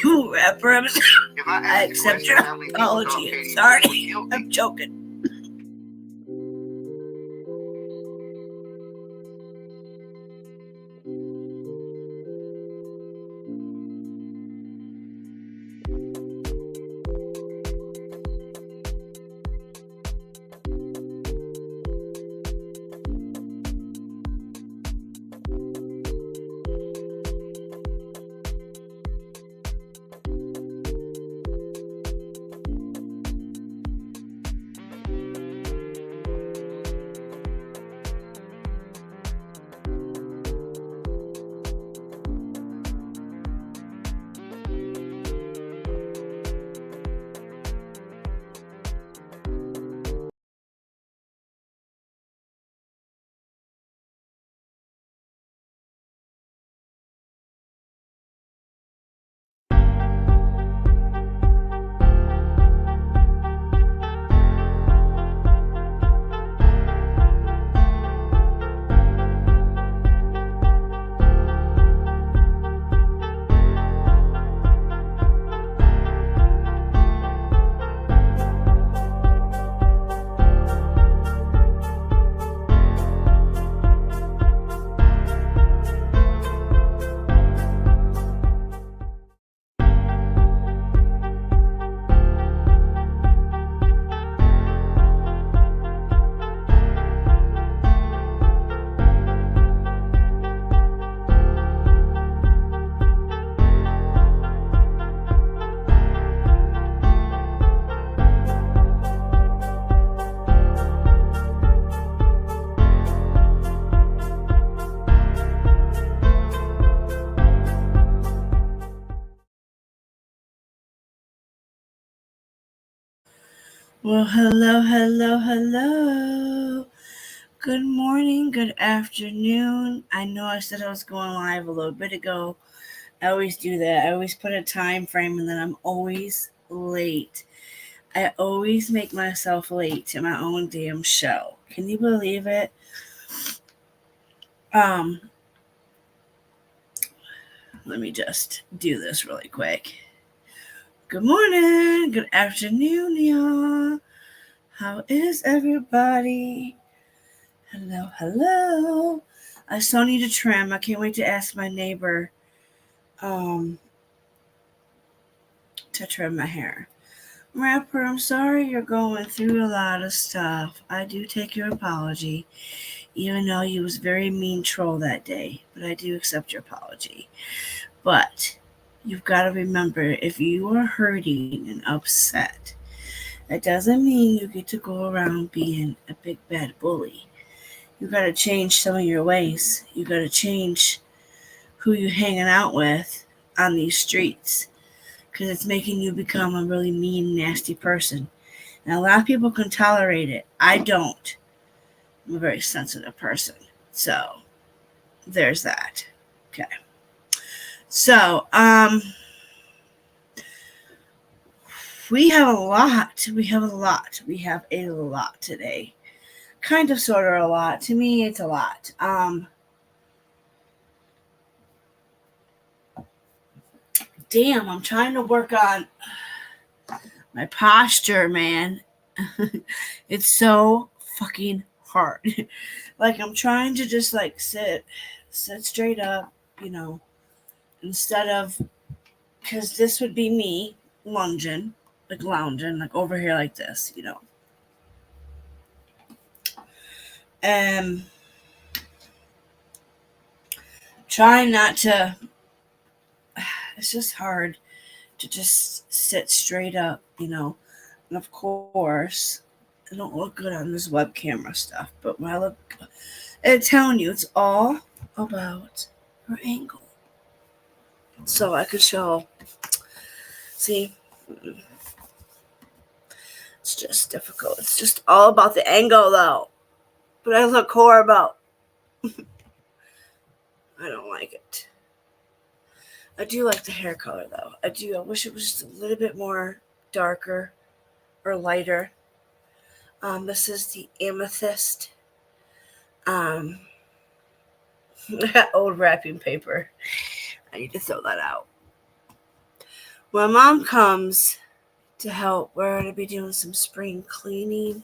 Rapper, I accept your apology. Sorry, I'm joking. Well, hello. Good morning, good afternoon. I know I said I was going live a little bit ago. I always do that. I always put a time frame and then I'm always late. I always make myself late to my own damn show. Can you believe it? Let me just do this really quick. Good morning, good afternoon, y'all. How is everybody? Hello. I still need to trim. I can't wait to ask my neighbor to trim my hair. Rapper, I'm sorry you're going through a lot of stuff. I do take your apology, even though you was very mean troll that day. But I do accept your apology. But you've got to remember, if you are hurting and upset, that doesn't mean you get to go around being a big bad bully. You got to change some of your ways. You got to change who you're hanging out with on these streets, because it's making you become a really mean, nasty person. And a lot of people can tolerate it. I don't. I'm a very sensitive person. So there's that. Okay. So, we have a lot. We have a lot today. Kind of, sort of a lot. To me, it's a lot. Damn, I'm trying to work on my posture, man. It's so fucking hard. Like, I'm trying to just like sit straight up, instead of, because this would be me lounging, like over here like this, and trying not to. It's just hard to just sit straight up, and of course, I don't look good on this web camera stuff, but when I look, it's telling you it's all about your angle. So I could show. See, it's just difficult. It's just all about the angle, though. But I look horrible. I don't like it. I do like the hair color, though. I do. I wish it was just a little bit more darker or lighter. This is the amethyst. Old wrapping paper. I need to throw that out. My mom comes to help. We're going to be doing some spring cleaning.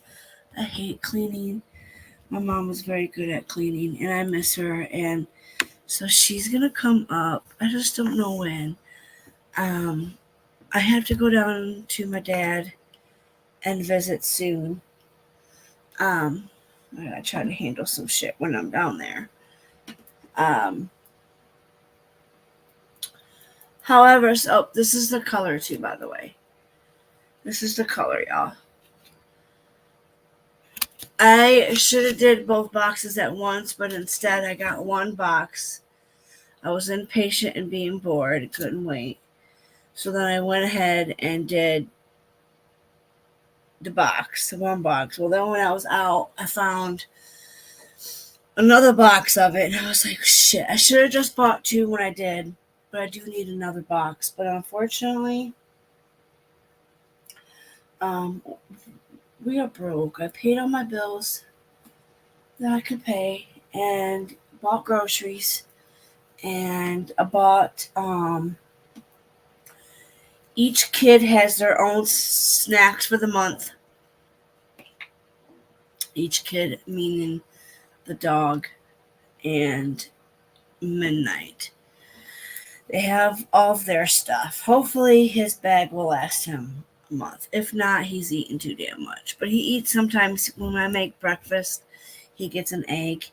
I hate cleaning. My mom was very good at cleaning, and I miss her. And so she's going to come up. I just don't know when. I have to go down to my dad and visit soon. I gotta try to handle some shit when I'm down there. Um, However, so this is the color too, by the way. This is the color, y'all. I should have did both boxes at once, but instead I got one box. I was impatient and being bored, couldn't wait. So then I went ahead and did the box, one box. Well, then when I was out, I found another box of it, and I was like, shit, I should have just bought two when I did, but I do need another box. But unfortunately, um, we are broke. I paid all my bills that I could pay and bought groceries, and I bought, each kid has their own snacks for the month. Each kid, meaning the dog and Midnight. They have all of their stuff. Hopefully, his bag will last him a month. If not, he's eating too damn much. But he eats sometimes when I make breakfast, he gets an egg.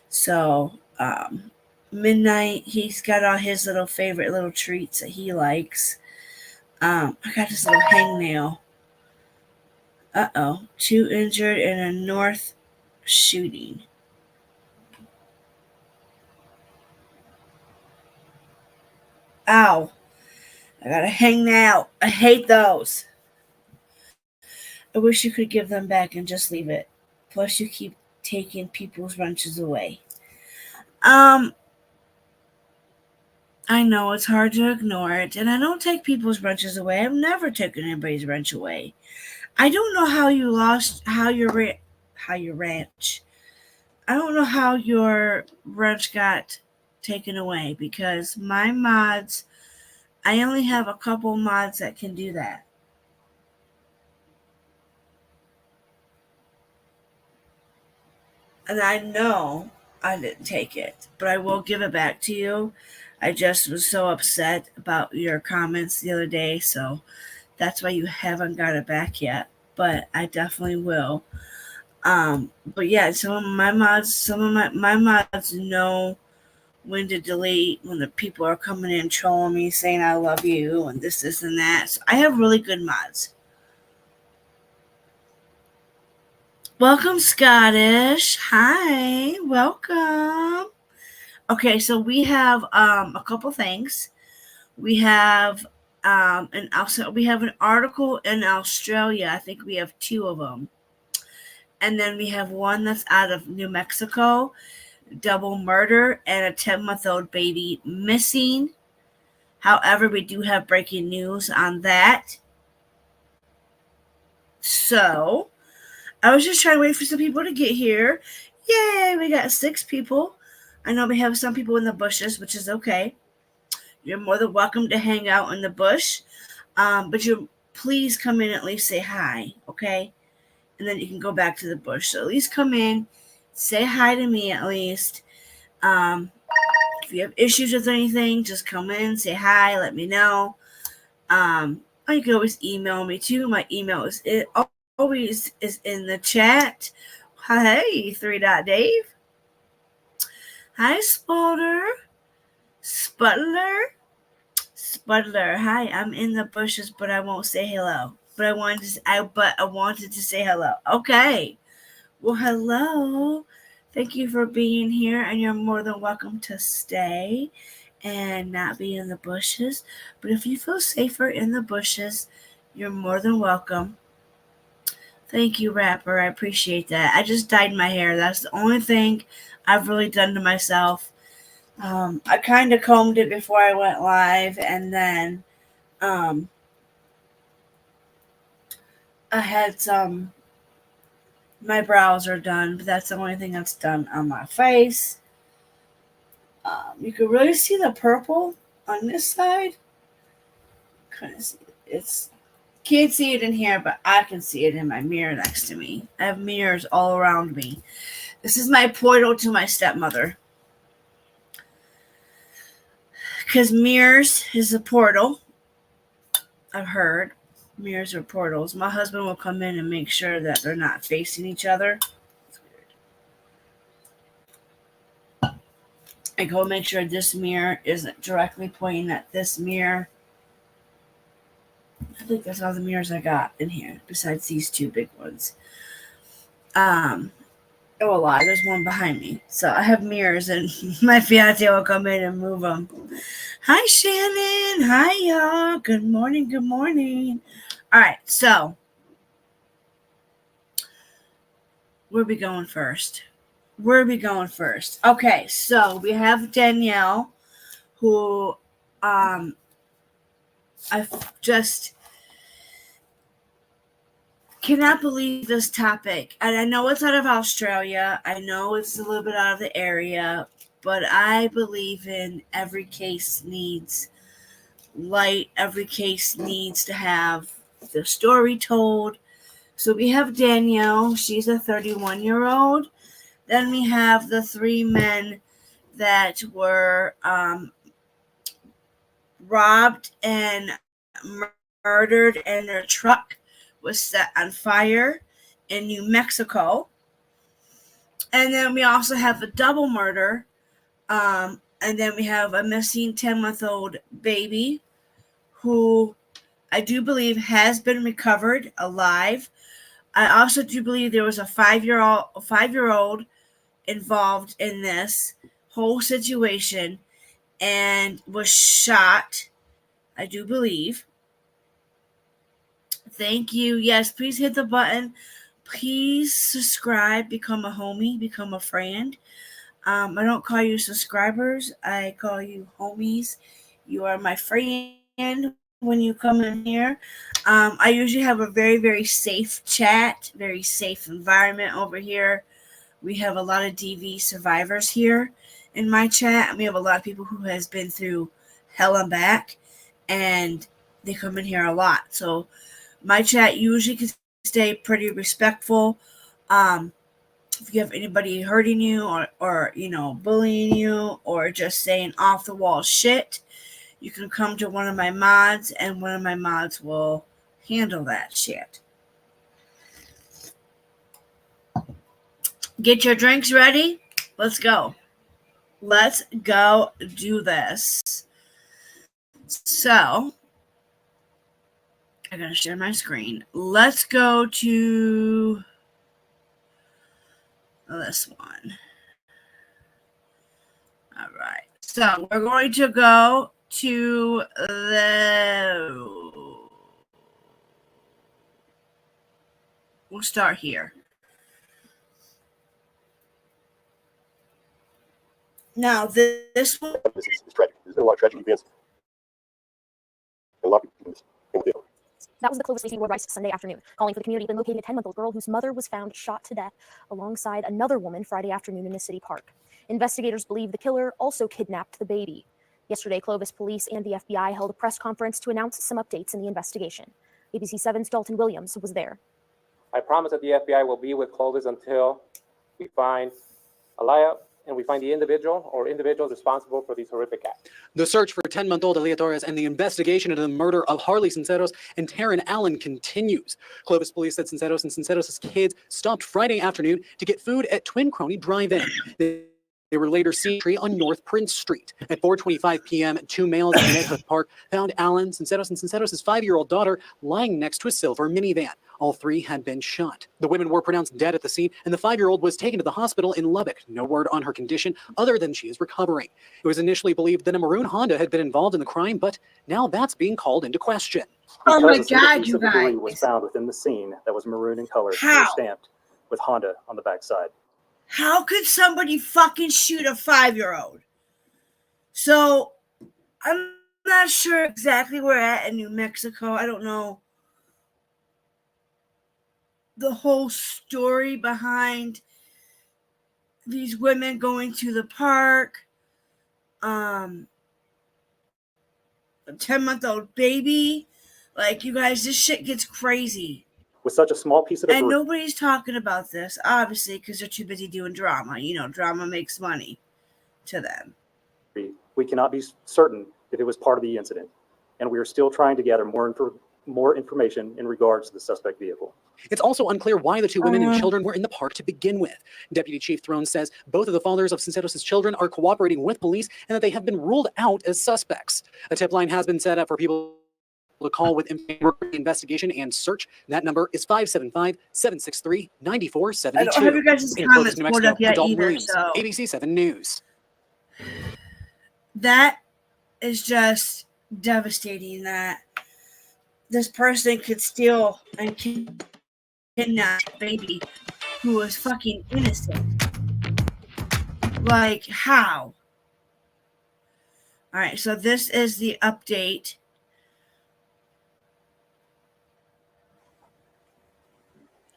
So, Midnight, he's got all his little favorite little treats that he likes. I got this little hangnail. Two injured in a North shooting. Ow. I gotta hang now. I hate those. I wish you could give them back and just leave it. Plus, you keep taking people's wrenches away. Um, I know it's hard to ignore it, and I don't take people's wrenches away. I've never taken anybody's wrench away. I don't know how you lost how your ranch. I don't know how your wrench got taken away because my mods. I only have a couple mods that can do that. And I know I didn't take it, but I will give it back to you. I just was so upset about your comments the other day, so that's why you haven't got it back yet. But I definitely will. But yeah, some of my mods know when to delete when the people are coming in trolling me saying I love you and this and that. So I have really good mods. Welcome, Scottish. Hi, welcome. Okay, so we have a couple things. We have and also we have an article in Australia. I think we have two of them, and then we have one that's out of New Mexico. Double murder and a 10-month-old baby missing. However, we do have breaking news on that. So I was just trying to wait for some people to get here. Yay, we got 6 people. I know we have some people in the bushes, which is okay. You're more than welcome to hang out in the bush. But you please come in, at least say hi, okay? And then you can go back to the bush. So at least come in, say hi to me at least. If you have issues with anything, just come in, say hi, let me know. Or you can always email me too. My email is always is in the chat. Hey, 3.Dave. Hi, Spudler. Hi, I'm in the bushes, but I won't say hello. But I wanted to say hello. Okay. Well, hello. Thank you for being here, and you're more than welcome to stay and not be in the bushes. But if you feel safer in the bushes, you're more than welcome. Thank you, Rapper. I appreciate that. I just dyed my hair. That's the only thing I've really done to myself. I kind of combed it before I went live, and then I had some. My brows are done, but that's the only thing that's done on my face. You can really see the purple on this side. couldn't see it. It's can't see it in here, but I can see it in my mirror next to me. I have mirrors all around me. This is my portal to my stepmother. Because mirrors is a portal. I've heard mirrors are portals. My husband will come in and make sure that they're not facing each other. I go make sure this mirror isn't directly pointing at this mirror. I think that's all the mirrors I got in here, besides these two big ones. A lot. There's one behind me. So I have mirrors, and my fiance will come in and move them. Hi, Shannon. Hi, y'all. Good morning. Good morning. All right. So where are we going first? Okay. So we have Danielle, who I just cannot believe this topic. And I know it's out of Australia. I know it's a little bit out of the area, but I believe in every case needs light. Every case needs to have the story told. So we have Danielle. She's a 31-year-old. Then we have the three men that were robbed and murdered, and their truck was set on fire in New Mexico. And then we also have a double murder. And then we have a missing 10-month-old baby who I do believe has been recovered alive. I also do believe there was a 5-year-old involved in this whole situation and was shot, I do believe. Thank you. Yes, please hit the button. Please subscribe, become a homie, become a friend. I don't call you subscribers. I call you homies. You are my friend when you come in here. I usually have a very, very safe chat, very safe environment over here. We have a lot of DV survivors here in my chat, and we have a lot of people who has been through hell and back, and they come in here a lot. So my chat usually can stay pretty respectful. If you have anybody hurting you or bullying you or just saying off the wall shit, you can come to one of my mods, and one of my mods will handle that shit. Get your drinks ready. Let's go. Let's go do this. So I gotta share my screen. Let's go to this one. All right. So we're going to go to we'll start here. Now this one. This is tragic. There's been a lot of tragic events. A lot of people in the That was the Clovis Lacey Ward Rice Sunday afternoon. Calling for the community, been locating a 10-month-old girl whose mother was found shot to death alongside another woman Friday afternoon in a city park. Investigators believe the killer also kidnapped the baby. Yesterday, Clovis police and the FBI held a press conference to announce some updates in the investigation. ABC 7's Dalton Williams was there. I promise that the FBI will be with Clovis until we find Alaya and we find the individual or individuals responsible for these horrific acts. The search for 10-month-old Aaliyah Torres and the investigation into the murder of Harley Sinceros and Taryn Allen continues. Clovis police said Sinceros and Sinceros' kids stopped Friday afternoon to get food at Twin Crony Drive-In. They were later seen on North Prince Street. At 4:25 p.m., two males in Redhook Park found Allen Sinceros and Sinceros' 5-year-old daughter lying next to a silver minivan. All three had been shot. The women were pronounced dead at the scene, and the 5-year-old was taken to the hospital in Lubbock. No word on her condition other than she is recovering. It was initially believed that a maroon Honda had been involved in the crime, but now that's being called into question. Oh my God, you guys. debris was found within the scene that was maroon in color and stamped with Honda on the backside. How could somebody fucking shoot a 5-year-old? So, I'm not sure exactly where we're at in New Mexico. I don't know the whole story behind these women going to the park. I a 10-month-old baby. Like, you guys, this shit gets crazy. With such a small piece of And debris, nobody's talking about this, obviously, because they're too busy doing drama. You know, drama makes money to them. we cannot be certain if it was part of the incident, and we are still trying to gather more information in regards to the suspect vehicle. It's also unclear why the two women and children were in the park to begin with. Deputy Chief Throne says both of the fathers of Sinceros' children are cooperating with police and that they have been ruled out as suspects. A tip line has been set up for people to call with investigation and search. That number is 575-763-9472. I don't have your guys' In comments Clovis, New pulled Mexico, up yet Dalton either, Williams, so ABC 7 News. that is just devastating that this person could steal and kidnap a baby who was fucking innocent. Like, how? All right, so this is the update.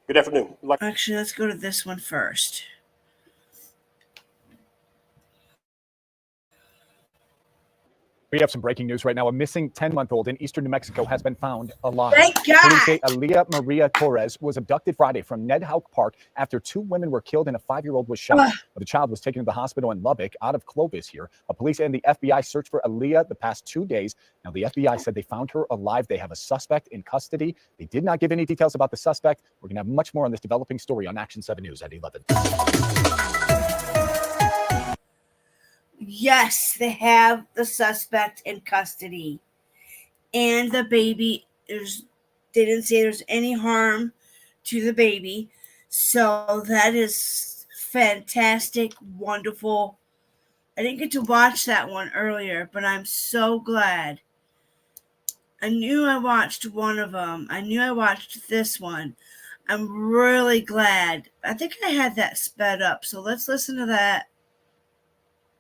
Good afternoon. Actually, let's go to this one first. We have some breaking news right now. A missing 10-month-old in eastern New Mexico has been found alive. Thank Police God! say Aaliyah Maria Torres was abducted Friday from Ned Hauk Park after 2 women were killed and a 5-year-old was shot. But the child was taken to the hospital in Lubbock, out of Clovis here. Police and the FBI searched for Aaliyah the past 2 days. Now, the FBI said they found her alive. They have a suspect in custody. They did not give any details about the suspect. We're going to have much more on this developing story on Action 7 News at 11. Yes, they have the suspect in custody. And the baby, they didn't say there's any harm to the baby. So that is fantastic, wonderful. I didn't get to watch that one earlier, but I'm so glad. I knew I watched one of them. I knew I watched this one. I'm really glad. I think I had that sped up. So let's listen to that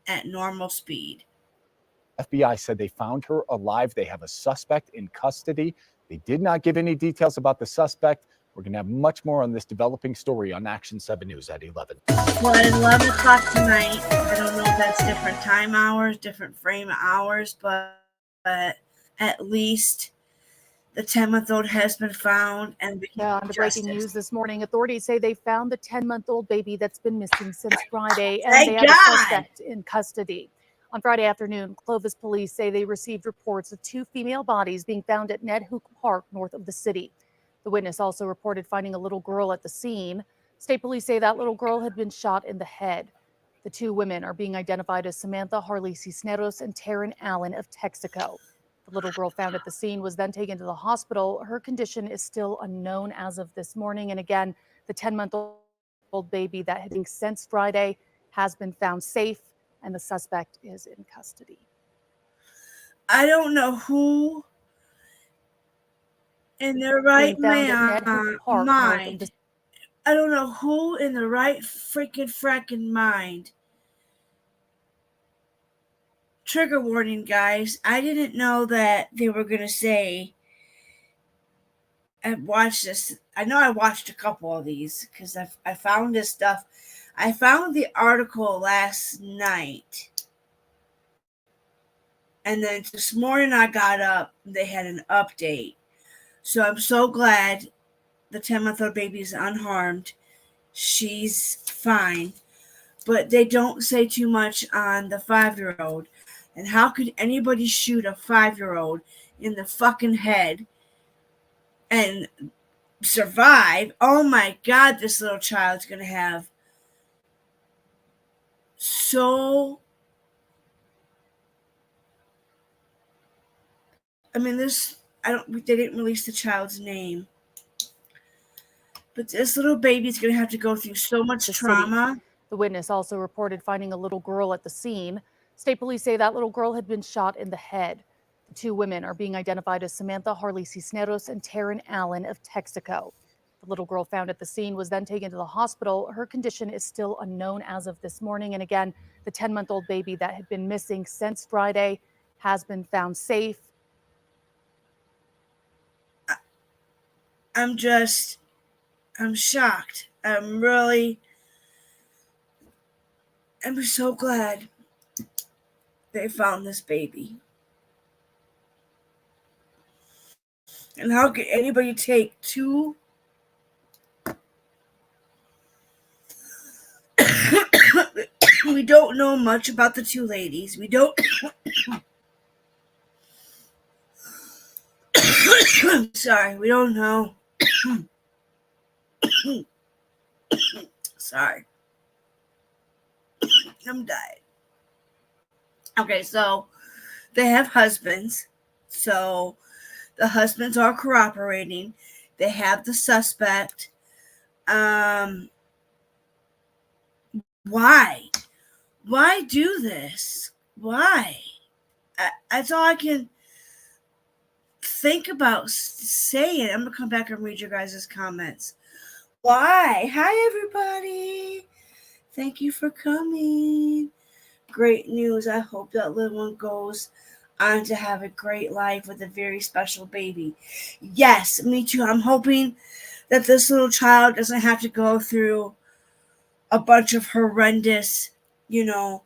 at normal speed. FBI said they found her alive. They have a suspect in custody. They did not give any details about the suspect. We're going to have much more on this developing story on Action 7 News at 11. Well, at 11 o'clock tonight, I don't know if that's different time hours, different frame hours, but at least the 10-month-old has been found. And on the breaking news this morning, authorities say they found the 10-month-old baby that's been missing since Friday, and they have a suspect in custody. On Friday afternoon, Clovis police say they received reports of 2 female bodies being found at Ned Hauk Park north of the city. The witness also reported finding a little girl at the scene. State police say that little girl had been shot in the head. The 2 women are being identified as Samantha Harley Cisneros and Taryn Allen of Texaco. The little girl found at the scene was then taken to the hospital. Her condition is still unknown as of this morning. And again, the 10-month-old baby that had been since Friday has been found safe, and the suspect is in custody. I don't know who in their right mind. I don't know who in the right frickin' mind. Trigger warning, guys. I didn't know that they were going to say, I watched this. I know I watched a couple of these because I found this stuff. I found the article last night. And then this morning I got up, they had an update. So I'm so glad the 10-month-old baby is unharmed. She's fine. But they don't say too much on the 5-year-old. And how could anybody shoot a 5-year-old in the fucking head and survive? Oh my God, this little child's going to have so... I mean, they didn't release the child's name. But this little baby's going to have to go through so much trauma. The witness also reported finding a little girl at the scene. State police say that little girl had been shot in the head. The 2 women are being identified as Samantha Harley Cisneros and Taryn Allen of Texaco. The little girl found at the scene was then taken to the hospital. Her condition is still unknown as of this morning. And again, the 10-month-old baby that had been missing since Friday has been found safe. I'm shocked. I'm so glad they found this baby. And how could anybody take two we don't know much about the two ladies. We don't sorry, we don't know. Sorry. I'm dying. Okay, so they have husbands. So the husbands are cooperating. They have the suspect. Why? Why do this? Why? That's all I can think about saying. I'm going to come back and read your guys' comments. Why? Hi, everybody. Thank you for coming. Great news. I hope that little one goes on to have a great life with a very special baby. Yes, me too. I'm hoping that this little child doesn't have to go through a bunch of horrendous, that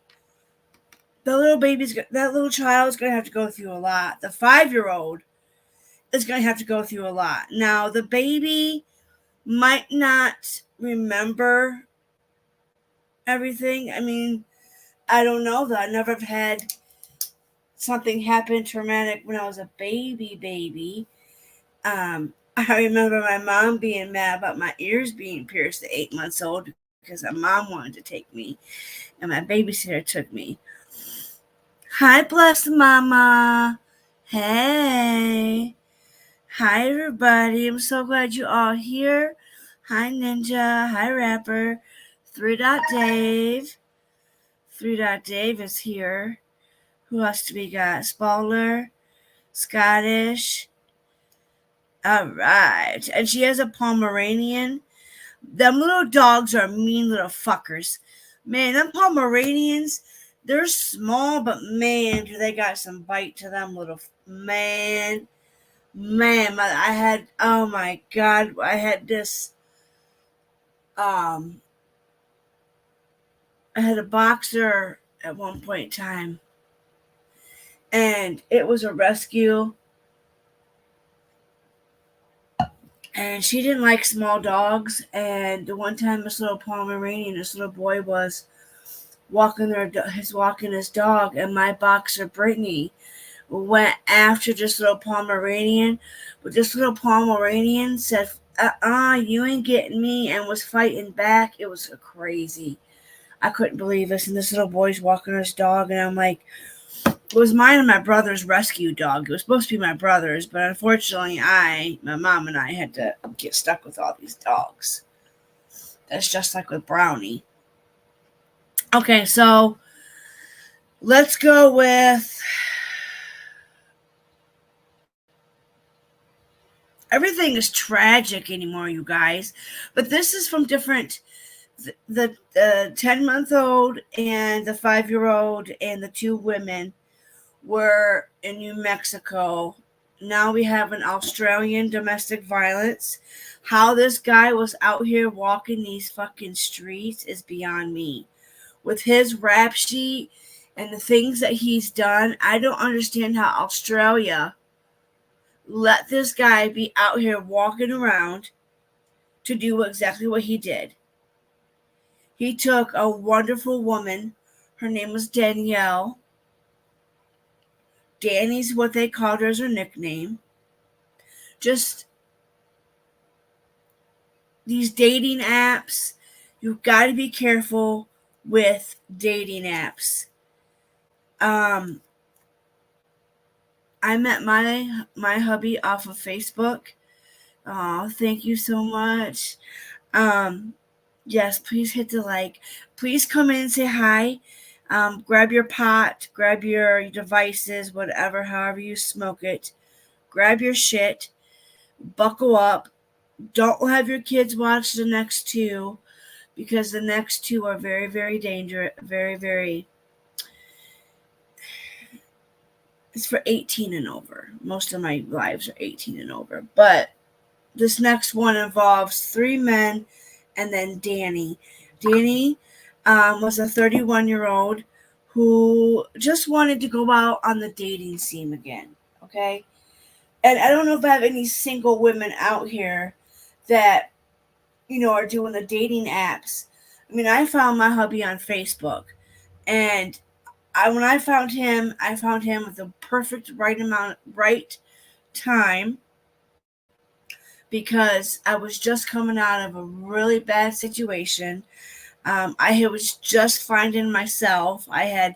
little child is going to have to go through a lot. The 5-year-old is going to have to go through a lot. Now, the baby might not remember everything. I mean, I don't know though. I never have had something happen traumatic when I was a baby. I remember my mom being mad about my ears being pierced at 8 months old because my mom wanted to take me and my babysitter took me. Hi, blessed mama. Hey. Hi, everybody. I'm so glad you all here. Hi, Ninja. Hi, Rapper. 3 Dave. 3 Dave is here. Who else do we got? Spaller. Scottish. All right. And she has a Pomeranian. Them little dogs are mean little fuckers. Man, them Pomeranians, they're small, but man, do they got some bite to them little... Man, I had... Oh, my God. I had this... I had a boxer at one point in time. And it was a rescue. And she didn't like small dogs. And the one time this little Pomeranian, this little boy was walking his dog, and my boxer Brittany went after this little Pomeranian. But this little Pomeranian said, you ain't getting me, and was fighting back. It was crazy. I couldn't believe this. And this little boy's walking his dog, and I'm like, it was mine and my brother's rescue dog. It was supposed to be my brother's, but unfortunately my mom and I had to get stuck with all these dogs. That's just like with Brownie. Okay, so let's go with... Everything is tragic anymore, you guys. But this is from different... The 10-month-old and the 5-year-old and the 2 women were in New Mexico. Now we have an Australian domestic violence. How this guy was out here walking these fucking streets is beyond me. With his rap sheet and the things that he's done, I don't understand how Australia let this guy be out here walking around to do exactly what he did. He took a wonderful woman. Her name was Danielle. Danny's what they called her as her nickname. Just these dating apps. You've got to be careful with dating apps. I met my hubby off of Facebook. Oh, thank you so much. Yes, please hit the like. Please come in and say hi. Grab your pot, grab your devices, whatever, however you smoke it. Grab your shit, buckle up. Don't have your kids watch the next 2 because the next 2 are very, very dangerous. Very, very... It's for 18 and over. Most of my lives are 18 and over. But this next one involves 3 men and then Danny. Danny was a 31-year-old who just wanted to go out on the dating scene again, okay? And I don't know if I have any single women out here that, are doing the dating apps. I mean, I found my hubby on Facebook, and when I found him with the perfect right time, because I was just coming out of a really bad situation. I was just finding myself. I had,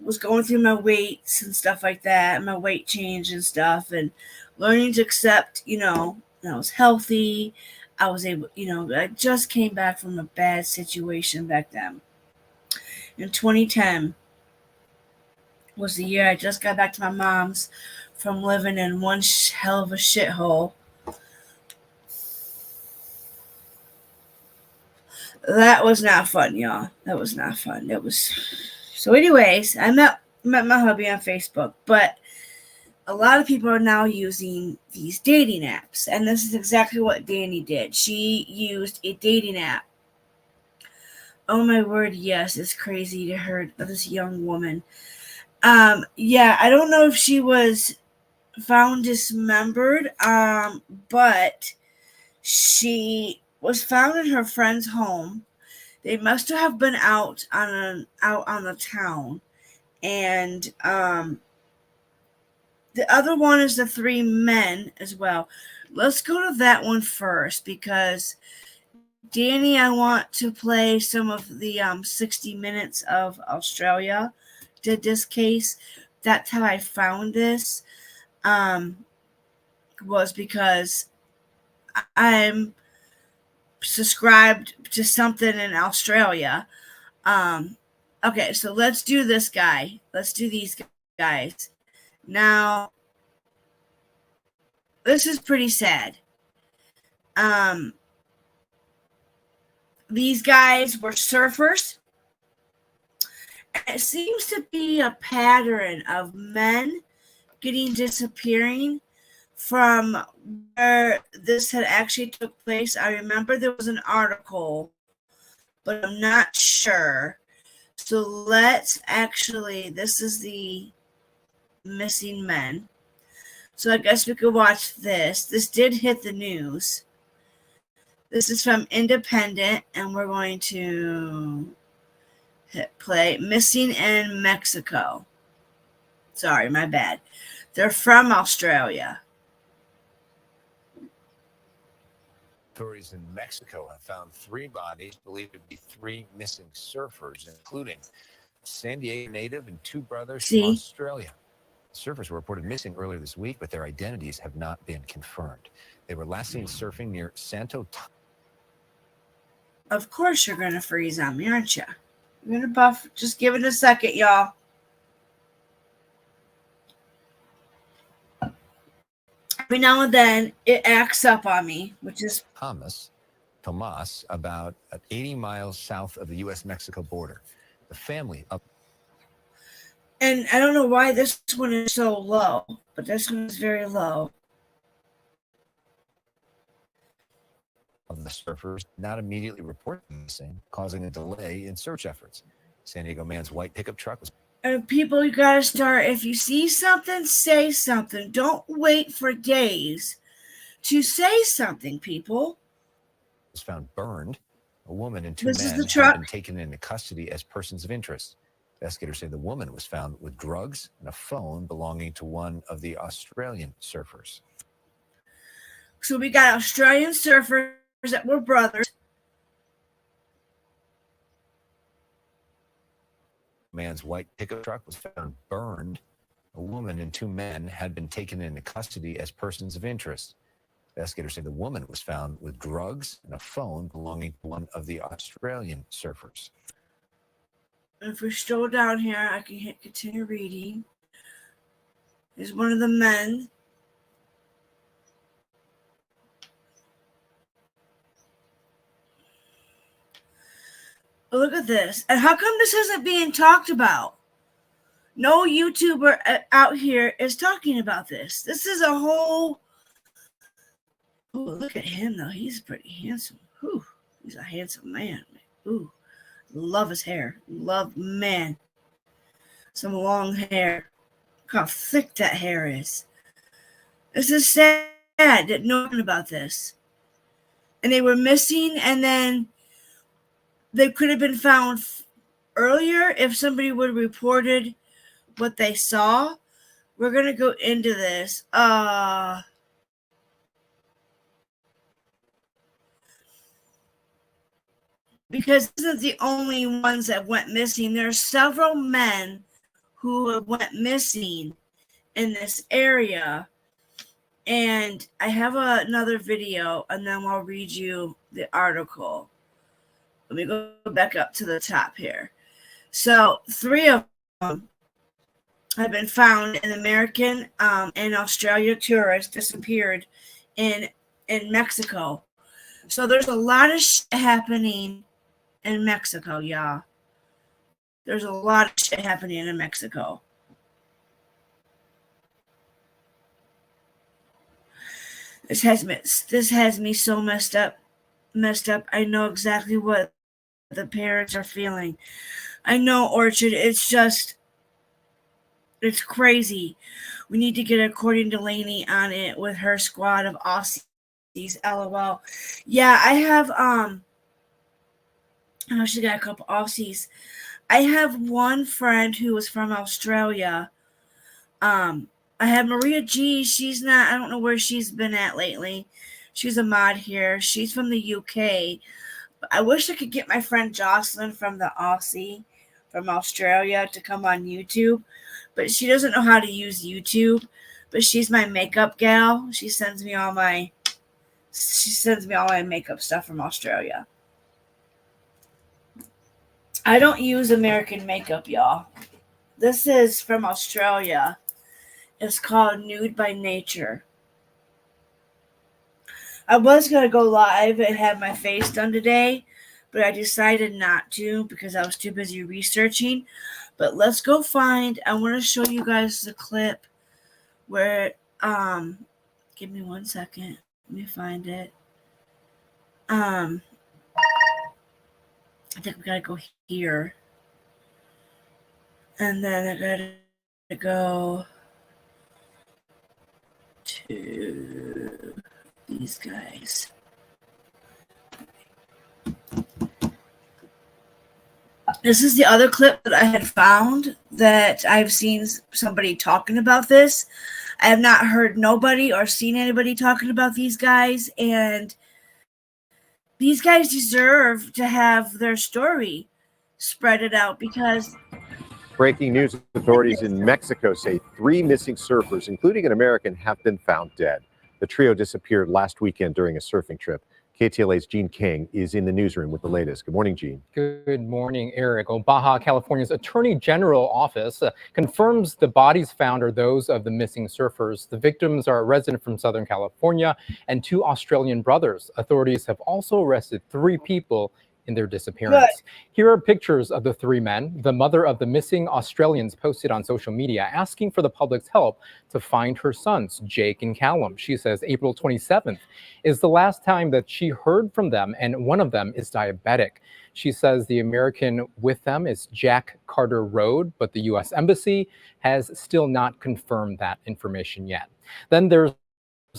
was going through my weights and stuff like that, my weight change and stuff, and learning to accept, I was healthy. I was able, I just came back from a bad situation back then. In 2010 was the year I just got back to my mom's from living in one hell of a shithole. That was not fun, y'all. That was not fun. It was. So anyways, I met my hubby on Facebook, but a lot of people are now using these dating apps, and this is exactly what Danny did. She used a dating app. Oh my word, yes, it's crazy to hear this young woman. Yeah, I don't know if she was found dismembered, but she was found in her friend's home. They must have been out on the town, and the other one is the 3 men as well. Let's go to that one first, because Danny, I want to play some of the 60 Minutes of Australia did this case. That's how I found this. Was because I'm subscribed to something in Australia. Okay, so let's do this guy. Let's do these guys. Now, this is pretty sad. These guys were surfers. It seems to be a pattern of men disappearing from where this had actually took place. I remember there was an article, but I'm not sure. So this is the missing men. So I guess we could watch this. This did hit the news. This is from Independent, and we're going to hit play. Missing in Mexico. Sorry, my bad. They're from Australia. Authorities in Mexico have found 3 bodies believed to be 3 missing surfers, including a San Diego native and 2 brothers from Australia. Surfers were reported missing earlier this week, but their identities have not been confirmed. They were last seen surfing near Santo. Of course you're going to freeze on me, aren't you? You're going to buff. Just give it a second, y'all. Every now and then, it acts up on me, which is... Tomas, about 80 miles south of the U.S.-Mexico border. The family of... And I don't know why this one is so low, but this one is very low. Of the surfers not immediately reported missing, causing a delay in search efforts. San Diego man's white pickup truck was... And people, you got to start. If you see something, say something. Don't wait for days to say something, people. Was found burned. A woman and 2 men have been taken into custody as persons of interest. Investigators say the woman was found with drugs and a phone belonging to one of the Australian surfers. So we got Australian surfers that were brothers. Man's white pickup truck was found burned. A woman and 2 men had been taken into custody as persons of interest. Investigators say the woman was found with drugs and a phone belonging to one of the Australian surfers. If we scroll down here, I can hit continue reading. There's one of the men. Look at this. And how come this isn't being talked about? No YouTuber out here is talking about this. This is a whole... Oh, look at him, though. He's pretty handsome. Whew. He's a handsome man. Ooh. Love his hair. Love, man. Some long hair. Look how thick that hair is. This is sad that no one about this. And they were missing, and then they could have been found earlier if somebody would have reported what they saw. We're going to go into this. Because this isn't the only ones that went missing. There are several men who went missing in this area. And I have another video, and then I'll read you the article. Let me go back up to the top here. So 3 of them have been found in American and Australia tourists disappeared in Mexico. So there's a lot of shit happening in Mexico, y'all. There's a lot of shit happening in Mexico. This has me so messed up. I know exactly what the parents are feeling. I know, Orchard. It's crazy. We need to get a Courtney Delaney on it with her squad of Aussies. LOL. Yeah, I have I know she got a couple Aussies. I have one friend who was from Australia. I have Maria G. She's not, I don't know where she's been at lately. She's a mod here. She's from the UK. I wish I could get my friend Jocelyn from the Aussie, from Australia, to come on YouTube. But she doesn't know how to use YouTube. But she's my makeup gal. She sends me all my makeup stuff from Australia. I don't use American makeup, y'all. This is from Australia. It's called Nude by Nature. I was going to go live and have my face done today, but I decided not to because I was too busy researching. But let's go find, I want to show you guys the clip where, give me 1 second. Let me find it. I think we got to go here. And then I got to go to these guys. This is the other clip that I had found that I've seen somebody talking about this. I have not heard nobody or seen anybody talking about these guys, and these guys deserve to have their story spread it out because breaking news, authorities in Mexico say 3 missing surfers, including an American, have been found dead. The trio disappeared last weekend during a surfing trip. KTLA's Gene King is in the newsroom with the latest. Good morning, Gene. Good morning, Eric. Baja California's Attorney General Office confirms the bodies found are those of the missing surfers. The victims are a resident from Southern California and 2 Australian brothers. Authorities have also arrested 3 people in their disappearance. Good. Here are pictures of the 3 men. The mother of the missing Australians posted on social media asking for the public's help to find her sons, Jake and Callum. She says April 27th is the last time that she heard from them, and one of them is diabetic. She says the American with them is Jack Carter Road, but the U.S. Embassy has still not confirmed that information yet. Then there's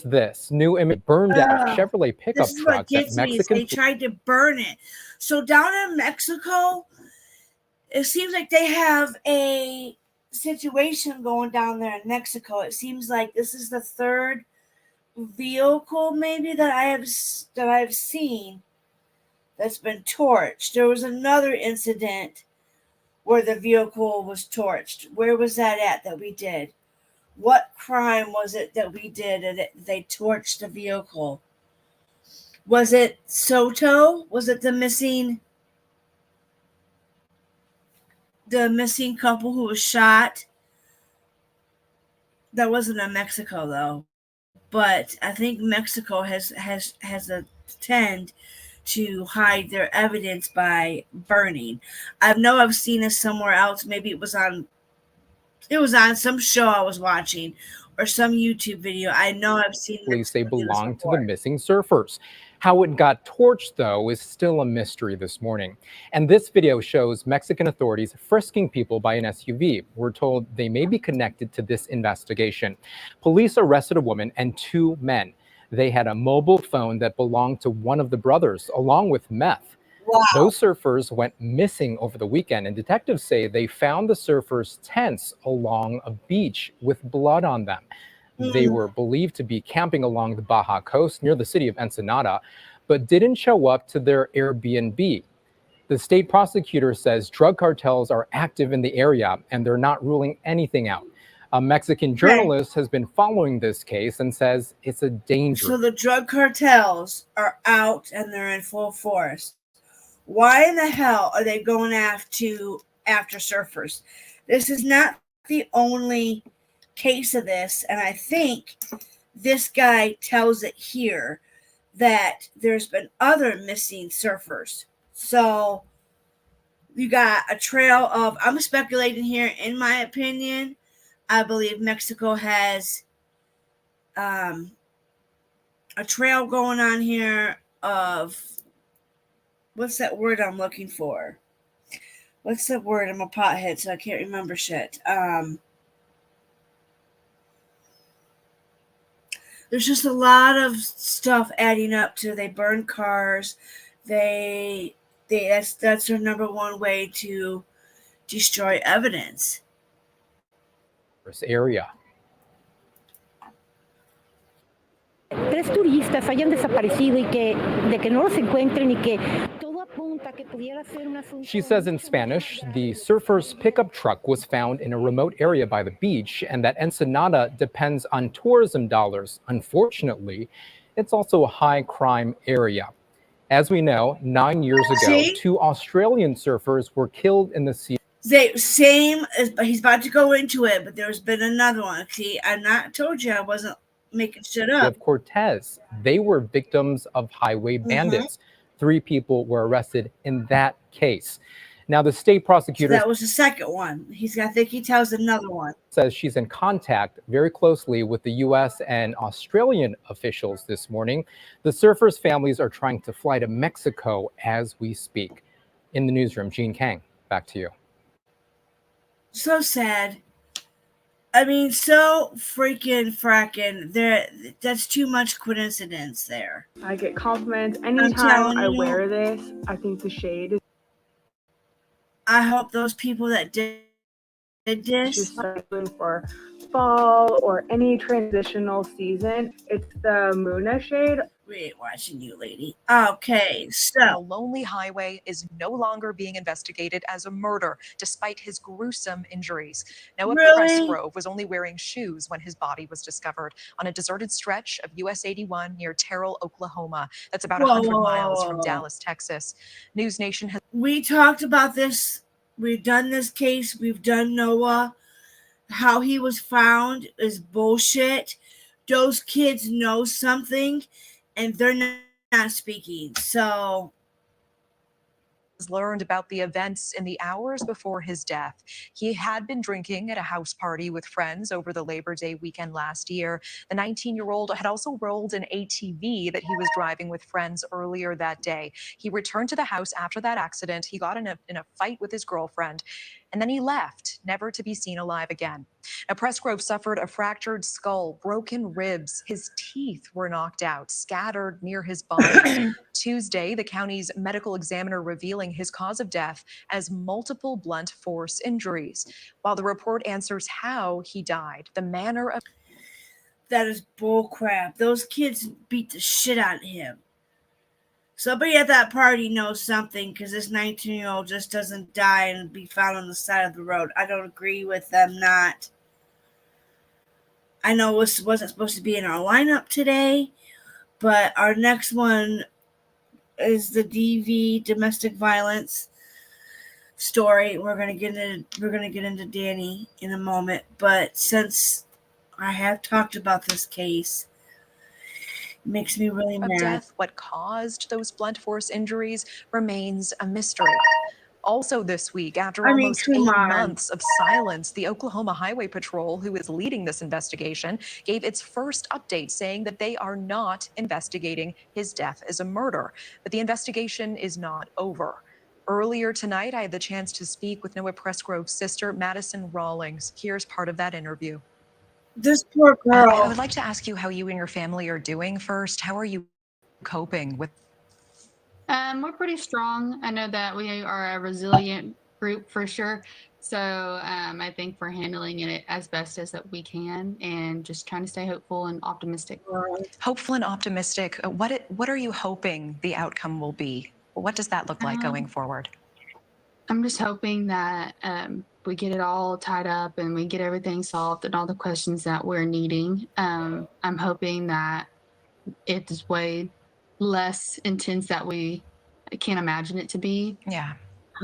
this new image burned out Chevrolet pickup truck that Mexican. They tried to burn it. So down in Mexico, it seems like they have a situation going down there in Mexico. It seems like this is the 3rd vehicle maybe that I've seen that's been torched. There was another incident where the vehicle was torched. Where was that at we did? What crime was it that we did and they torched the vehicle? Was it Soto? Was it the missing couple who was shot? That wasn't in Mexico though. But I think Mexico has a tend to hide their evidence by burning. I know I've seen this somewhere else. Maybe it was on some show I was watching or some YouTube video. I know I've seen police they belong to the missing surfers. How it got torched, though, is still a mystery this morning. And this video shows Mexican authorities frisking people by an SUV. We're told they may be connected to this investigation. Police arrested a woman and 2 men. They had a mobile phone that belonged to one of the brothers, along with meth. Wow. Those surfers went missing over the weekend, and detectives say they found the surfers' tents along a beach with blood on them. They were believed to be camping along the Baja coast near the city of Ensenada, but didn't show up to their Airbnb. The state prosecutor says drug cartels are active in the area, and they're not ruling anything out. A Mexican journalist has been following this case and says it's a danger. So the drug cartels are out and they're in full force. Why in the hell are they going after surfers? This is not the only case of this, and I think this guy tells it here that there's been other missing surfers. So you got a trail of, I'm speculating here, in my opinion, I believe Mexico has a trail going on here of, what's that word I'm looking for? What's that word? I'm a pothead, so I can't remember shit. There's just a lot of stuff adding up to, they burn cars. That's their number one way to destroy evidence. This area. 3 turistas hayan desaparecido y de que no los encuentren y que todo apunta que pudiera ser un asunto. She says in Spanish, the surfers' pickup truck was found in a remote area by the beach, and that Ensenada depends on tourism dollars. Unfortunately, it's also a high crime area. As we know, 9 years ago, 2 Australian surfers were killed in the sea. Same as, he's about to go into it, but there's been another one. See, I told you I wasn't making shit up. Of Cortez, they were victims of highway bandits. 3 people were arrested in that case. Now, the state prosecutor, that was the second one. I think he tells another one. Says she's in contact very closely with the U.S. and Australian officials this morning. The surfers' families are trying to fly to Mexico as we speak. In the newsroom, Gene Kang, back to you. So sad. I mean, so freaking fracking. That's too much coincidence there. I get compliments anytime I wear this. I think the shade is. I hope those people that did this, just for fall or any transitional season, it's the Muna shade. We ain't watching you, lady. Okay, so a lonely highway is no longer being investigated as a murder, despite his gruesome injuries. Noah Pressgrove was only wearing shoes when his body was discovered on a deserted stretch of US 81 near Terrell, Oklahoma. That's about 100 miles from Dallas, Texas. News Nation has. We talked about this. We've done this case. We've done Noah. How he was found is bullshit. Those kids know something, and they're not speaking. So learned about the events in the hours before his death. He had been drinking at a house party with friends over the Labor Day weekend last year. The 19-year-old had also rolled an ATV that he was driving with friends earlier that day. He returned to the house after that accident. He got in a fight with his girlfriend, and then he left, never to be seen alive again. Now, Pressgrove suffered a fractured skull, broken ribs. His teeth were knocked out, scattered near his body. Tuesday, the county's medical examiner revealing his cause of death as multiple blunt force injuries. While the report answers how he died, the manner of. That is bull crap. Those kids beat the shit out of him. Somebody at that party knows something, because this 19-year-old just doesn't die and be found on the side of the road. I don't agree with them not. I know this wasn't supposed to be in our lineup today, but our next one is the DV, domestic violence story. We're gonna get into Danny in a moment, but since I have talked about this case, it makes me really mad. Death, what caused those blunt force injuries remains a mystery. Also this week, after I mean, almost come 8 on. months of silence, the Oklahoma Highway Patrol, who is leading this investigation, gave its first update saying that they are not investigating his death as a murder. But the investigation is not over. Earlier tonight, I had the chance to speak with Noah Pressgrove's sister, Madison Rawlings. Here's part of that interview. This poor girl. I would like to ask you how you and your family are doing first. How are you coping with? We're pretty strong. I know that we are a resilient group for sure. So I think we're handling it as best as that we can and just trying to stay hopeful and optimistic. Hopeful and optimistic. What are you hoping the outcome will be? What does that look like going forward? I'm just hoping that we get it all tied up and we get everything solved and all the questions that we're needing. I'm hoping that it's way less intense that we can't imagine it to be. Yeah.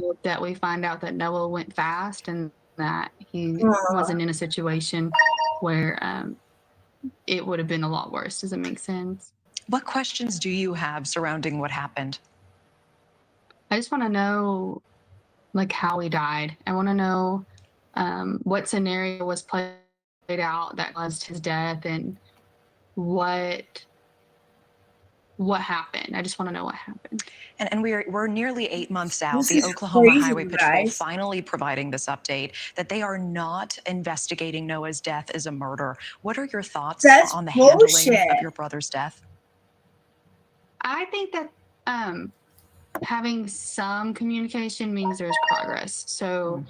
Hope that we find out that Noah went fast and that he wasn't in a situation where it would have been a lot worse. Does it make sense? What questions do you have surrounding what happened? I just want to know, like, how he died. I want to know what scenario was played out that caused his death and what happened. I just want to know what happened. And we're nearly 8 months out. This The is Oklahoma crazy, Highway you Patrol guys. finally providing this update that they are not investigating Noah's death as a murder. What are your thoughts That's on the handling bullshit. of your brother's death? I think that having some communication means there's progress. So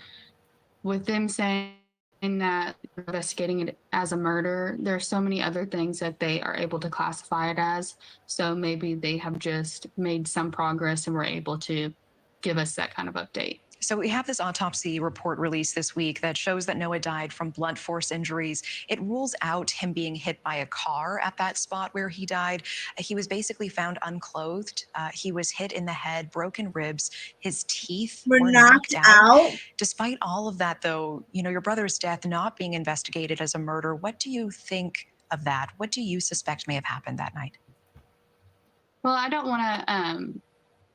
with them saying that they're investigating it as a murder, there's so many other things that they are able to classify it as. So maybe they have just made some progress and were able to give us that kind of update. So we have this autopsy report released this week that shows that Noah died from blunt force injuries. It rules out him being hit by a car at that spot where he died. He was basically found unclothed. He was hit in the head, broken ribs. His teeth were knocked out. Despite all of that, though, you know, your brother's death not being investigated as a murder, what do you think of that? What do you suspect may have happened that night? Well, I don't want to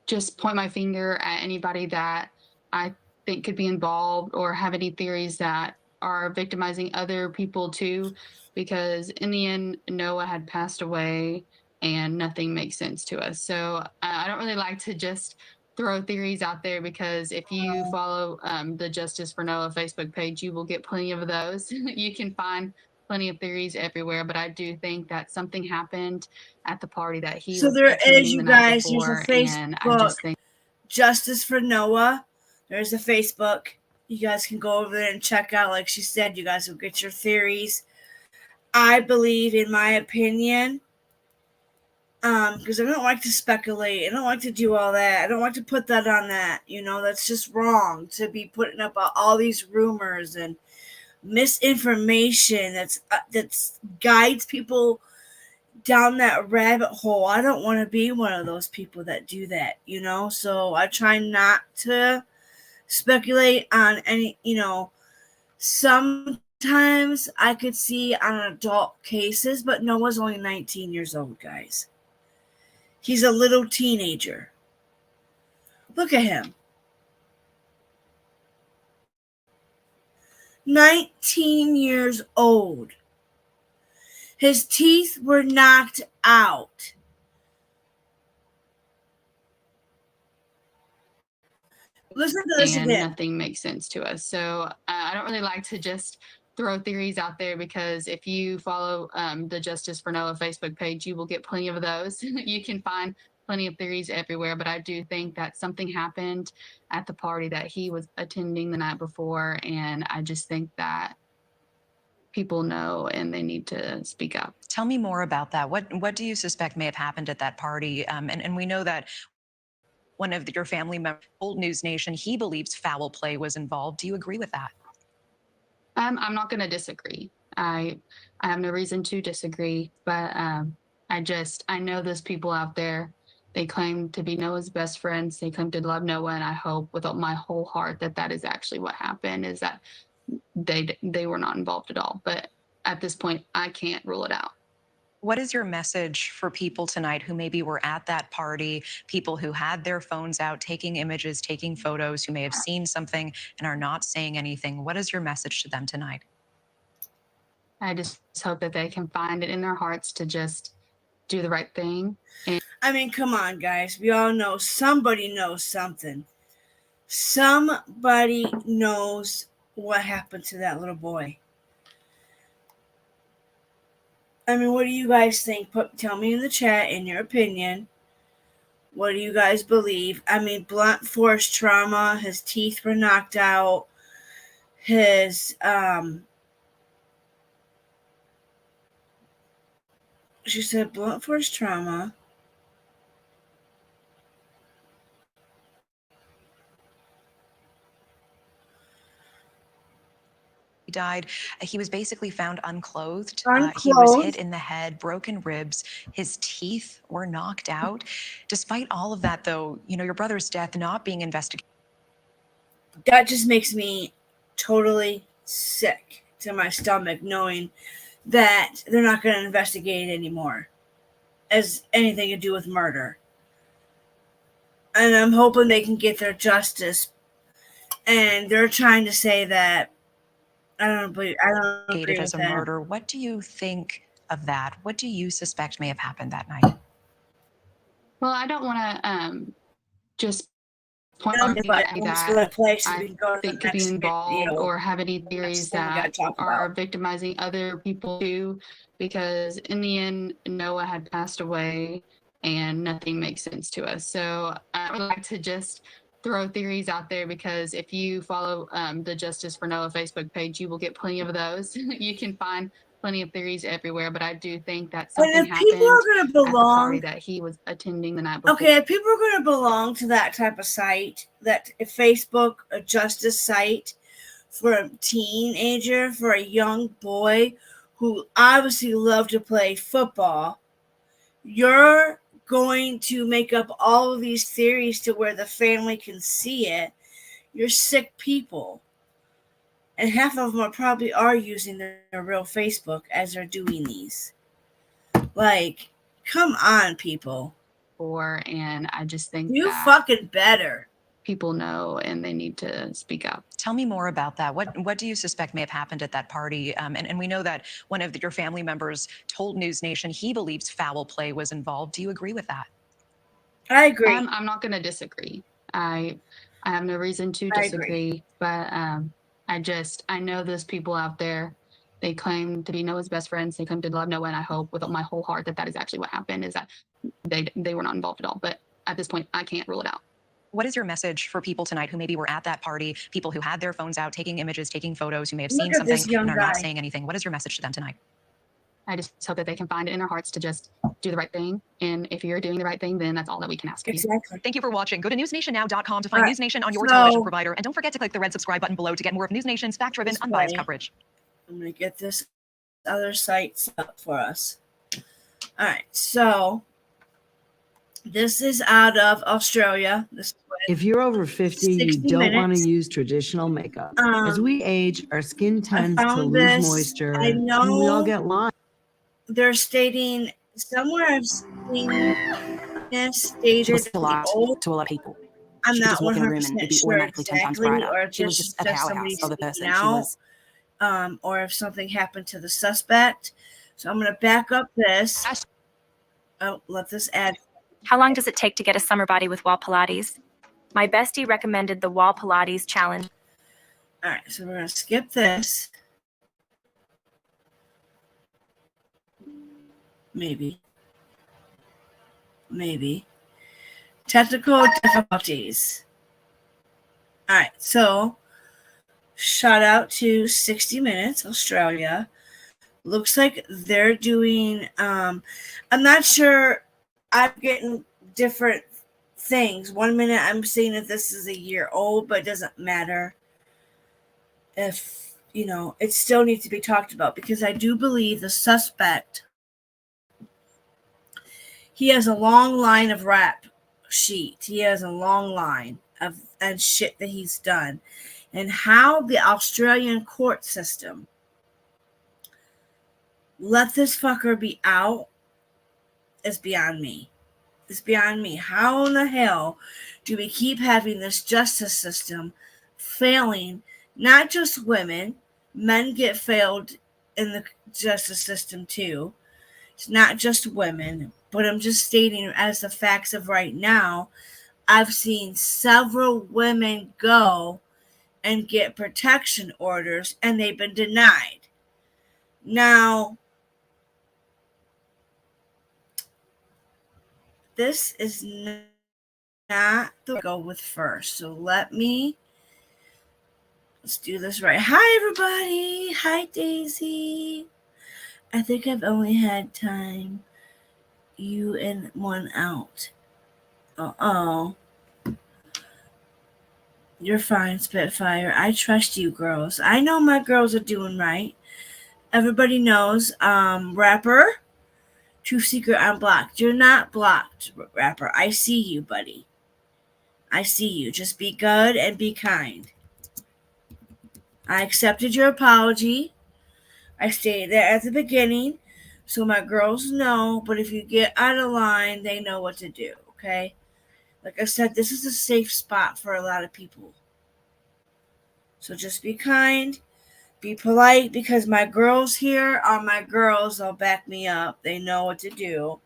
just point my finger at anybody that I think could be involved or have any theories that are victimizing other people too, because in the end, Noah had passed away and nothing makes sense to us. So I don't really like to just throw theories out there, because if you follow the Justice for Noah Facebook page, you will get plenty of those. You can find plenty of theories everywhere, but I do think that something happened at the party that he So was there is, attending you the night guys, here's a before, and I Facebook. just think Justice for Noah. There's a Facebook. You guys can go over there and check out. Like she said, you guys will get your theories. I believe, in my opinion, because I don't like to speculate. I don't like to do all that. I don't like to put that on that. You know, that's just wrong to be putting up all these rumors and misinformation that's guides people down that rabbit hole. I don't want to be one of those people that do that, you know? So I try not to speculate on any, you know, sometimes I could see on adult cases, but Noah's only 19 years old, guys. He's a little teenager. Look at him. 19 years old. His teeth were knocked out. Listen to this and again. nothing makes sense to us. So I don't really like to just throw theories out there, because if you follow the Justice for Noah Facebook page, you will get plenty of those. You can find plenty of theories everywhere, but I do think that something happened at the party that he was attending the night before, and I just think that people know and they need to speak up. Tell me more about that. What do you suspect may have happened at that party? And we know that one of your family members told News Nation he believes foul play was involved. Do you agree with that? I'm not going to disagree. I have no reason to disagree, but I know there's people out there. They claim to be Noah's best friends. They claim to love Noah, and I hope with my whole heart that that is actually what happened, is that they were not involved at all. But at this point, I can't rule it out. What is your message for people tonight who maybe were at that party, people who had their phones out, taking images, taking photos, who may have seen something and are not saying anything? What is your message to them tonight? I just hope that they can find it in their hearts to just do the right thing. And I mean, come on, guys. We all know somebody knows something. Somebody knows what happened to that little boy. I mean, what do you guys think? Tell me in the chat, in your opinion. What do you guys believe? I mean, blunt force trauma. His teeth were knocked out. His, she said blunt force trauma. He died. He was basically found unclothed. He was Unclothed. hit in the head, broken ribs. His teeth were knocked out. Despite all of that, though, you know, your brother's death not being investigated. That just makes me totally sick to my stomach, knowing that they're not going to investigate it anymore as anything to do with murder. And I'm hoping they can get their justice. And they're trying to say that I don't agree As a with that. murder. What do you think of that? What do you suspect may have happened that night? well, I don't want to just point No, out but anybody let's that go to place and we I can go to think the could be next involved video. or have any theories thing we gotta that talk are about. victimizing other people too, because in the end, Noah had passed away and nothing makes sense to us. So I would like to just throw theories out there, because if you follow the Justice for Noah Facebook page, you will get plenty of those. You can find plenty of theories everywhere, but I do think that But something if people are happened going to at the party belong, that he was attending the night before. okay, if people are going to belong to that type of site, that Facebook, a justice site for a teenager, for a young boy who obviously loved to play football, you're going to make up all of these theories to where the family can see it. You're sick people. And half of them are using their real Facebook as they're doing these. Like, come on, people. And I just think You that fucking better. people know and they need to speak up. Tell me more about that. What do you suspect may have happened at that party? And we know that one of your family members told News Nation he believes foul play was involved. Do you agree with that? I agree. I'm not going to disagree. I have no reason to disagree, but I know there's people out there. They claim to be Noah's best friends. They claim to love Noah, and I hope with my whole heart that that is actually what happened. Is that they were not involved at all. But at this point, I can't rule it out. What is your message for people tonight who maybe were at that party, people who had their phones out, taking images, taking photos, who may have seen something and are not saying anything? What is your message to them tonight? I just hope that they can find it in their hearts to just do the right thing. And if you're doing the right thing, then that's all that we can ask of you. Exactly. Thank you for watching. Go to newsnationnow.com to find News Nation on your television provider. And don't forget to click the red subscribe button below to get more of News Nation's fact-driven, unbiased coverage. I'm going to get this other site set up for us. All right. So this is out of Australia. If you're over 50, you don't want to use traditional makeup. As we age, our skin tends to lose moisture, and we all get lines. They're stating somewhere I've seen this stated to a lot of people. I'm she not could just walk in a room and it'd be sure automatically 10 times exactly, brighter. or if She was this just is a just powerhouse of a person. She out, was or if something happened to the suspect. So I'm going to back up this. Oh, let this add. How long does it take to get a summer body with wall Pilates? My bestie recommended the wall Pilates challenge. All right, so we're going to skip this. Maybe. Technical difficulties. All right, so shout out to 60 Minutes, Australia. Looks like they're doing, I'm not sure, I'm getting different things. 1 minute I'm seeing that this is a year old, but it doesn't matter if, it still needs to be talked about, because I do believe the suspect, he has a long line of rap sheet. He has a long line of and shit that he's done. And how the Australian court system let this fucker be out is beyond me. It's beyond me. How in the hell do we keep having this justice system failing not just women? Men get failed in the justice system too. It's not just women, but I'm just stating as the facts of right now. I've seen several women go and get protection orders and they've been denied. Now, this is not the go with first. So let's do this right. Hi, everybody. Hi, Daisy. I think I've only had time. You and one out. Uh-oh. You're fine, Spitfire. I trust you, girls. I know my girls are doing right. Everybody knows. Rapper, Truth Seeker unblocked. You're not blocked, Rapper. I see you, buddy. I see you. Just be good and be kind. I accepted your apology. I stated that at the beginning, so my girls know, but if you get out of line, they know what to do, okay? Like I said, this is a safe spot for a lot of people. So just be kind, be polite, because my girls here are my girls. They'll back me up. They know what to do.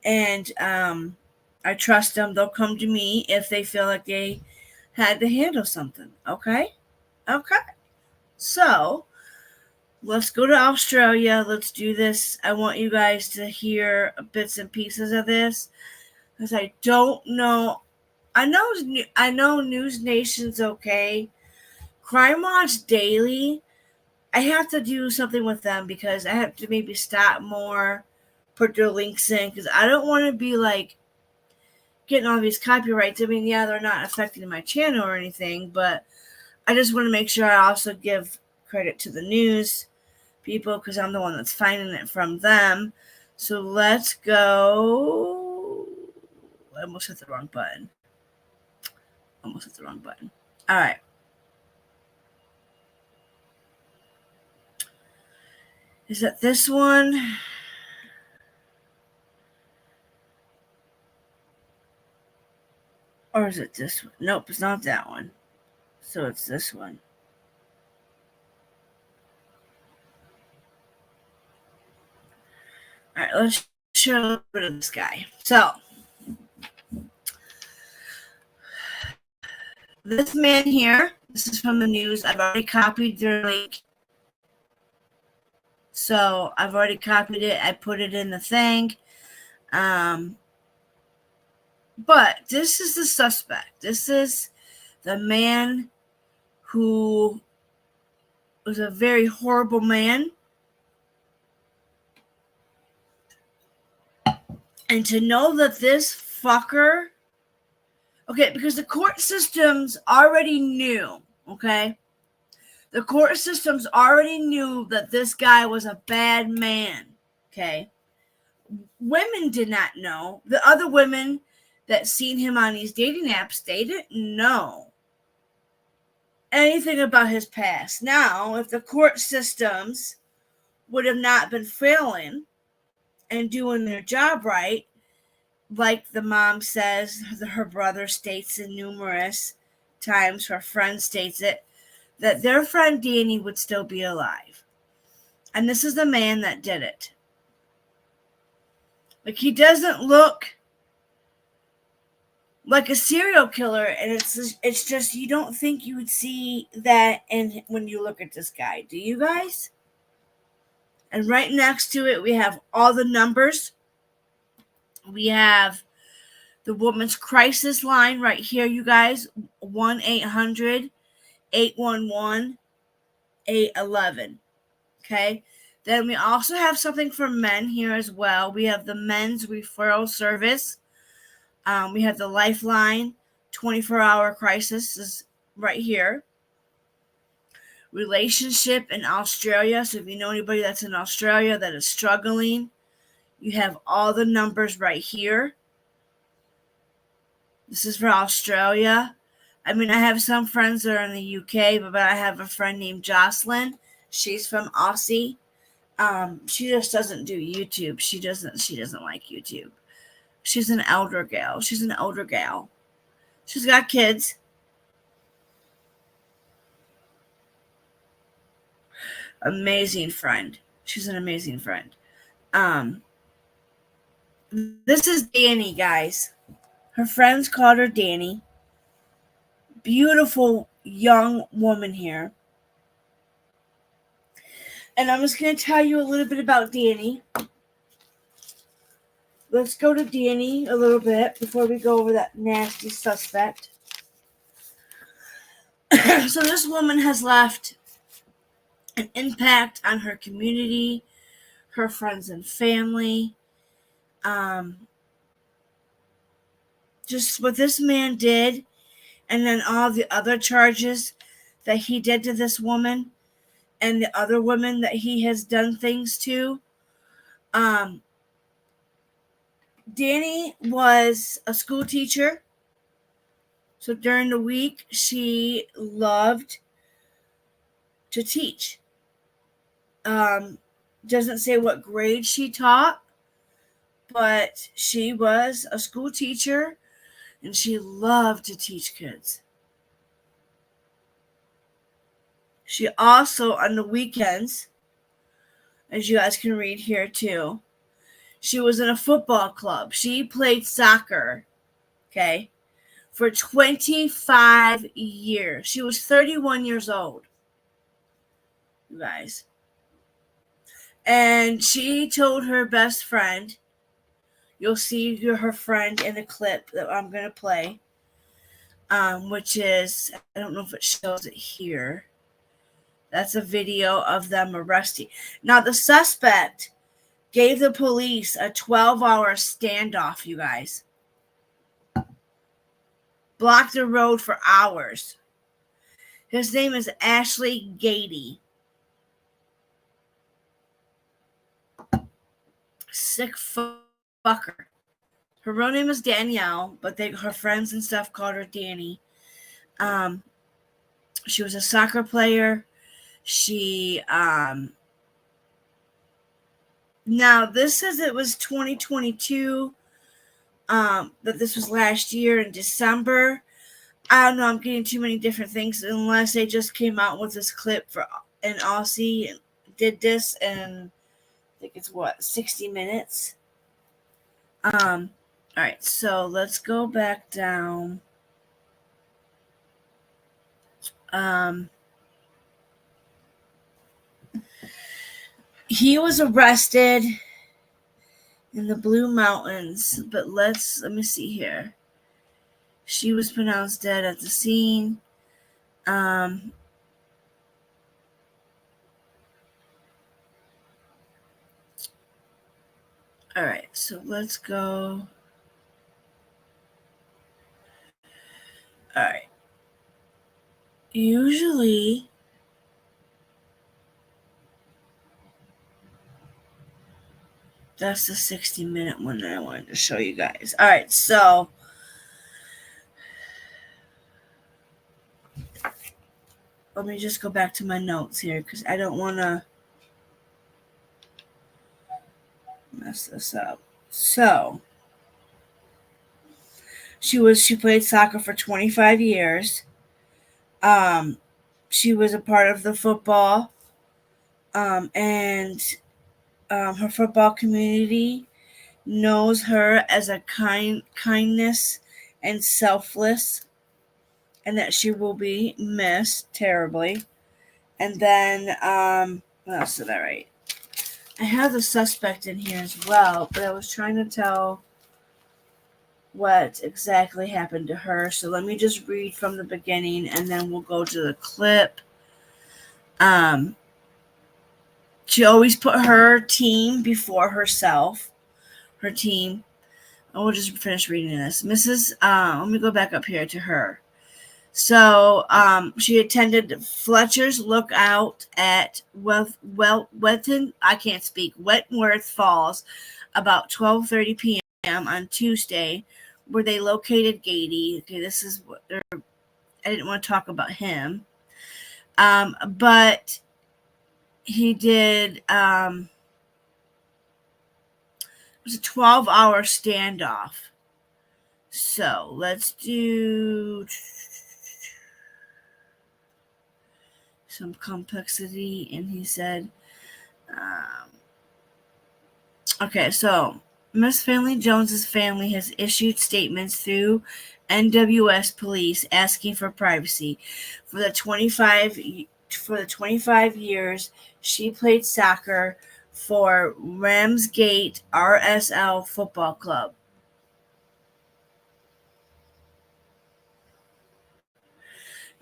And I trust them. They'll come to me if they feel like they had to handle something, okay? Okay. So let's go to Australia. Let's do this. I want you guys to hear bits and pieces of this because I don't know. I know News Nation's okay. Crime Watch Daily, I have to do something with them because I have to maybe stop more, put their links in, because I don't want to be like getting all these copyrights. I mean, yeah, they're not affecting my channel or anything, but I just want to make sure I also give credit to the news people because I'm the one that's finding it from them. So let's go. I almost hit the wrong button. All right. Is that this one? Or is it this one? Nope, it's not that one. So it's this one. All right, let's show a little bit of this guy. So, this man here, this is from the news. I've already copied their link. So, I've already copied it. I put it in the thing. But this is the suspect. This is the man who was a very horrible man. And to know that this fucker, okay, because the court systems already knew, okay? The court systems already knew that this guy was a bad man, okay? Women did not know. The other women that seen him on these dating apps, they didn't know anything about his past. Now, if the court systems would have not been failing and doing their job right, like the mom says, her brother states it numerous times, her friend states it, that their friend Danny would still be alive. And this is the man that did it. Like, he doesn't look like a serial killer, and it's just you don't think you would see that when you look at this guy, do you guys? And right next to it, we have all the numbers. We have the woman's crisis line right here, you guys, 1-800-811-811. Okay. Then we also have something for men here as well. We have the men's referral service. We have the Lifeline 24-hour crisis is right here. Relationship in Australia. So if you know anybody that's in Australia that is struggling, you have all the numbers right here. This is for Australia. I mean, I have some friends that are in the UK, but I have a friend named Jocelyn. She's from Aussie. She just doesn't do YouTube. She doesn't like YouTube. She's an elder gal. She's got kids. Amazing friend. She's an amazing friend. This is Danny, guys. Her friends called her Danny. Beautiful young woman here. And I'm just going to tell you a little bit about Danny. Let's go to Danny a little bit before we go over that nasty suspect. So this woman has left an impact on her community, her friends and family. Just what this man did, and then all the other charges that he did to this woman and the other women that he has done things to. Danny was a school teacher. So during the week, she loved to teach. Doesn't say what grade she taught, but she was a school teacher and she loved to teach kids. She also, on the weekends, as you guys can read here too, she was in a football club. She played soccer, okay, for 25 years. She was 31 years old, you guys. And she told her best friend, you'll see her friend in the clip that I'm going to play, which is, I don't know if it shows it here. That's a video of them arresting. Now, the suspect gave the police a 12-hour standoff, you guys. Blocked the road for hours. His name is Ashley Gady. Sick fucker. Her real name is Danielle, but her friends and stuff called her Danny. She was a soccer player. She now this says it was 2022, but this was last year in December. I don't know, I'm getting too many different things unless they just came out with this clip for an Aussie and did this in, I think it's 60 minutes. All right, so let's go back down. He was arrested in the Blue Mountains, but let me see here. She was pronounced dead at the scene. All right, so let's go. All right. Usually, that's the 60-minute one that I wanted to show you guys. All right, so let me just go back to my notes here because I don't want to mess this up. So, she played soccer for 25 years. She was a part of the football, and her football community knows her as a kindness and selfless, and that she will be missed terribly. And then, what else did I write? I have the suspect in here as well, but I was trying to tell what exactly happened to her. So let me just read from the beginning, and then we'll go to the clip. She always put her team before herself. Her team. I will just finish reading this. Let me go back up here to her. So she attended Fletcher's Lookout at Wentworth Falls about 12:30 p.m. on Tuesday, where they located Gady. Okay, this is what I didn't want to talk about him. But he did it was a 12-hour standoff. So let's do some complexity. And he said, okay, so Miss Finley Jones's family has issued statements through NWS police asking for privacy. For the 25 years she played soccer for Ramsgate RSL Football Club.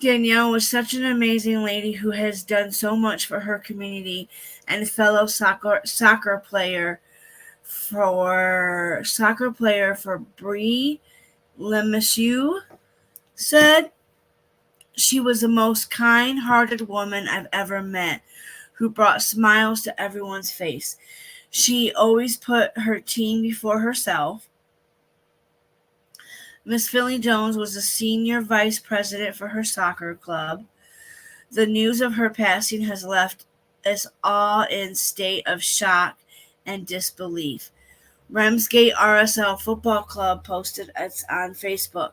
Danielle was such an amazing lady who has done so much for her community, and fellow soccer player for Brie Lemieux said, she was the most kind-hearted woman I've ever met, who brought smiles to everyone's face. She always put her team before herself. Miss Finley Jones was the senior vice president for her soccer club. The news of her passing has left us all in state of shock and disbelief. Ramsgate RSL Football Club posted on Facebook.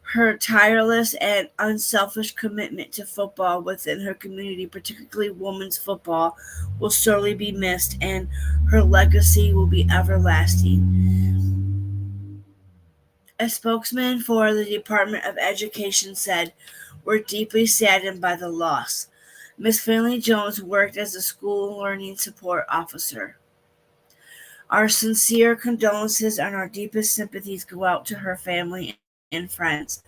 Her tireless and unselfish commitment to football within her community, particularly women's football, will sorely be missed, and her legacy will be everlasting. A spokesman for the Department of Education said, "We're deeply saddened by the loss." Miss Finley Jones worked as a school learning support officer. Our sincere condolences and our deepest sympathies go out to her family and friends,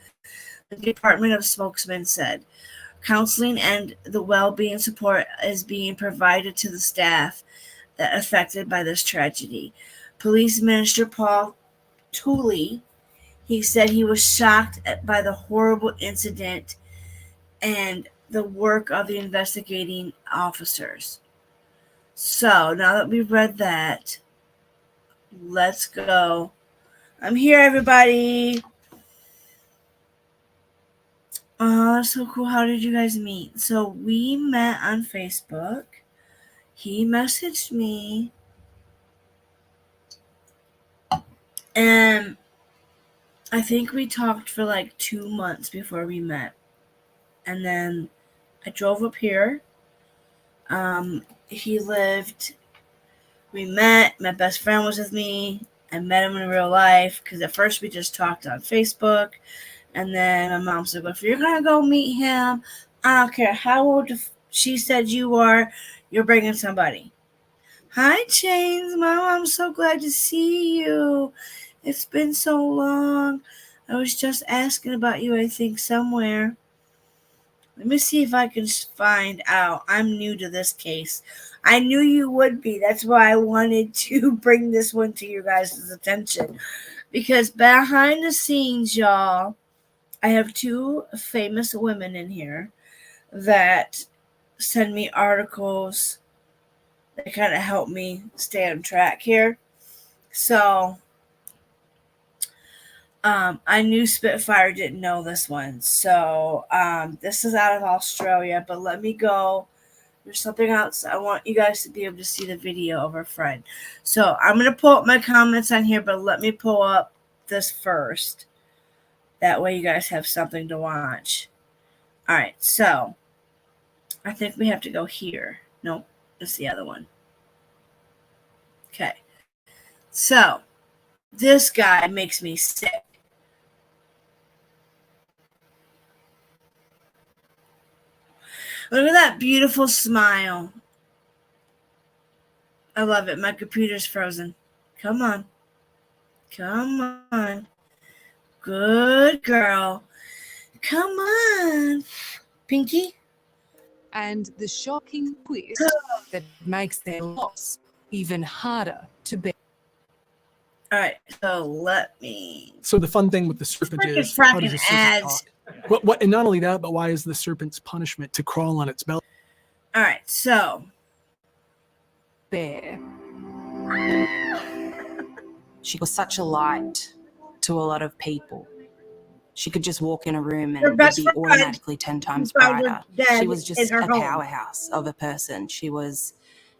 the Department of spokesman said. Counseling and the well-being support is being provided to the staff that affected by this tragedy. Police Minister Paul Tooley, he said he was shocked by the horrible incident and the work of the investigating officers. So now that we've read that, let's go. I'm here, everybody. Oh, that's so cool. How did you guys meet? So we met on Facebook. He messaged me. And I think we talked for like 2 months before we met. And then I drove up here. He lived, we met. My best friend was with me. I met him in real life because at first we just talked on Facebook. And then my mom said, well, if you're going to go meet him, I don't care how old she said you are, you're bringing somebody. Hi, Chains. Mom, I'm so glad to see you. It's been so long. I was just asking about you, I think, somewhere. Let me see if I can find out. I'm new to this case. I knew you would be. That's why I wanted to bring this one to your guys' attention. Because behind the scenes, y'all, I have 2 famous women in here that send me articles that kind of help me stay on track here. So, I knew Spitfire didn't know this one. So, this is out of Australia, but let me go. There's something else. I want you guys to be able to see the video of our friend. So, I'm going to pull up my comments on here, but let me pull up this first. That way you guys have something to watch. All right, so I think we have to go here. Nope, it's the other one. Okay. So this guy makes me sick. Look at that beautiful smile. I love it. My computer's frozen. Come on. Come on. Good girl. Come on. Pinky. And the shocking twist that makes their loss even harder to bear. All right, so let me. So the fun thing with the serpent is, how does the serpent talk? What, and not only that, but why is the serpent's punishment to crawl on its belly? All right, so. Bear. She was such a light to a lot of people. She could just walk in a room and Her would best be friend automatically 10 times found her brighter. dead She was in just her a home. powerhouse of a person. She was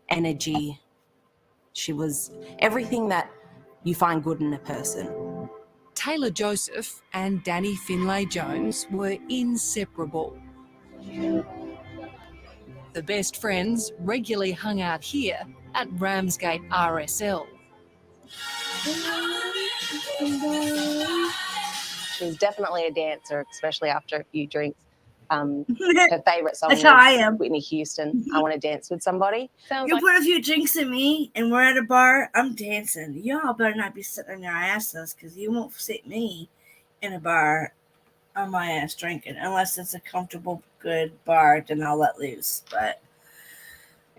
energy. She was everything that you find good in a person. Taylor Joseph and Danny Finlay Jones were inseparable. The best friends regularly hung out here at Ramsgate RSL. She was definitely a dancer, especially after a few drinks. Her favourite song That's how I was am. Whitney Houston, I Want to Dance with Somebody. You put a few drinks in me and we're at a bar, I'm dancing. Y'all better not be sitting on your asses because you won't sit me in a bar on my ass drinking unless it's a comfortable, good bar, then I'll let loose. But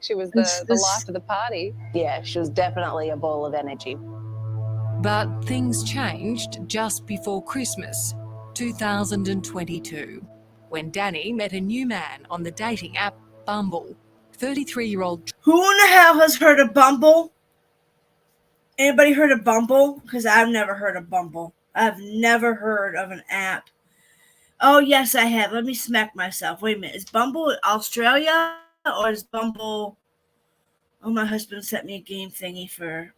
she was the life of the party. Yeah, she was definitely a ball of energy. But things changed just before Christmas 2022, when Danny met a new man on the dating app Bumble. 33-year-old. Who in the hell has heard of Bumble? Anybody heard of Bumble? Because I've never heard of Bumble. I've never heard of an app. Oh, yes, I have. Let me smack myself. Wait a minute. Is Bumble Australia or is Bumble... Oh, my husband sent me a game thingy for...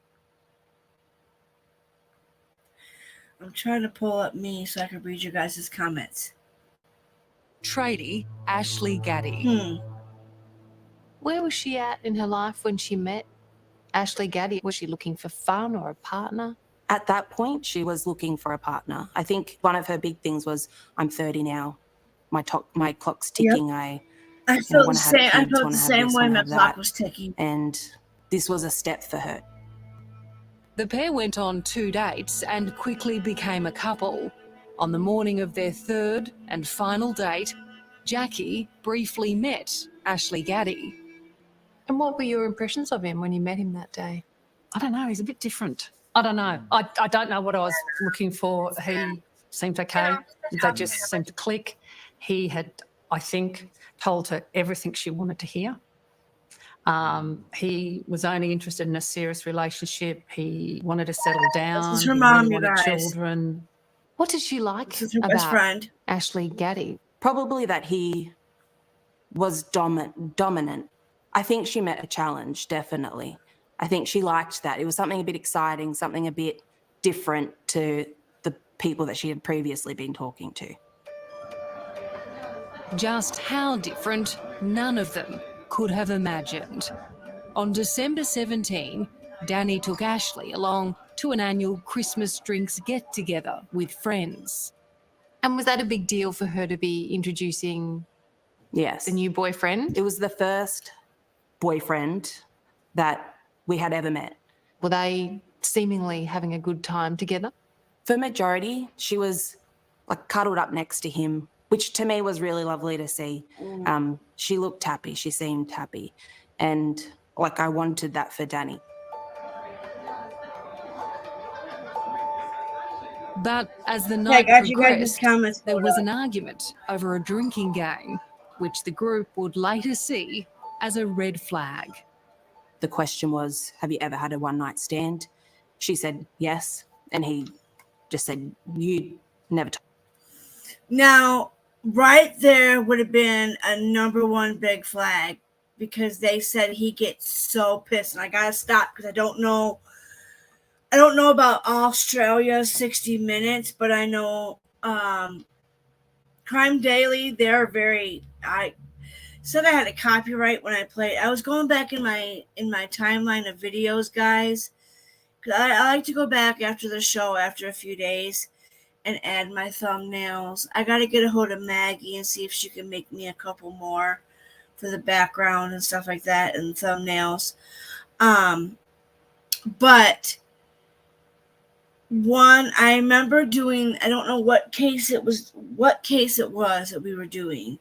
I'm trying to pull up me so I can read you guys' comments. Tradie Ashley Gaddy. Where was she at in her life when she met Ashley Gaddy? Was she looking for fun or a partner? At that point, she was looking for a partner. I think one of her big things was, I'm 30 now. My clock's ticking. Yep. I I felt want the to have same. kids, I felt want the to have same this, way want to my have clock that. was ticking. And this was a step for her. The pair went on 2 dates and quickly became a couple. On the morning of their third and final date, Jackie briefly met Ashley Gaddy. And what were your impressions of him when you met him that day? I don't know. He's a bit different. I don't know. I don't know what I was looking for. He seemed okay. They just seemed to click. He had, I think, told her everything she wanted to hear. He was only interested in a serious relationship. He wanted to settle down. This is her He mom, really you wanted guys. children. What did she like This is her best about friend. Ashley Gaddy? Probably that he was dominant. I think she met a challenge, definitely. I think she liked that. It was something a bit exciting, something a bit different to the people that she had previously been talking to. Just how different, none of them could have imagined. On December 17, Danny took Ashley along to an annual Christmas drinks get-together with friends. And was that a big deal for her to be introducing Yes. the new boyfriend? It was the first boyfriend that we had ever met. Were they seemingly having a good time together? For majority, she was like cuddled up next to him, which to me was really lovely to see. She looked happy. She seemed happy. And like I wanted that for Danny. But as the I night got you guys' progressed, comments. there was an argument over a drinking game, which the group would later see as a red flag. The question was, have you ever had a one-night stand? She said yes. And he just said, you never told. Now, right there would have been a number one big flag because they said he gets so pissed. And I got to stop because I don't know about Australia 60 Minutes, but I know Crime Daily, they're very... I said I had a copyright when I played. I was going back in my timeline of videos, guys. Because I like to go back after the show after a few days and add my thumbnails. I got to get a hold of Maggie and see if she can make me a couple more for the background and stuff like that and thumbnails. But one, I remember doing, I don't know what case it was that we were doing,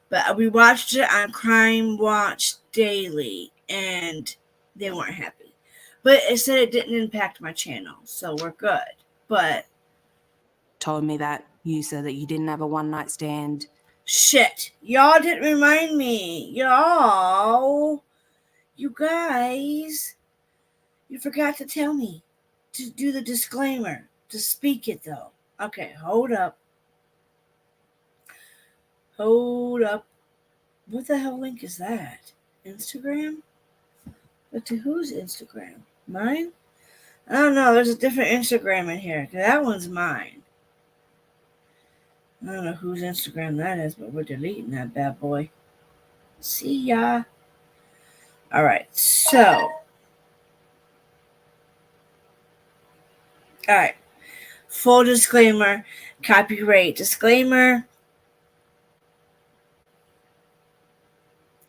but we watched it on Crime Watch Daily and they weren't happy. But it said it didn't impact my channel, so we're good. But Told me that you said that you didn't have a one-night stand. Shit. Y'all didn't remind me. Y'all. You guys. You forgot to tell me to do the disclaimer. To speak it, though. Okay, hold up. Hold up. What the hell link is that? Instagram? But to whose Instagram? Mine? I don't know. There's a different Instagram in here. That one's mine. I don't know whose Instagram that is, but we're deleting that bad boy. See ya. All right. So. All right. Full disclaimer. Copyright disclaimer.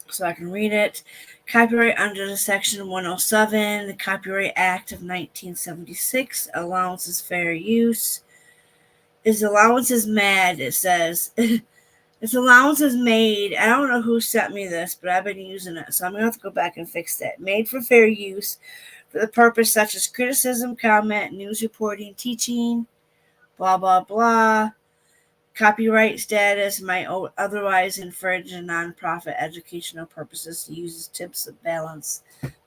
So I can read it. Copyright under the Section 107, the Copyright Act of 1976, allowances fair use. Is allowances mad? It says. Its allowances made. I don't know who sent me this, but I've been using it, so I'm going to have to go back and fix that. Made for fair use for the purpose such as criticism, comment, news reporting, teaching, blah, blah, blah. Copyright status might otherwise infringe on nonprofit educational purposes. Uses tips of balance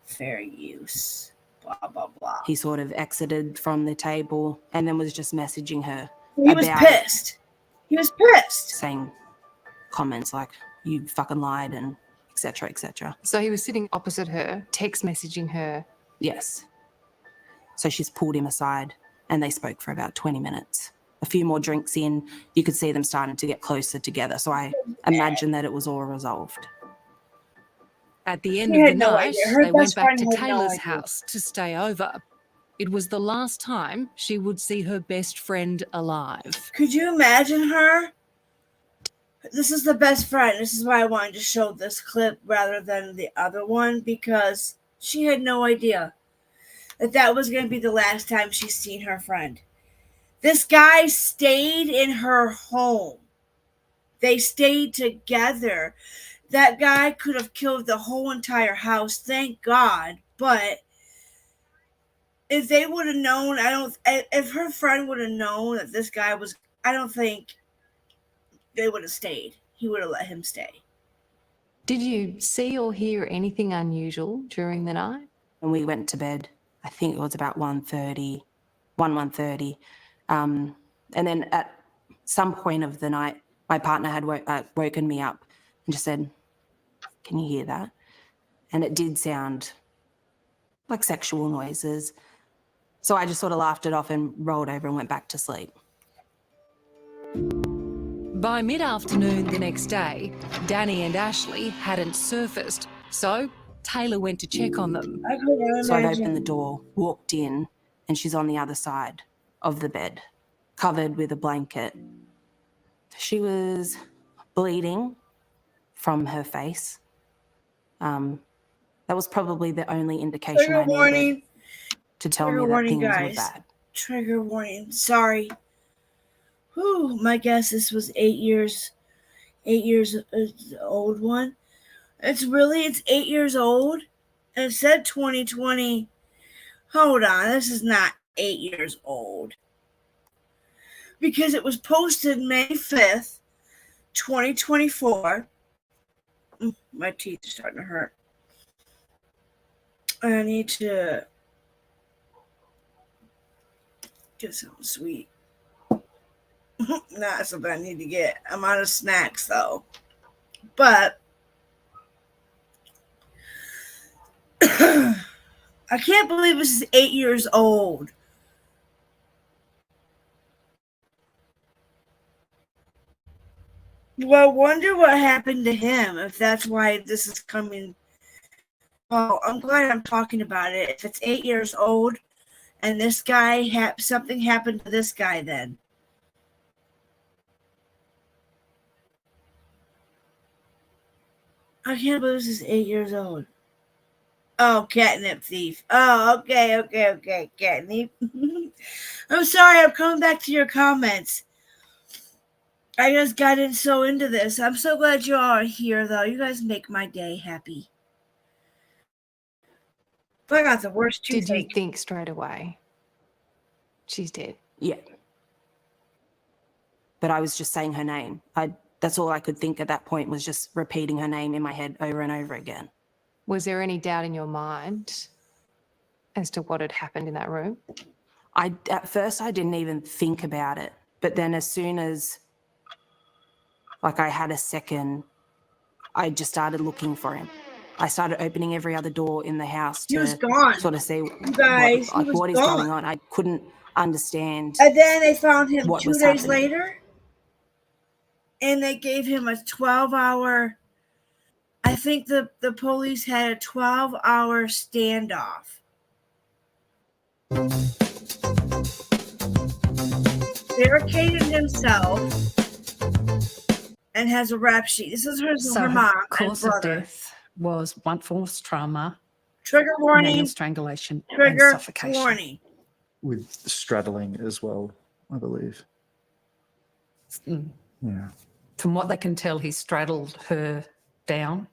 fair use. Blah, blah, blah. He sort of exited from the table and then was just messaging her. He was pissed. He was pissed. Saying comments like, you fucking lied and etc., etc. So he was sitting opposite her, text messaging her. Yes. So she's pulled him aside and they spoke for about 20 minutes. A few more drinks in, you could see them starting to get closer together. So I imagine that it was all resolved. At the end of the night, they went back to Taylor's house to stay over. It was the last time she would see her best friend alive. Could you imagine her? This is the best friend. This is why I wanted to show this clip rather than the other one, because she had no idea that was going to be the last time she's seen her friend. This guy stayed in her home. They stayed together. That guy could have killed the whole entire house, thank God. But if they would have known, if her friend would have known that this guy was, I don't think they would have stayed. He would have let him stay. Did you see or hear anything unusual during the night? When we went to bed, I think it was about 1:30. And then at some point of the night, my partner had woken me up and just said, "Can you hear that?" And it did sound like sexual noises. So I just sort of laughed it off and rolled over and went back to sleep. By mid-afternoon the next day, Danny and Ashley hadn't surfaced, so Taylor went to check on them. So I'd opened the door, walked in, and she's on the other side of the bed, covered with a blanket. She was bleeding from her face. That was probably the only indication Trigger I needed warning. to tell Trigger me that warning, things guys. were bad. Trigger warning. Sorry. Whew, my guess this was 8 years. 8 years old one. It's 8 years old. And it said 2020. Hold on, this is not 8 years old. Because it was posted May 5th, 2024. My teeth are starting to hurt. I need to get something sweet. Not something I need to get. I'm out of snacks though. But I can't believe this is 8 years old. Well, I wonder what happened to him, if that's why this is coming. Well, I'm glad I'm talking about it. If it's 8 years old and this guy, something happened to this guy then. I can't believe this is 8 years old. Oh, catnip thief. Oh, okay. Catnip. I'm sorry, I'm coming back to your comments. I just got so into this. I'm so glad you all are here, though. You guys make my day happy. But I got the worst toothache. Did you think straight away she's dead? Yeah. But I was just saying her name. That's all I could think at that point, was just repeating her name in my head over and over again. Was there any doubt in your mind as to what had happened in that room? At first, I didn't even think about it. But then as soon as Like I had a second, I just started looking for him. I started opening every other door in the house He was to gone. sort of see You guys, he was what is gone. going on. I couldn't understand. And then they found him what 2 was days happening. later, and they gave him a 12-hour. I think the police had a 12-hour standoff. Barricaded himself and has a rap sheet. This is So her mom her and cause of brother. death was blunt force trauma, Trigger manual warning. strangulation, and Trigger suffocation. warning. With straddling as well, I believe. Mm. Yeah. From what they can tell, he straddled her down.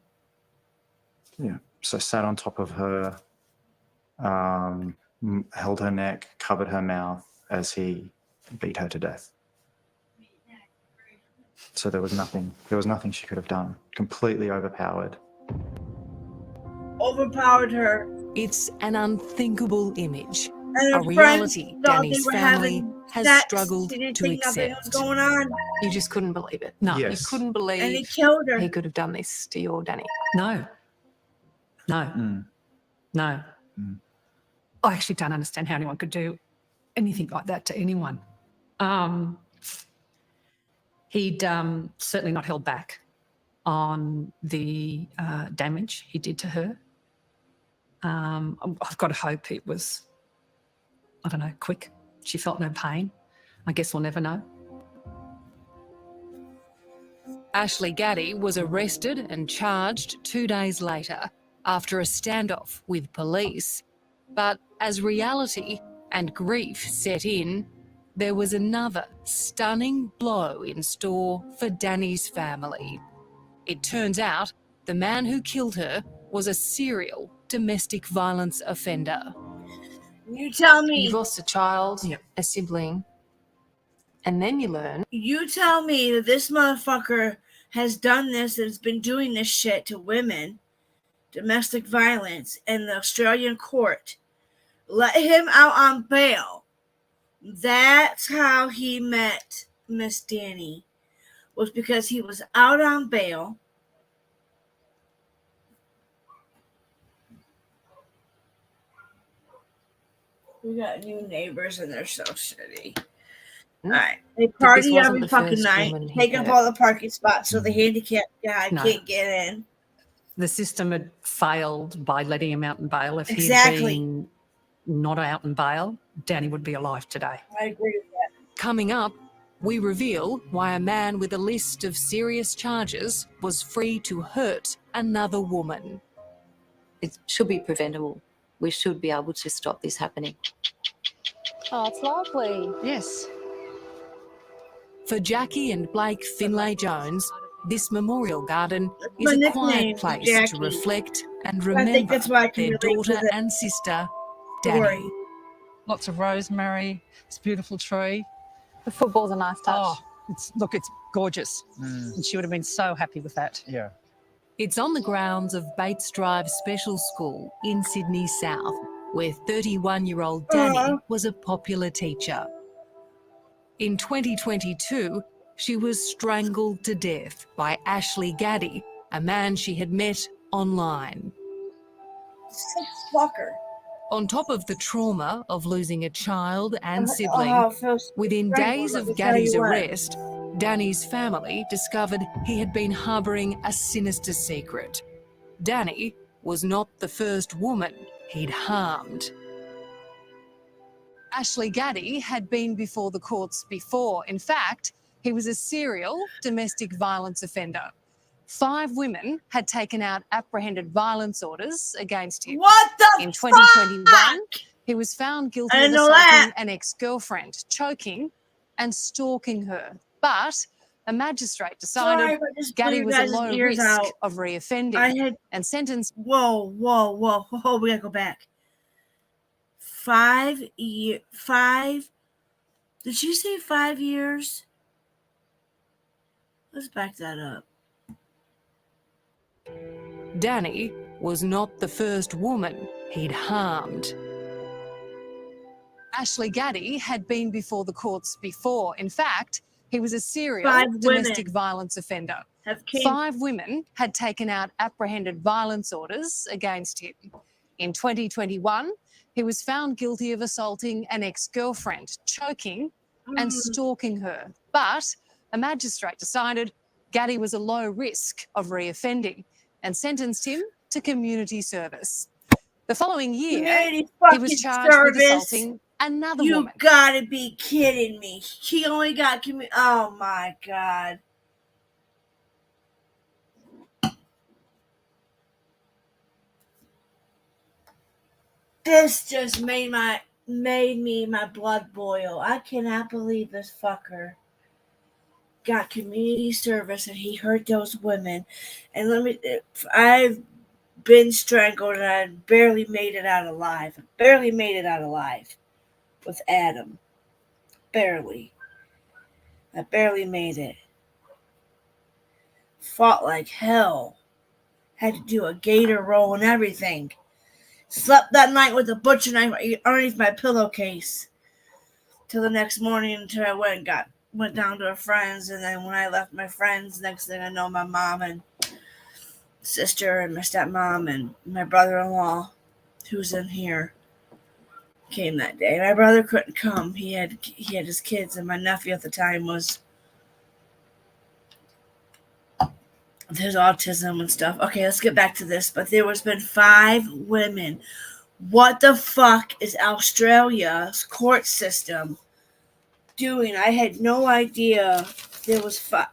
Yeah. So sat on top of her, held her neck, covered her mouth as he beat her to death. So there was nothing she could have done. Completely overpowered. Overpowered her. It's an unthinkable image. And A her reality friends thought they Danny's were family having has sex. struggled She didn't to think nothing was accept. going on. You just couldn't believe it. No. Yes. You couldn't believe And he killed her. he could have done this to your Danny. No. No. No. I actually don't understand how anyone could do anything like that to anyone. He'd certainly not held back on the damage he did to her. I've got to hope it was, I don't know, quick. She felt no pain. I guess we'll never know. Ashley Gaddy was arrested and charged 2 days later after a standoff with police. But as reality and grief set in, there was another stunning blow in store for Danny's family. It turns out the man who killed her was a serial domestic violence offender. You tell me. You've lost a child, a sibling, and then you learn. You tell me that this motherfucker has done this and has been doing this shit to women, domestic violence, and the Australian court let him out on bail. That's how he met Miss Danny, was because he was out on bail. We got new neighbors and they're so shitty. All right, they party every fucking night, take up all the parking spots so the handicapped guy can't get in. The system had failed by letting him out on bail. If he had been not out on bail, Danny would be alive today. I agree with that. Coming up, we reveal why a man with a list of serious charges was free to hurt another woman. It should be preventable. We should be able to stop this happening. Oh, it's lovely. Yes. For Jackie and Blake Finlay-Jones, this memorial garden is my a quiet nickname, place Jackie. to reflect and I think remember that's why I can their relate to daughter the and sister, story. Danny. Lots of rosemary. It's a beautiful tree. The football's a nice touch. Oh, it's gorgeous. And she would have been so happy with that. Yeah. It's on the grounds of Bates Drive Special School in Sydney South, where 31-year-old Danny was a popular teacher. In 2022, she was strangled to death by Ashley Gaddy, a man she had met online. Sick fucker. On top of the trauma of losing a child and sibling, feels within strangled, days let of me tell Gaddy's you what. arrest, Danny's family discovered he had been harbouring a sinister secret. Danny was not the first woman he'd harmed. Ashley Gaddy had been before the courts before. In fact, he was a serial domestic violence offender. 5 women had taken out apprehended violence orders against him. What the In 2021, fuck? he was found guilty I of know assaulting that. an ex-girlfriend, choking and stalking her. But a magistrate Sorry, decided but just Gaddy blew was your a guys' low ears risk out. of reoffending I had and sentenced. Whoa, we gotta go back. 5 years. 5. Did you say 5 years? Let's back that up. Danny was not the first woman he'd harmed. Ashley Gaddy had been before the courts before. In fact, he was a serial domestic violence offender. 5 women had taken out apprehended violence orders against him. In 2021, he was found guilty of assaulting an ex-girlfriend, choking and stalking her. But a magistrate decided Gaddy was a low risk of reoffending and sentenced him to community service. The following year, he was charged with assaulting another woman. You gotta be kidding me. She only got oh my God. This just made me my blood boil. I cannot believe this fucker got community service and he hurt those women. And I've been strangled and I barely made it out alive. Barely made it out alive with Adam. Barely. I barely made it. Fought like hell. Had to do a gator roll and everything. Slept that night with a butcher knife underneath my pillowcase. Till the next morning until I went down to a friend's, and then when I left my friends, next thing I know, my mom and sister and my stepmom and my brother-in-law, who's in here, came that day. My brother couldn't come. He had his kids, and my nephew at the time was with his autism and stuff. Okay, let's get back to this. But there has been 5 women. What the fuck is Australia's court system doing? I had no idea there was 5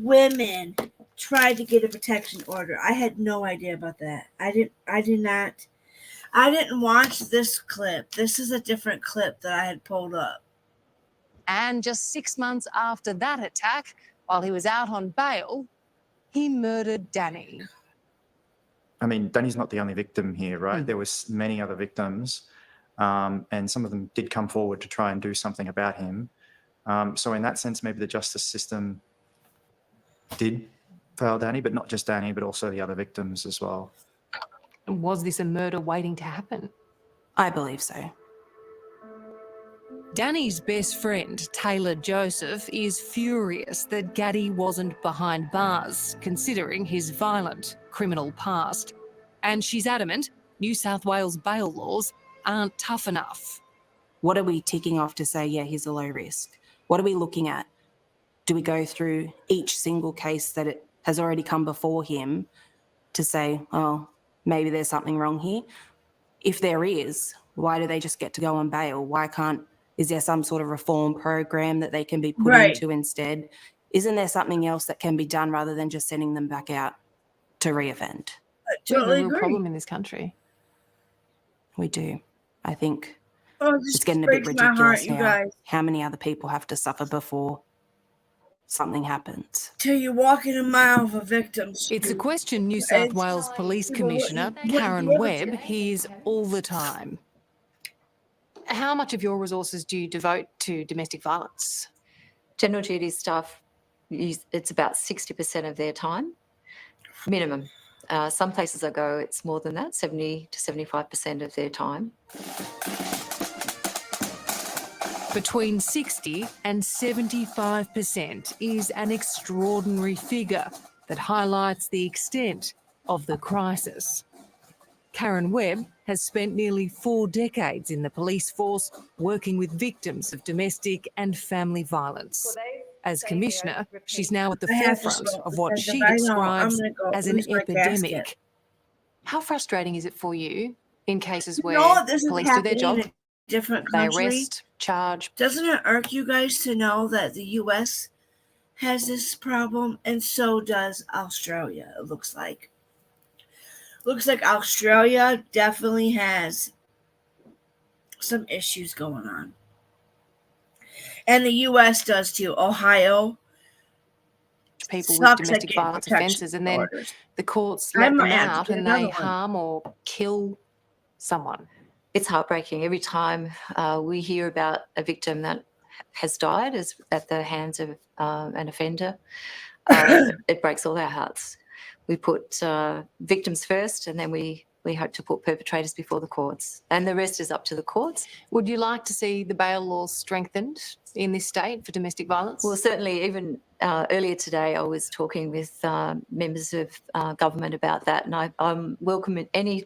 women tried to get a protection order. I had no idea about that. I didn't watch this clip. This is a different clip that I had pulled up. And just 6 months after that attack, while he was out on bail, he murdered Danny. I mean, Danny's not the only victim here, right? There was many other victims, and some of them did come forward to try and do something about him. So in that sense, maybe the justice system did fail Danny, but not just Danny, but also the other victims as well. Was this a murder waiting to happen? I believe so. Danny's best friend, Taylor Joseph, is furious that Gaddy wasn't behind bars, considering his violent criminal past. And she's adamant New South Wales bail laws aren't tough enough. What are we ticking off to say, yeah, he's a low risk? What are we looking at? Do we go through each single case that it has already come before him to say, oh, maybe there's something wrong here? If there is, why do they just get to go on bail? Is there some sort of reform program that they can be put into instead? Isn't there something else that can be done rather than just sending them back out to reoffend? We have a real problem in this country. We do. I think this it's getting a bit breaks my ridiculous heart, you now. guys. How many other people have to suffer before something happens? Till you walk in a mile of a victim. It's a question New South Wales Police Commissioner Karen Webb hears all the time. How much of your resources do you devote to domestic violence? General duty staff, it's about 60% of their time, minimum. Some places I go, it's more than that, 70 to 75% of their time. Between 60 and 75% is an extraordinary figure that highlights the extent of the crisis. Karen Webb has spent nearly 4 decades in the police force working with victims of domestic and family violence. As Commissioner, she's now at the forefront of what she describes as an epidemic. How frustrating is it for you in cases where police do their job? Different they country. arrest, charge. Doesn't it irk you guys to know that the U.S. has this problem, and so does Australia? It looks like. Looks like Australia definitely has some issues going on, and the U.S. does too. Ohio. People with domestic violence offences, and then the courts let them out and they harm or kill someone. It's heartbreaking. Every time we hear about a victim that has died at the hands of an offender, it breaks all our hearts. We put victims first, and then we we hope to put perpetrators before the courts, and the rest is up to the courts. Would you like to see the bail laws strengthened in this state for domestic violence? Well, certainly, even earlier today, I was talking with members of government about that, and I'm welcoming any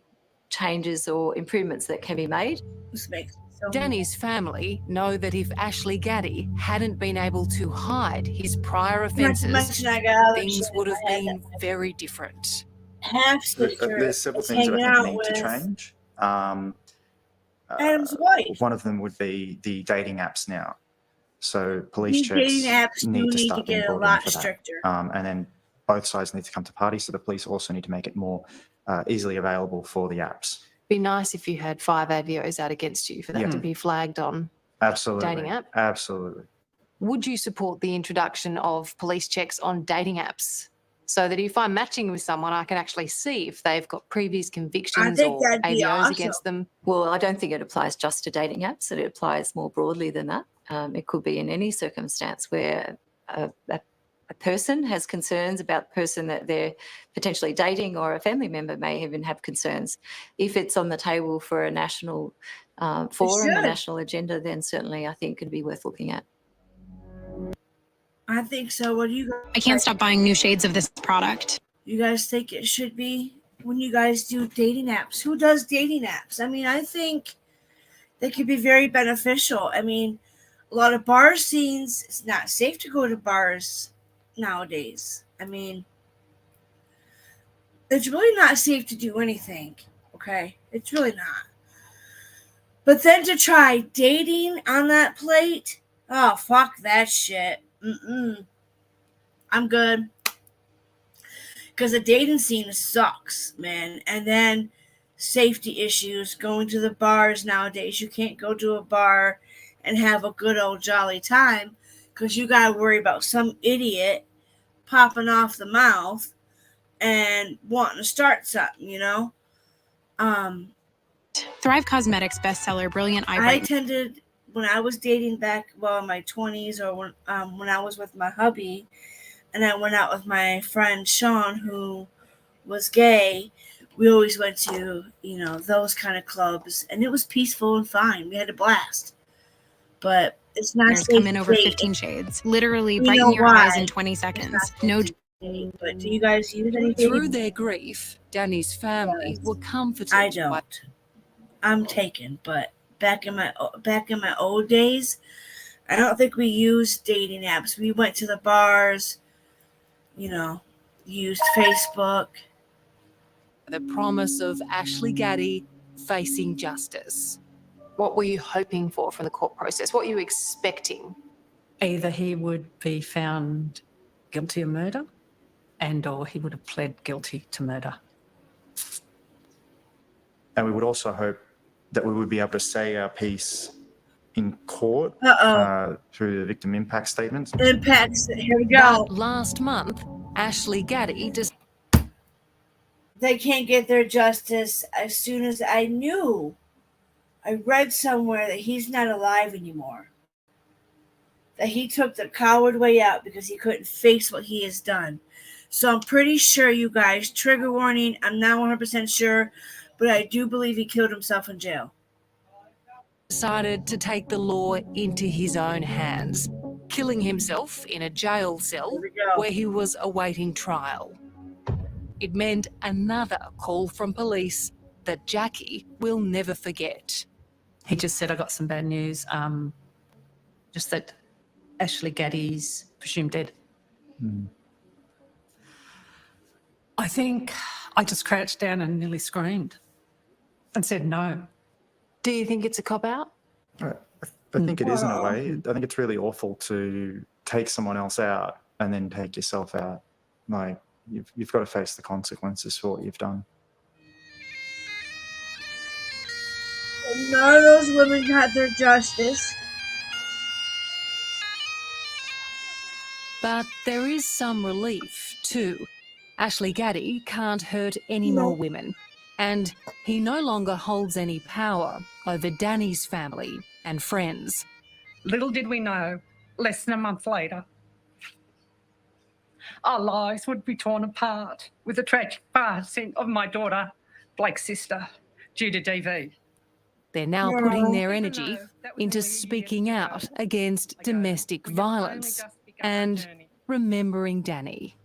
changes or improvements that can be made. Danny's family know that if Ashley Gaddy hadn't been able to hide his prior offences, things would have been very different. There's several things that I think need to change. Adam's wife. One of them would be the dating apps now. So police checks Dating apps need to need start to being get a brought lot in for that. stricter. And then both sides need to come to party. So the police also need to make it more easily available for the apps. Be nice if you had 5 AVOs out against you for that to be flagged on Absolutely. dating app. Absolutely. Would you support the introduction of police checks on dating apps so that if I'm matching with someone, I can actually see if they've got previous convictions or AVOs against them? Well, I don't think it applies just to dating apps. It applies more broadly than that. It could be in any circumstance where a person has concerns about the person that they're potentially dating, or a family member may even have concerns. If it's on the table for a national forum, a national agenda, then certainly I think it'd be worth looking at. I think so. What do you guys? I can't stop buying new shades of this product. You guys think it should be when you guys do dating apps? Who does dating apps? I mean, I think they could be very beneficial. I mean, a lot of bar scenes, it's not safe to go to bars nowadays. I mean, it's really not safe to do anything. Okay? It's really not. But then to try dating on that plate, oh, fuck that shit. I'm good. Because the dating scene sucks, man. And then safety issues, going to the bars nowadays. You can't go to a bar and have a good old jolly time because you got to worry about some idiot popping off the mouth and wanting to start something, you know? Thrive Cosmetics bestseller, Brilliant Eye I Brighten. attended when I was dating back, well, in my 20s, or when I was with my hubby, and I went out with my friend Sean, who was gay. We always went to, those kind of clubs, and it was peaceful and fine. We had a blast. But it's not safe. Come in over 15 shades. Literally brighten your eyes in 20 seconds. No. But do you guys use anything? Through their grief, Danny's family were comforted. I don't. I'm taken, but back in my old days, I don't think we used dating apps. We went to the bars, used Facebook. The promise of Ashley Gaddy facing justice. What were you hoping for from the court process? What were you expecting? Either he would be found guilty of murder or he would have pled guilty to murder. And we would also hope that we would be able to say our piece in court through the victim impact statements. Impacts, here we go. But last month, Ashley Gaddy they can't get their justice as soon as I knew. I read somewhere that he's not alive anymore. That he took the coward way out because he couldn't face what he has done. So I'm pretty sure, you guys, trigger warning, I'm not 100% sure, but I do believe he killed himself in jail. decided to take the law into his own hands, killing himself in a jail cell where he was awaiting trial. It meant another call from police that Jackie will never forget. He just said, I got some bad news. Just that Ashley Gaddy's presumed dead. I think I just crouched down and nearly screamed and said no. Do you think it's a cop-out? I think it is in a way. I think it's really awful to take someone else out and then take yourself out. Like, you've got to face the consequences for what you've done. None of those women got their justice. But there is some relief too. Ashley Gaddy can't hurt any more women, and he no longer holds any power over Danny's family and friends. Little did we know, less than a month later, our lives would be torn apart with the tragic passing of my daughter, Blake's sister due to DV. They're now putting their energy into speaking out against domestic violence and remembering Danny.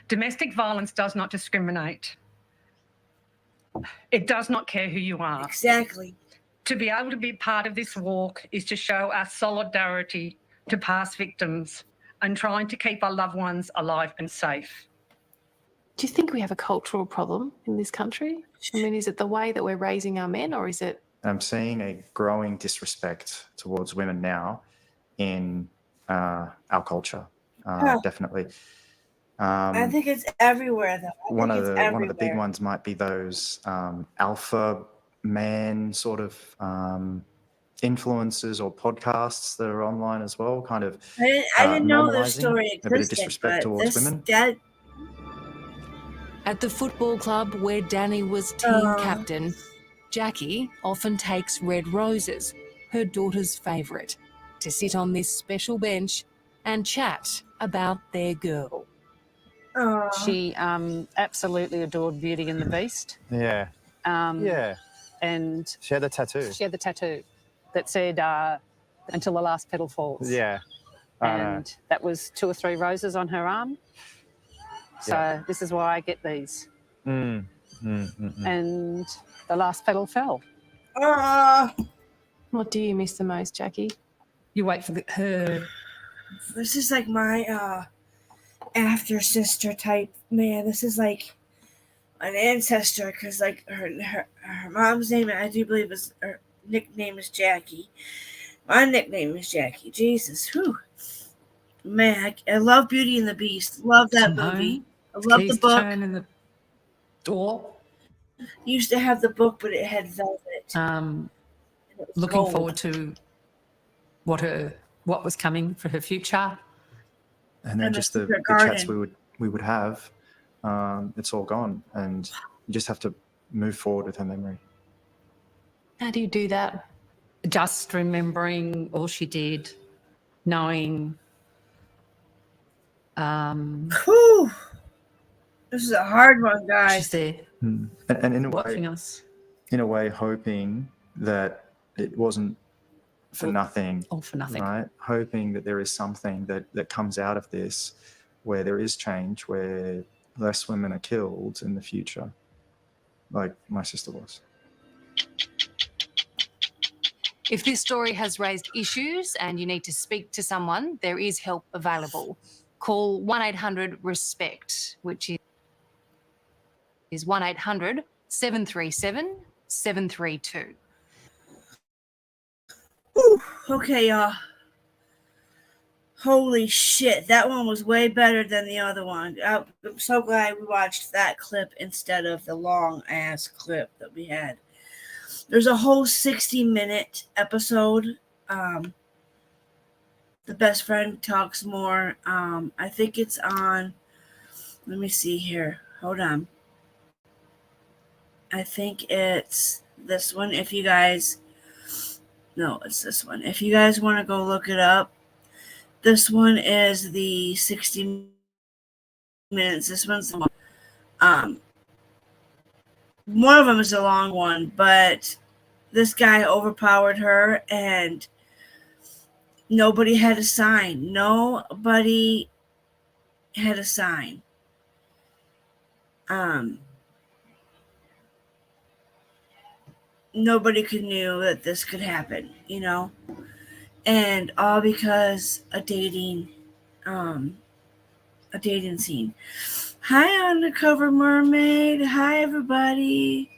Domestic violence does not discriminate. It does not care who you are. Exactly. To be able to be part of this walk is to show our solidarity to past victims and trying to keep our loved ones alive and safe. Do you think we have a cultural problem in this country? I mean, is it the way that we're raising our men, or is it? I'm seeing a growing disrespect towards women now in our culture, definitely. I think it's everywhere, though. One of the big ones might be those alpha man sort of influencers or podcasts that are online as well, kind of I didn't know this normalising story a bit of existed, disrespect but towards women. At the football club where Danny was team captain, Jackie often takes red roses, her daughter's favourite, to sit on this special bench and chat about their girl. She absolutely adored Beauty and the Beast. Yeah. And She had a tattoo. she had the tattoo that said, until the last petal falls. Yeah. I know. And that was 2 or 3 roses on her arm. So this is why I get these. And the last petal fell. What do you miss the most, Jackie? You wait for her. This is like my after sister type. Man, this is like an ancestor, because like her mom's name, I do believe, is her nickname is Jackie. My nickname is Jackie. Jesus, whew. Man, I love Beauty and the Beast. Love that movie. I love the book. Turn in the door. Used to have the book, but it had velvet. Looking gold. forward to what was coming for her future. And then And just the the secret chats garden. we would have, it's all gone, and you just have to move forward with her memory. How do you do that? Just remembering all she did, knowing. Whew. This is a hard one, guys. She's there, and in a watching way, us. in a way, hoping that it wasn't for nothing. All for nothing. Right? Hoping that there is something that comes out of this, where there is change, where less women are killed in the future, like my sister was. If this story has raised issues and you need to speak to someone, there is help available. Call 1-800-RESPECT, which is 1-800-737-732. Whew. Okay, y'all. Holy shit, that one was way better than the other one. I'm so glad we watched that clip instead of the long-ass clip that we had. There's a whole 60-minute episode. The best friend talks more. I think it's on. Let me see here. Hold on. I think it's this one. If you guys. No, it's this one. If you guys want to go look it up, this one is the 60 minutes. This one's the one. One of them is a long one, but this guy overpowered her and nobody had a sign. Nobody had a sign. Nobody could knew that this could happen, you know? And all because a dating scene. Hi, Undercover Mermaid. Hi, everybody.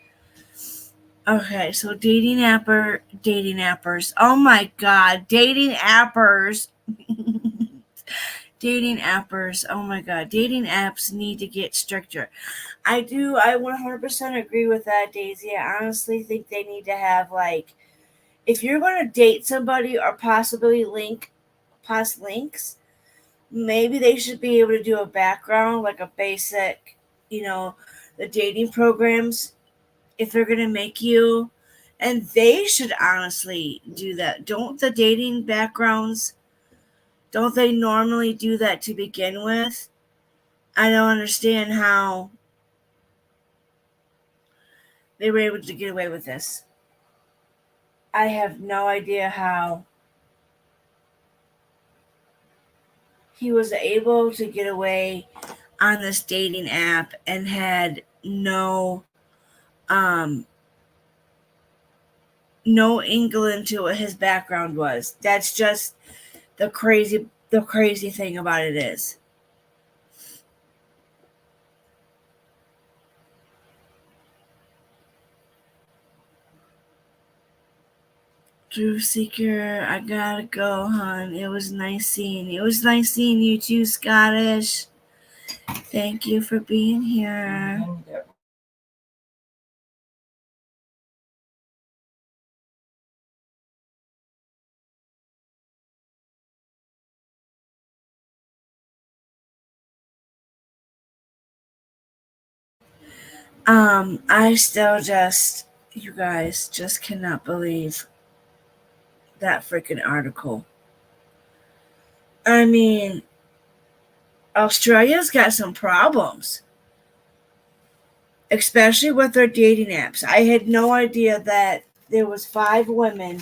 Okay, so dating appers. Oh my God, dating appers. Dating appers. Oh my God, dating apps need to get stricter. I 100% agree with that, Daisy. I honestly think they need to have, like, if you're going to date somebody or possibly post links, maybe they should be able to do a background, like a basic, the dating programs, if they're going to make you. And they should honestly do that. Don't the dating backgrounds, don't they normally do that to begin with? I don't understand how they were able to get away with this. I have no idea how he was able to get away on this dating app and had no inkling to what his background was. That's just the crazy thing about it is. Drew Seeker, I gotta go, hon. It was nice seeing you. It was nice seeing you too, Scottish. Thank you for being here. I still you guys just cannot believe that freaking article. I mean, Australia's got some problems, especially with their dating apps. I had no idea that there was 5 women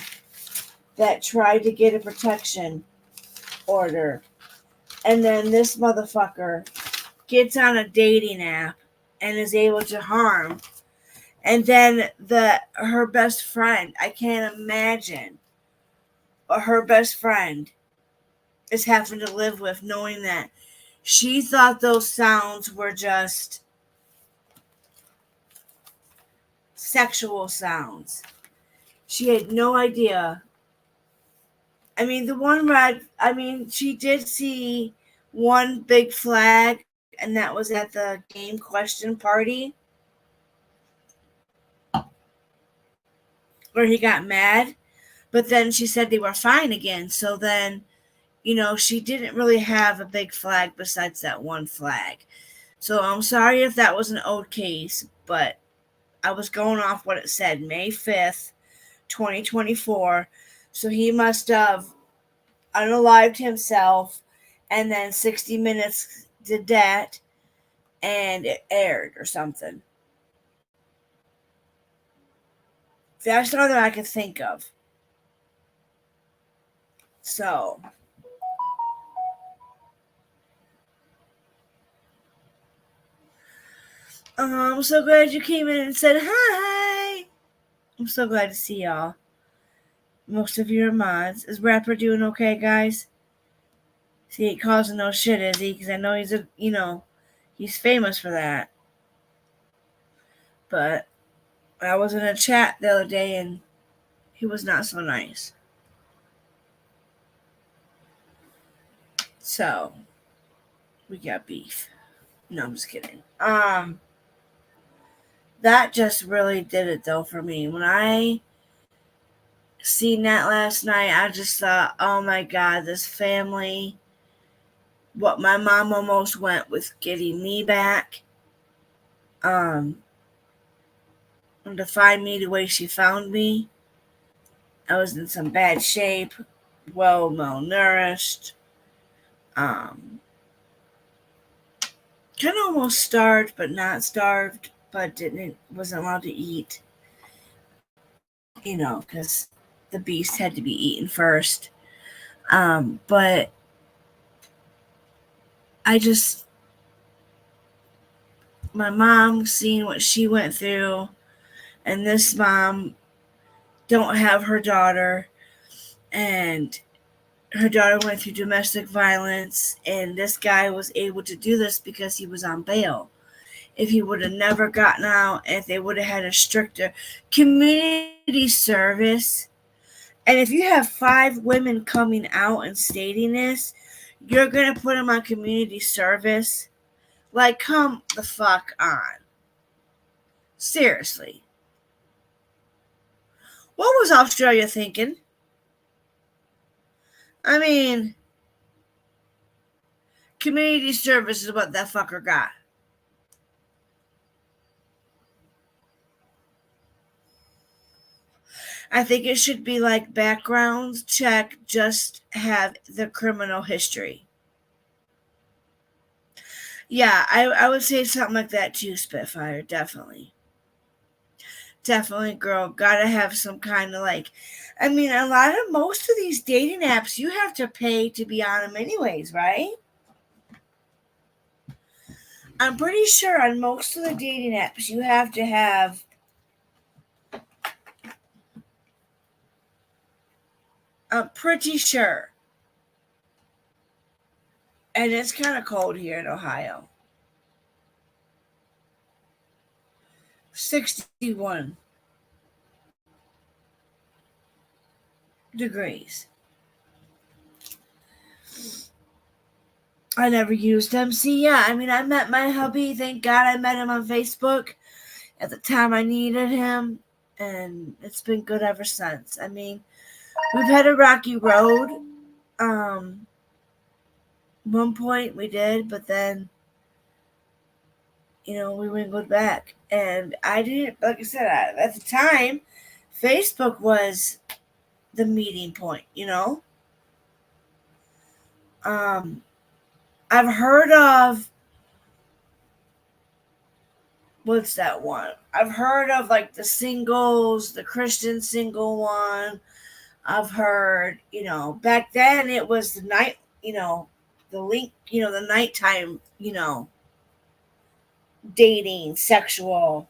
that tried to get a protection order, and then this motherfucker gets on a dating app and is able to harm. And then her best friend, I can't imagine what her best friend is having to live with, knowing that she thought those sounds were just sexual sounds. She had no idea. I mean, she did see one big flag, and that was at the game question party where he got mad, but then she said they were fine again. So then, she didn't really have a big flag besides that one flag. So I'm sorry if that was an old case, but I was going off what it said, May 5th, 2024. So he must have unalived himself, and then 60 Minutes did that, and it aired or something. That's the only thing I can think of. So, I'm so glad you came in and said hi. I'm so glad to see y'all. Most of you are mods. Is Rapper doing okay, guys? He ain't causing no shit, is he? Because I know he's famous for that. But I was in a chat the other day and he was not so nice. So, we got beef. No, I'm just kidding. That just really did it though for me. When I seen that last night, I just thought, oh my God, this family, what my mom almost went with getting me back, and to find me the way she found me. I was in some bad shape, well malnourished, kind of almost starved, but not starved, but wasn't allowed to eat, because the beast had to be eaten first. But my mom, seeing what she went through, and this mom don't have her daughter, and her daughter went through domestic violence, and this guy was able to do this because he was on bail. If he would have never gotten out, if they would have had a stricter community service, and if you have 5 women coming out and stating this, you're going to put them on community service? Like, come the fuck on. Seriously. What was Australia thinking? I mean, community service is what that fucker got. I think it should be like background check, just have the criminal history. Yeah, I would say something like that too, Spitfire, definitely. Definitely, girl. Gotta have some kind of like, I mean, most of these dating apps, you have to pay to be on them anyways, right? I'm pretty sure on most of the dating apps, you have to have I'm pretty sure. And it's kind of cold here in Ohio. 61 degrees. I never used them. See, yeah, I mean, I met my hubby. Thank God I met him on Facebook at the time I needed him. And it's been good ever since. I mean, we've had a rocky road. One point we did, but then, we wiggled back. And I didn't, like I said, at the time, Facebook was the meeting point, I've heard of, what's that one? I've heard of like the singles, the Christian single one. I've heard, back then it was the night, the link, the nighttime, dating, sexual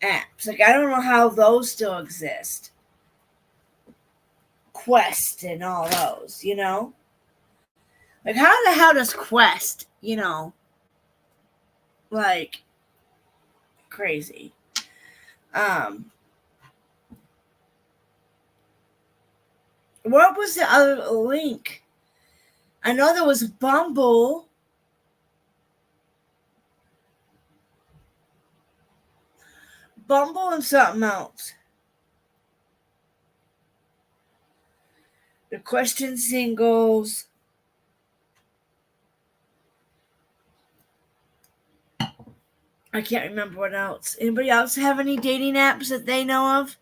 apps. Like, I don't know how those still exist. Quest and all those, Like, how the hell does Quest, like, crazy. What was the other link? I know there was Bumble. Bumble and something else. The Question Singles. I can't remember what else. Anybody else have any dating apps that they know of?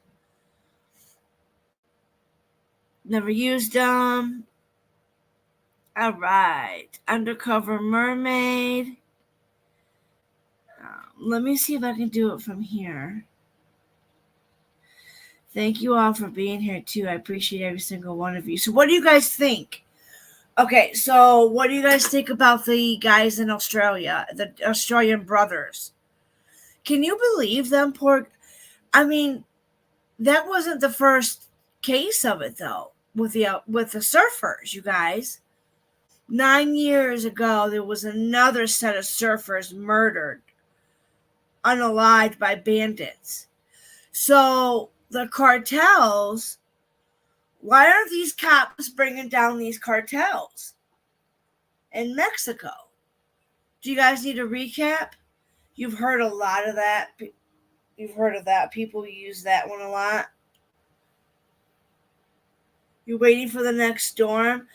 Never used them. All right. Undercover Mermaid. Let me see if I can do it from here. Thank you all for being here, too. I appreciate every single one of you. So what do you guys think? Okay, so what do you guys think about the guys in Australia, the Australian brothers? Can you believe them? I mean, that wasn't the first case of it, though, with the surfers, you guys. 9 years ago, there was another set of surfers murdered, unalived by bandits. So the cartels, why aren't these cops bringing down these cartels in Mexico? Do you guys need a recap? You've heard a lot of that. You've heard of that. People use that one a lot. You're waiting for the next storm.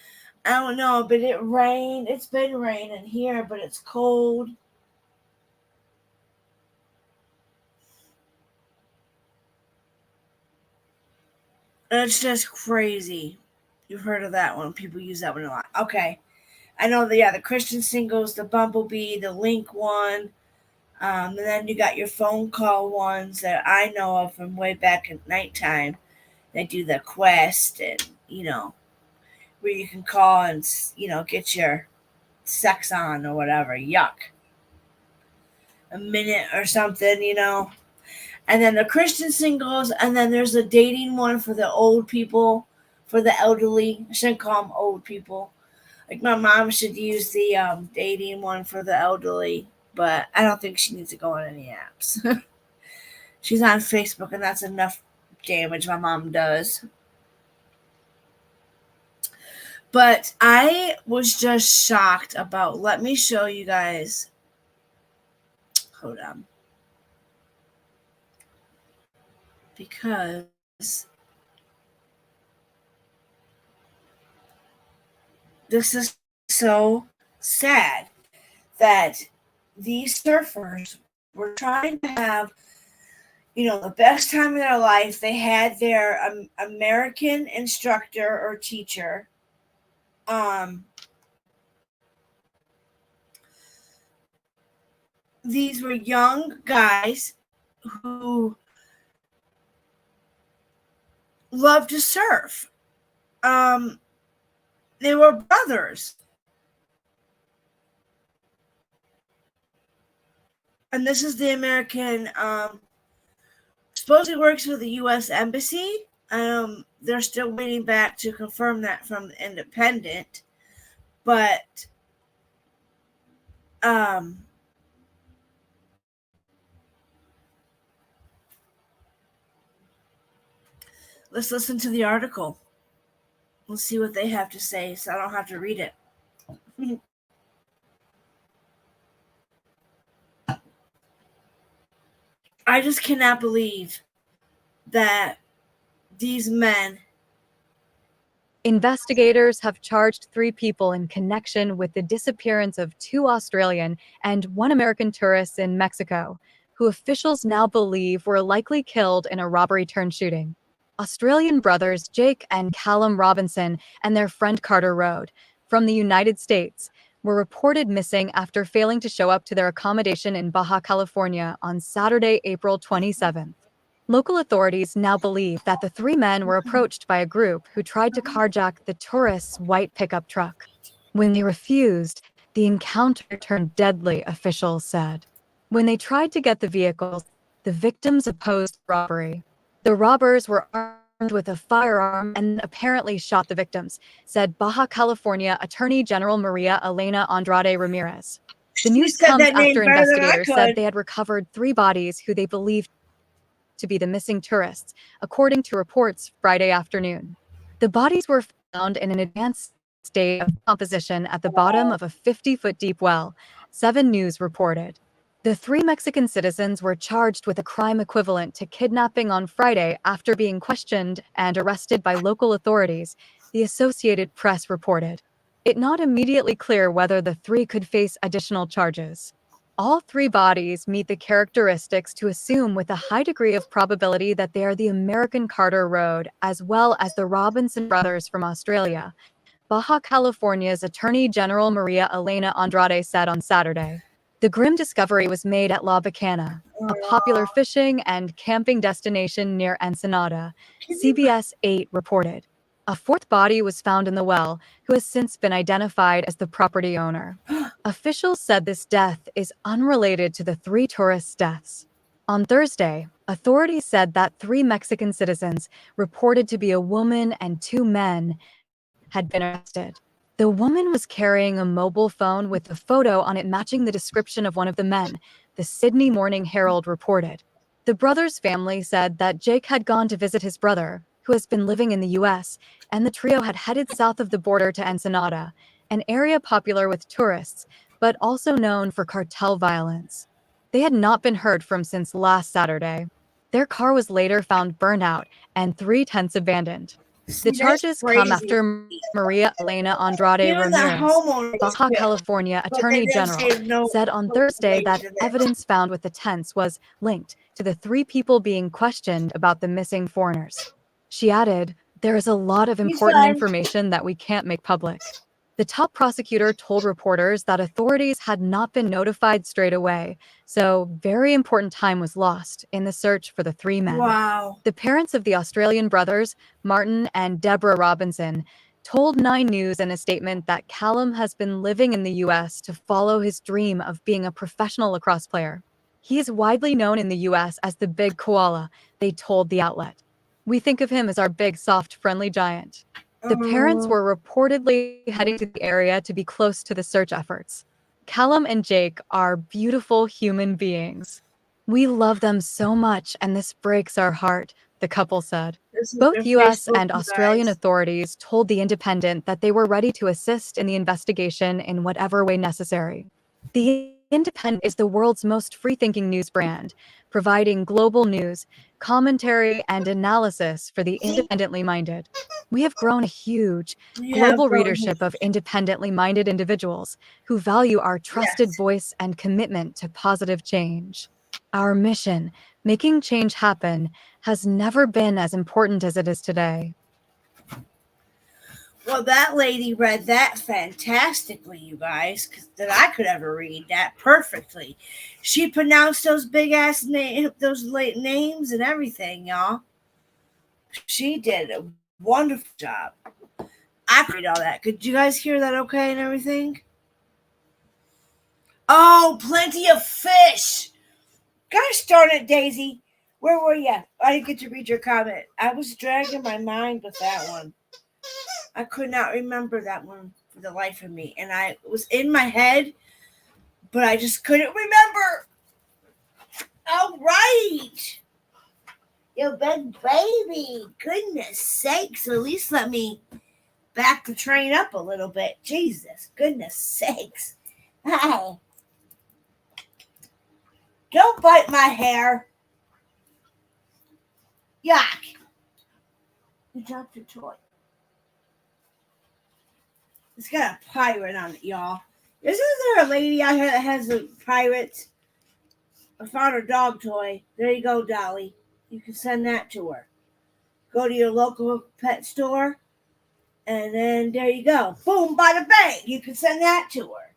I don't know, but it rained. It's been raining here, but it's cold. It's just crazy. You've heard of that one. People use that one a lot. Okay. I know the Christian Singles, the Bumblebee, the Link one. And then you got your phone call ones that I know of from way back at nighttime. They do the Quest and, where you can call and, get your sex on or whatever. Yuck. A minute or something, And then the Christian Singles, and then there's a dating one for the old people, for the elderly. I shouldn't call them old people. Like, my mom should use the dating one for the elderly, but I don't think she needs to go on any apps. She's on Facebook, and that's enough damage my mom does. But I was just shocked about, let me show you guys. Hold on. Because this is so sad that these surfers were trying to have, the best time of their life. They had their American instructor or teacher. These were young guys who loved to surf. They were brothers. And this is the American, supposedly works for the U.S. Embassy. They're still waiting back to confirm that from the Independent. But let's listen to the article. Let's see what they have to say so I don't have to read it. I just cannot believe that these men. Investigators have charged 3 people in connection with the disappearance of 2 Australian and 1 American tourists in Mexico, who officials now believe were likely killed in a robbery-turned-shooting. Australian brothers Jake and Callum Robinson and their friend Carter Road, from the United States, were reported missing after failing to show up to their accommodation in Baja California on Saturday, April 27th. Local authorities now believe that the 3 men were approached by a group who tried to carjack the tourists' white pickup truck. When they refused, the encounter turned deadly, officials said. When they tried to get the vehicles, the victims opposed robbery. The robbers were armed with a firearm and apparently shot the victims, said Baja California Attorney General Maria Elena Andrade Ramirez. The news comes after investigators said they had recovered 3 bodies who they believed to be the missing tourists, according to reports Friday afternoon. The bodies were found in an advanced state of decomposition at the bottom of a 50-foot deep well, 7 News reported. The 3 Mexican citizens were charged with a crime equivalent to kidnapping on Friday after being questioned and arrested by local authorities, the Associated Press reported. It's not immediately clear whether the 3 could face additional charges. All 3 bodies meet the characteristics to assume with a high degree of probability that they are the American Carter Road, as well as the Robinson brothers from Australia, Baja California's Attorney General Maria Elena Andrade said on Saturday. The grim discovery was made at La Bacana, a popular fishing and camping destination near Ensenada, CBS 8 reported. A 4th body was found in the well, who has since been identified as the property owner. Officials said this death is unrelated to the 3 tourists' deaths. On Thursday, authorities said that 3 Mexican citizens, reported to be a woman and 2 men, had been arrested. The woman was carrying a mobile phone with a photo on it matching the description of one of the men, the Sydney Morning Herald reported. The brothers' family said that Jake had gone to visit his brother, who has been living in the U.S., and the trio had headed south of the border to Ensenada, an area popular with tourists, but also known for cartel violence. They had not been heard from since last Saturday. Their car was later found burned out and 3 tents abandoned. The charges come after Maria Elena Andrade Ramirez, Baja California Attorney General, said on Thursday that evidence found with the tents was linked to the 3 people being questioned about the missing foreigners. She added, "There is a lot of important information that we can't make public." The top prosecutor told reporters that authorities had not been notified straight away, so very important time was lost in the search for the 3 men. Wow. The parents of the Australian brothers, Martin and Deborah Robinson, told 9 News in a statement that Callum has been living in the U.S. to follow his dream of being a professional lacrosse player. He is widely known in the U.S. as the Big Koala, they told the outlet. "We think of him as our big, soft, friendly giant." The parents were reportedly heading to the area to be close to the search efforts. Callum and Jake are beautiful human beings. "We love them so much, and this breaks our heart," the couple said. Both U.S. and Australian authorities told The Independent that they were ready to assist in the investigation in whatever way necessary. The Independent is the world's most free-thinking news brand, providing global news, commentary, and analysis for the independently minded. We have grown a huge global readership of independently minded individuals who value our trusted voice and commitment to positive change. Our mission, making change happen, has never been as important as it is today. Well, that lady read that fantastically, you guys, that I could ever read that perfectly. She pronounced those big-ass names, those late names and everything, y'all. She did a wonderful job. I read all that. Could you guys hear that okay and everything? Oh, plenty of fish. Gosh darn it, Daisy. Where were you? I didn't get to read your comment. I was dragging my mind with that one. I could not remember that one for the life of me. And it was in my head, but I just couldn't remember. All right. You big baby. Goodness sakes. At least let me back the train up a little bit. Jesus. Goodness sakes. Hey. Don't bite my hair. Yuck. You dropped your toy. It's got a pirate on it, y'all. Isn't there a lady out here that has a pirate? I found her dog toy. There you go, Dolly. You can send that to her. Go to your local pet store, and then there you go. Boom, bada bang. You can send that to her.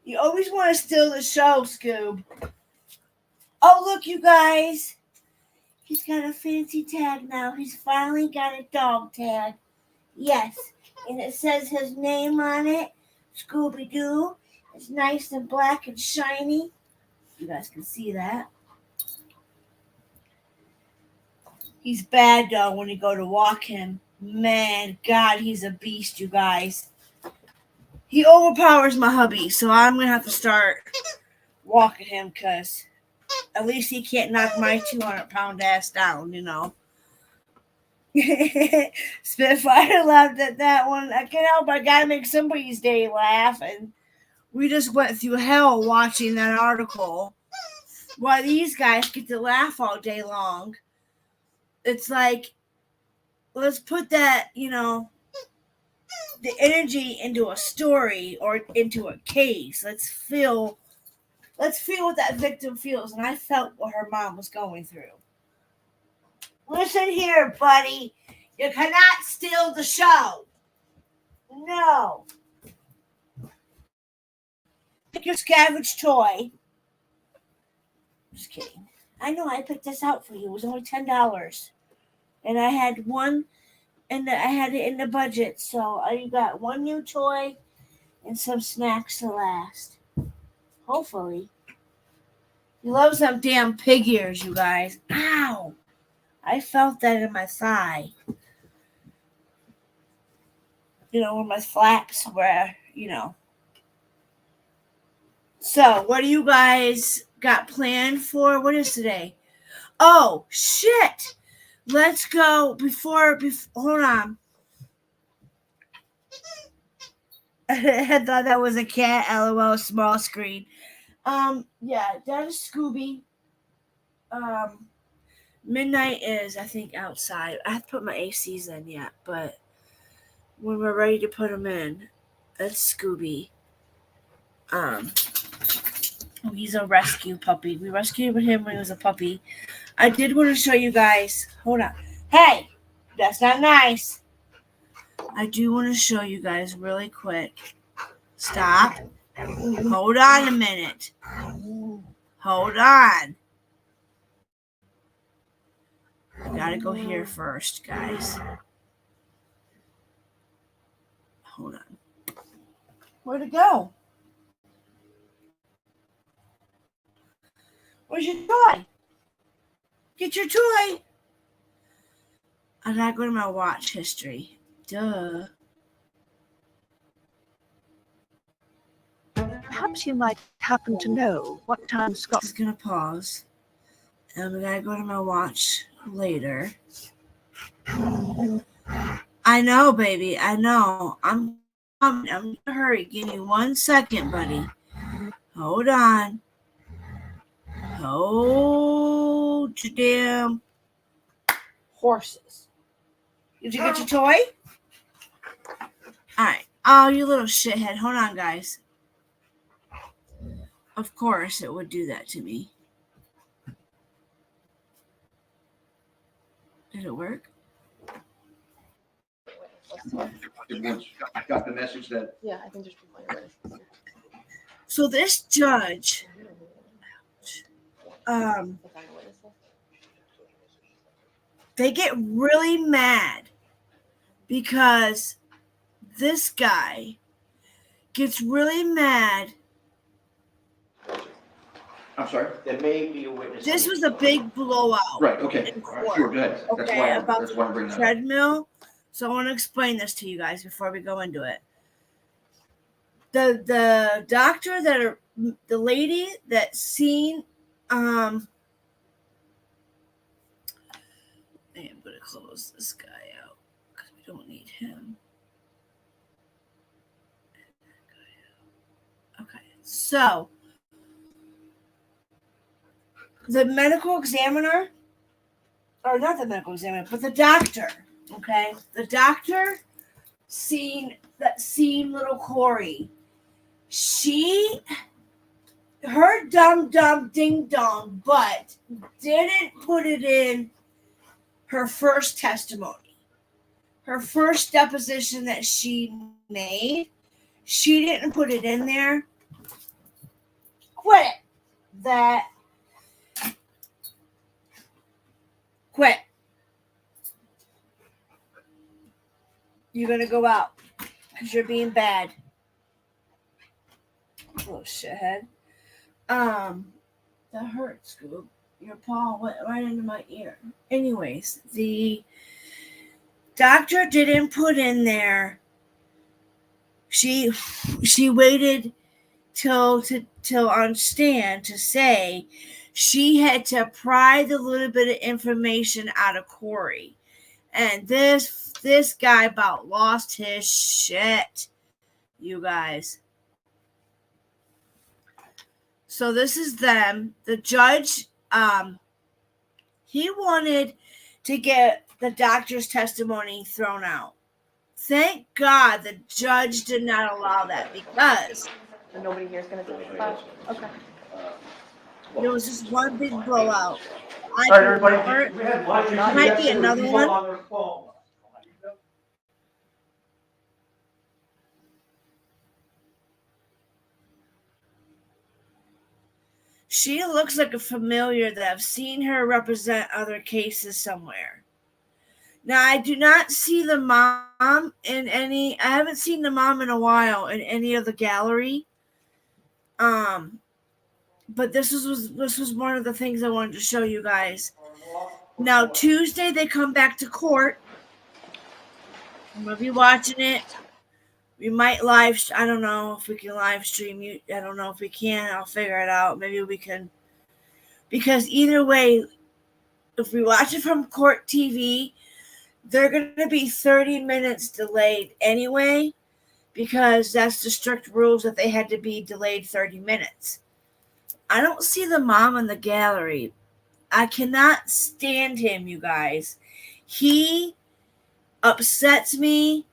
You always want to steal the show, Scoob. Oh, look, you guys. He's got a fancy tag now. He's finally got a dog tag. Yes. And it says his name on it. Scooby-Doo. It's nice and black and shiny. You guys can see that. He's bad, though, when you go to walk him. Man, God, he's a beast, you guys. He overpowers my hubby, so I'm going to have to start walking him because at least he can't knock my 200-pound ass down, you know. Spitfire laughed at that one. I can't help it. I got to make somebody's day laugh. And we just went through hell watching that article. Why these guys get to laugh all day long. It's like, let's put that, you know, the energy into a story or into a case. Let's feel what that victim feels. And I felt what her mom was going through. Listen here, buddy. You cannot steal the show. No. Pick your scavenged toy. Just kidding. I know I picked this out for you. It was only $10. And I had one, and I had it in the budget. So I got one new toy and some snacks to last. Hopefully. He loves them damn pig ears, you guys. Ow. I felt that in my thigh. You know, where my flaps were, you know. So, what do you guys got planned for? What is today? Oh, shit. Let's go before hold on. I thought that was a cat. LOL, small screen. Yeah, that is Scooby. Midnight is, I think, outside. I have to put my ACs in yet, but when we're ready to put them in, that's Scooby. He's a rescue puppy. We rescued him when he was a puppy. I did want to show you guys. Hold on. Hey, that's not nice. I do want to show you guys really quick. Stop. Hold on a minute. Hold on. I gotta go here first, guys. Hold on. Where'd it go? Where's your toy? Get your toy. I gotta go to my watch history. Duh. Perhaps you might happen to know what time Scott... Just gonna pause. And we gotta go to my watch later. I know, baby. I know. I'm in a hurry. Give me 1 second, buddy. Hold on. Hold your damn horses. Did you get your toy? All right. Oh, you little shithead. Hold on, guys. Of course it would do that to me. Did it work? I got the message that. Yeah, I think there's people already. So this judge, they get really mad because this guy gets really mad. I'm sorry? There may be a witness. This was a big blowout. Right, okay. In All right, court, sure, go ahead. That's okay, why about I'm the bringing that up. treadmill. So I want to explain this to you guys before we go into it. The doctor the lady that seen I'm gonna close this guy out because we don't need him. Okay, so the medical examiner, or not the medical examiner, but the doctor, okay? The doctor seen little Corey. Her dumb ding dong butt didn't put it in her first testimony. Her first deposition that she made, she didn't put it in there. Quit. You're going to go out because you're being bad. Oh, shithead. That hurts, Scoob. Your paw went right into my ear. Anyways, the doctor didn't put in there. She waited till on stand to say she had to pry the little bit of information out of Corey. And this guy about lost his shit, you guys. So this is them. The judge, he wanted to get the doctor's testimony thrown out. Thank God the judge did not allow that because nobody here is going to do it. Okay. There was just one big blowout. All right, everybody. We had lunch. There might be another one. On their phone. She looks like a familiar that I've seen her represent other cases somewhere. Now, I do not see the mom in any. I haven't seen the mom in a while in any of the gallery. But this was one of the things I wanted to show you guys. Now, Tuesday they come back to court. I'm gonna be watching it. We might I don't know if we can live stream you. I don't know if we can. I'll figure it out. Maybe we can. Because either way, if we watch it from court TV, they're going to be 30 minutes delayed anyway, because that's the strict rules that they had to be delayed 30 minutes. I don't see the mom in the gallery. I cannot stand him, you guys. He upsets me.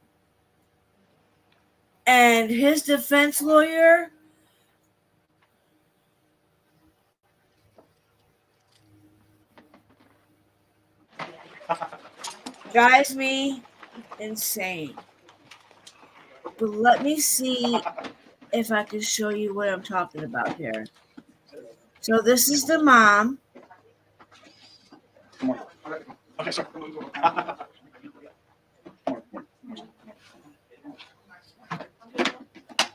And his defense lawyer, drives me insane. But let me see if I can show you what I'm talking about here. So this is the mom. Okay, sorry.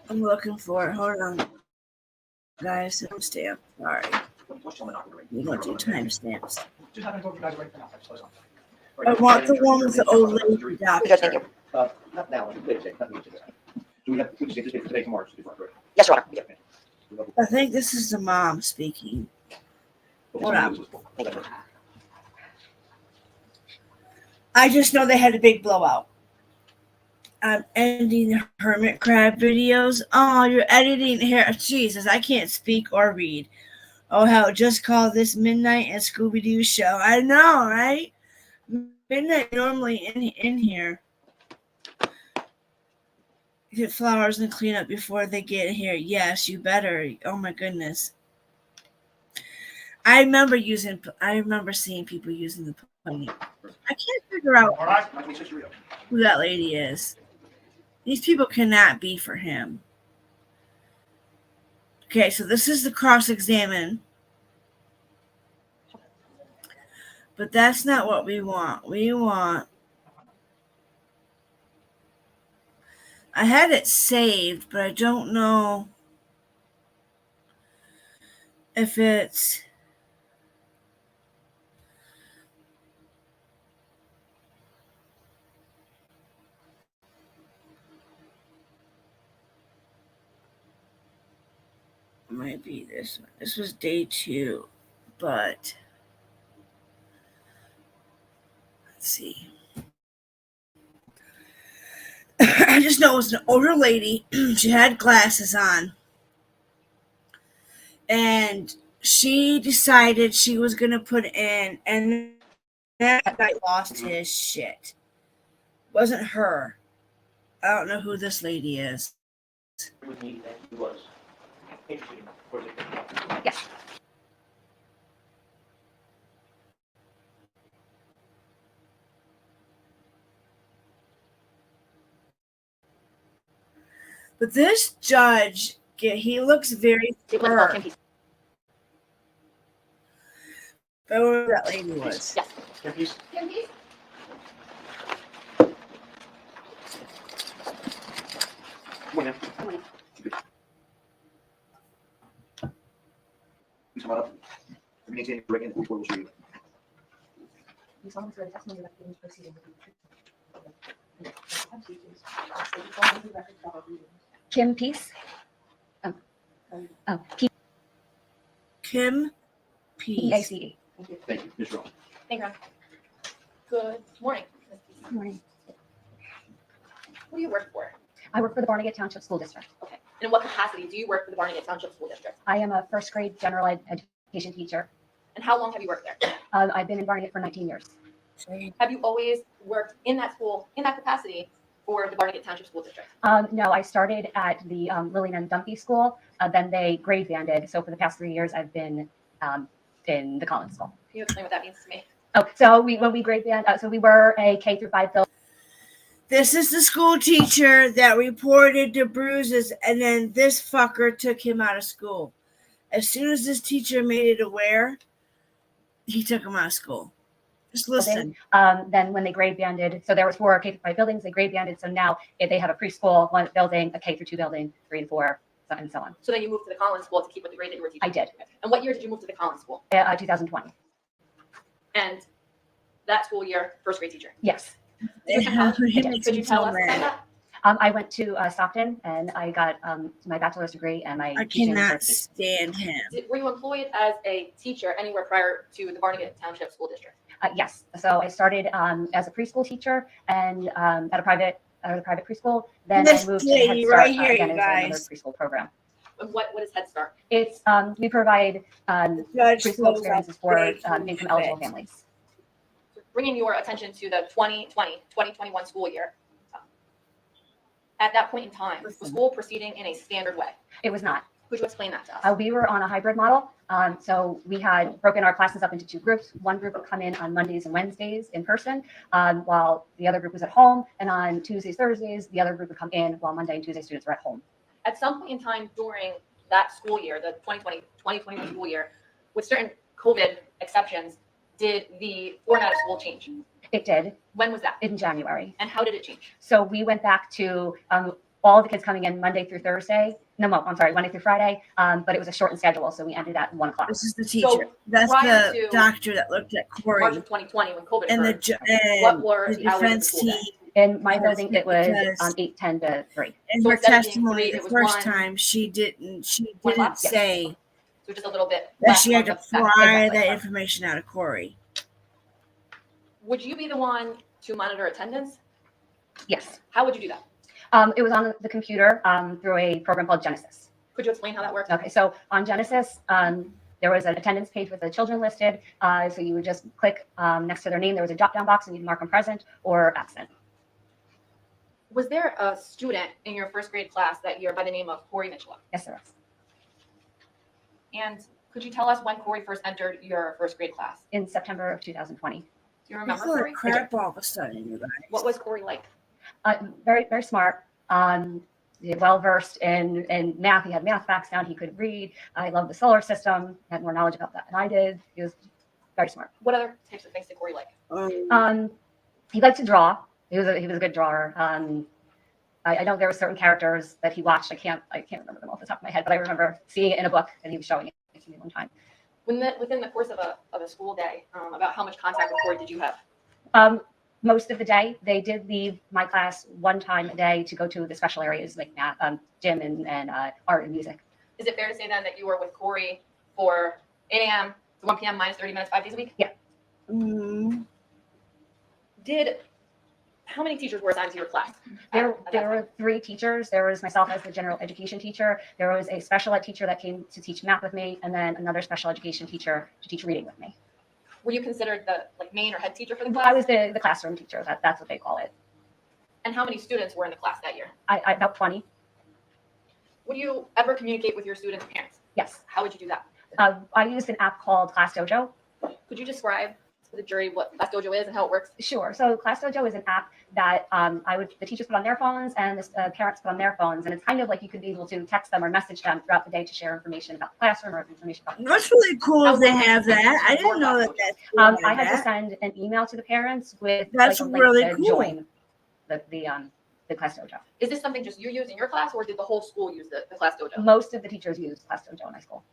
I'm looking for it. Hold on, guys. Timestamp. Sorry. We don't do timestamps. I want the one with the old lady doctor. Not now. Do we have today tomorrow? Yes, Your Honor. I think this is the mom speaking. Hold on. I just know they had a big blowout. I'm editing the hermit crab videos. Oh, you're editing here. Jesus, I can't speak or read. Oh, hell, just call this Midnight and Scooby-Doo show. I know, right? Midnight normally in here. Get flowers and clean up before they get here. Yes, you better. Oh, my goodness. I remember seeing people using the pony. I can't figure out who that lady is. These people cannot be for him. Okay, so this is the cross-examine. But that's not what we want. I had it saved, but I don't know if it's... It might be this one. This was day 2, but let's see. I just know it was an older lady. She had glasses on. And she decided she was going to put in, and that guy lost his shit. It wasn't her. I don't know who this lady is. Yes. But this judge, he looks very firm. But where that lady was. Yes. Kim Peace? Kim Peace? Come on, man. You come on up. Maintain your break-in before we'll show you. Kim Peace? Kim Peace. P-A-C-E. Thank you, Ms. Rowe. Thank you. Good morning. Good morning. Who do you work for? I work for the Barnegat Township School District. Okay. And in what capacity do you work for the Barnegat Township School District? I am a first grade general education teacher. And how long have you worked there? I've been in Barnegat for 19 years. Have you always worked in that school, in that capacity for the Barnegat Township School District? No, I started at the Lillian and Dumpy School. Then they grade banded. So for the past 3 years, I've been in the Collins School. Can you explain what that means to me? Oh, so when we grade band, so we were a K through 5 building. This is the school teacher that reported the bruises, and then this fucker took him out of school. As soon as this teacher made it aware, he took him out of school. Just listen. Then when they grade banded, so there was 4 K through 5 buildings, they grade banded. So now they have a preschool, 1 building, a K through 2 building, 3 to 4, and so on. So then you moved to the Collins School to keep with the grade that you were teaching? I did. And what year did you move to the Collins School? 2020. And that school year, first grade teacher? Yes. Could you tell us about that? I went to Stockton and I got my bachelor's degree and my I cannot stand him. Were you employed as a teacher anywhere prior to the Barnegat Township School District? Yes. So I started as a preschool teacher and at a private preschool. Then This I moved lady to Head Start right here, again you as another guys. preschool program. And what is Head Start? It's we provide Judge preschool flows experiences up for way too income eligible fast. families. Bringing your attention to the 2020-2021 school year. At that point in time, was school proceeding in a standard way? It was not. Could you explain that to us? We were on a hybrid model. So we had broken our classes up into 2 groups. One group would come in on Mondays and Wednesdays in person, while the other group was at home. And on Tuesdays, Thursdays, the other group would come in while Monday and Tuesday students were at home. At some point in time during that school year, the 2020-2021 school year, with certain COVID exceptions, did the format of school change? It did. When was that? In January. And how did it change? So we went back to all the kids coming in Monday through Thursday. No, I'm sorry, Monday through Friday. But it was a shortened schedule, so we ended at 1 o'clock. This is the teacher. So That's prior the to doctor that looked at Corey. March of 2020 when COVID And occurred, and what were the the hours of the defense school team. day? In my building, it was Because 8, 10 to 3. in So her instead of being testimony 3, the it was first 1. time, she didn't One o'clock? Yes. say So just a little bit that less she had on to the- pry exactly. that information out of Corey. Would you be the one to monitor attendance? Yes. How would you do that? It was on the computer through a program called Genesis. Could you explain how that works? Okay, so on Genesis, there was an attendance page with the children listed. So you would just click next to their name. There was a drop-down box, and you'd mark them present or absent. Was there a student in your first grade class that year by the name of Corey Mitchell? Yes, there was. And could you tell us when Corey first entered your first grade class? In September of 2020. Do you I remember feel Corey? like crap all of a sudden, you guys. What was Corey like? Very, very smart. well versed in math. He had math facts down. He could read. I love the solar system. Had more knowledge about that than I did. He was very smart. What other types of things did Corey like? He liked to draw. He was a good drawer. I know there were certain characters that he watched. I can't remember them off the top of my head, but I remember seeing it in a book and he was showing it to me one time. Within the course of a school day, about how much contact with Corey did you have? Most of the day. They did leave my class one time a day to go to the special areas like math, gym and art and music. Is it fair to say then that you were with Corey for 8 a.m. to 1 p.m. minus 30 minutes, 5 days a week? Yeah. How many teachers were assigned to your class? There were 3 teachers. There was myself as the general education teacher. There was a special ed teacher that came to teach math with me, and then another special education teacher to teach reading with me. Were you considered the main or head teacher for the class? I was the classroom teacher. That's what they call it. And how many students were in the class that year? I about 20. Would you ever communicate with your students' parents? Yes. How would you do that? I used an app called Class Dojo. Could you describe to the jury what Class Dojo is and how it works? Sure. So Class Dojo is an app that the teachers put on their phones and the parents put on their phones, and it's kind of like you could be able to text them or message them throughout the day to share information about the classroom or information about. That's really cool if they have that. I didn't know that. I had to send an email to the parents with that's like, a really link to cool. Join the Class Dojo. Is this something just you use in your class, or did the whole school use the Class Dojo? Most of the teachers use Class Dojo in my school.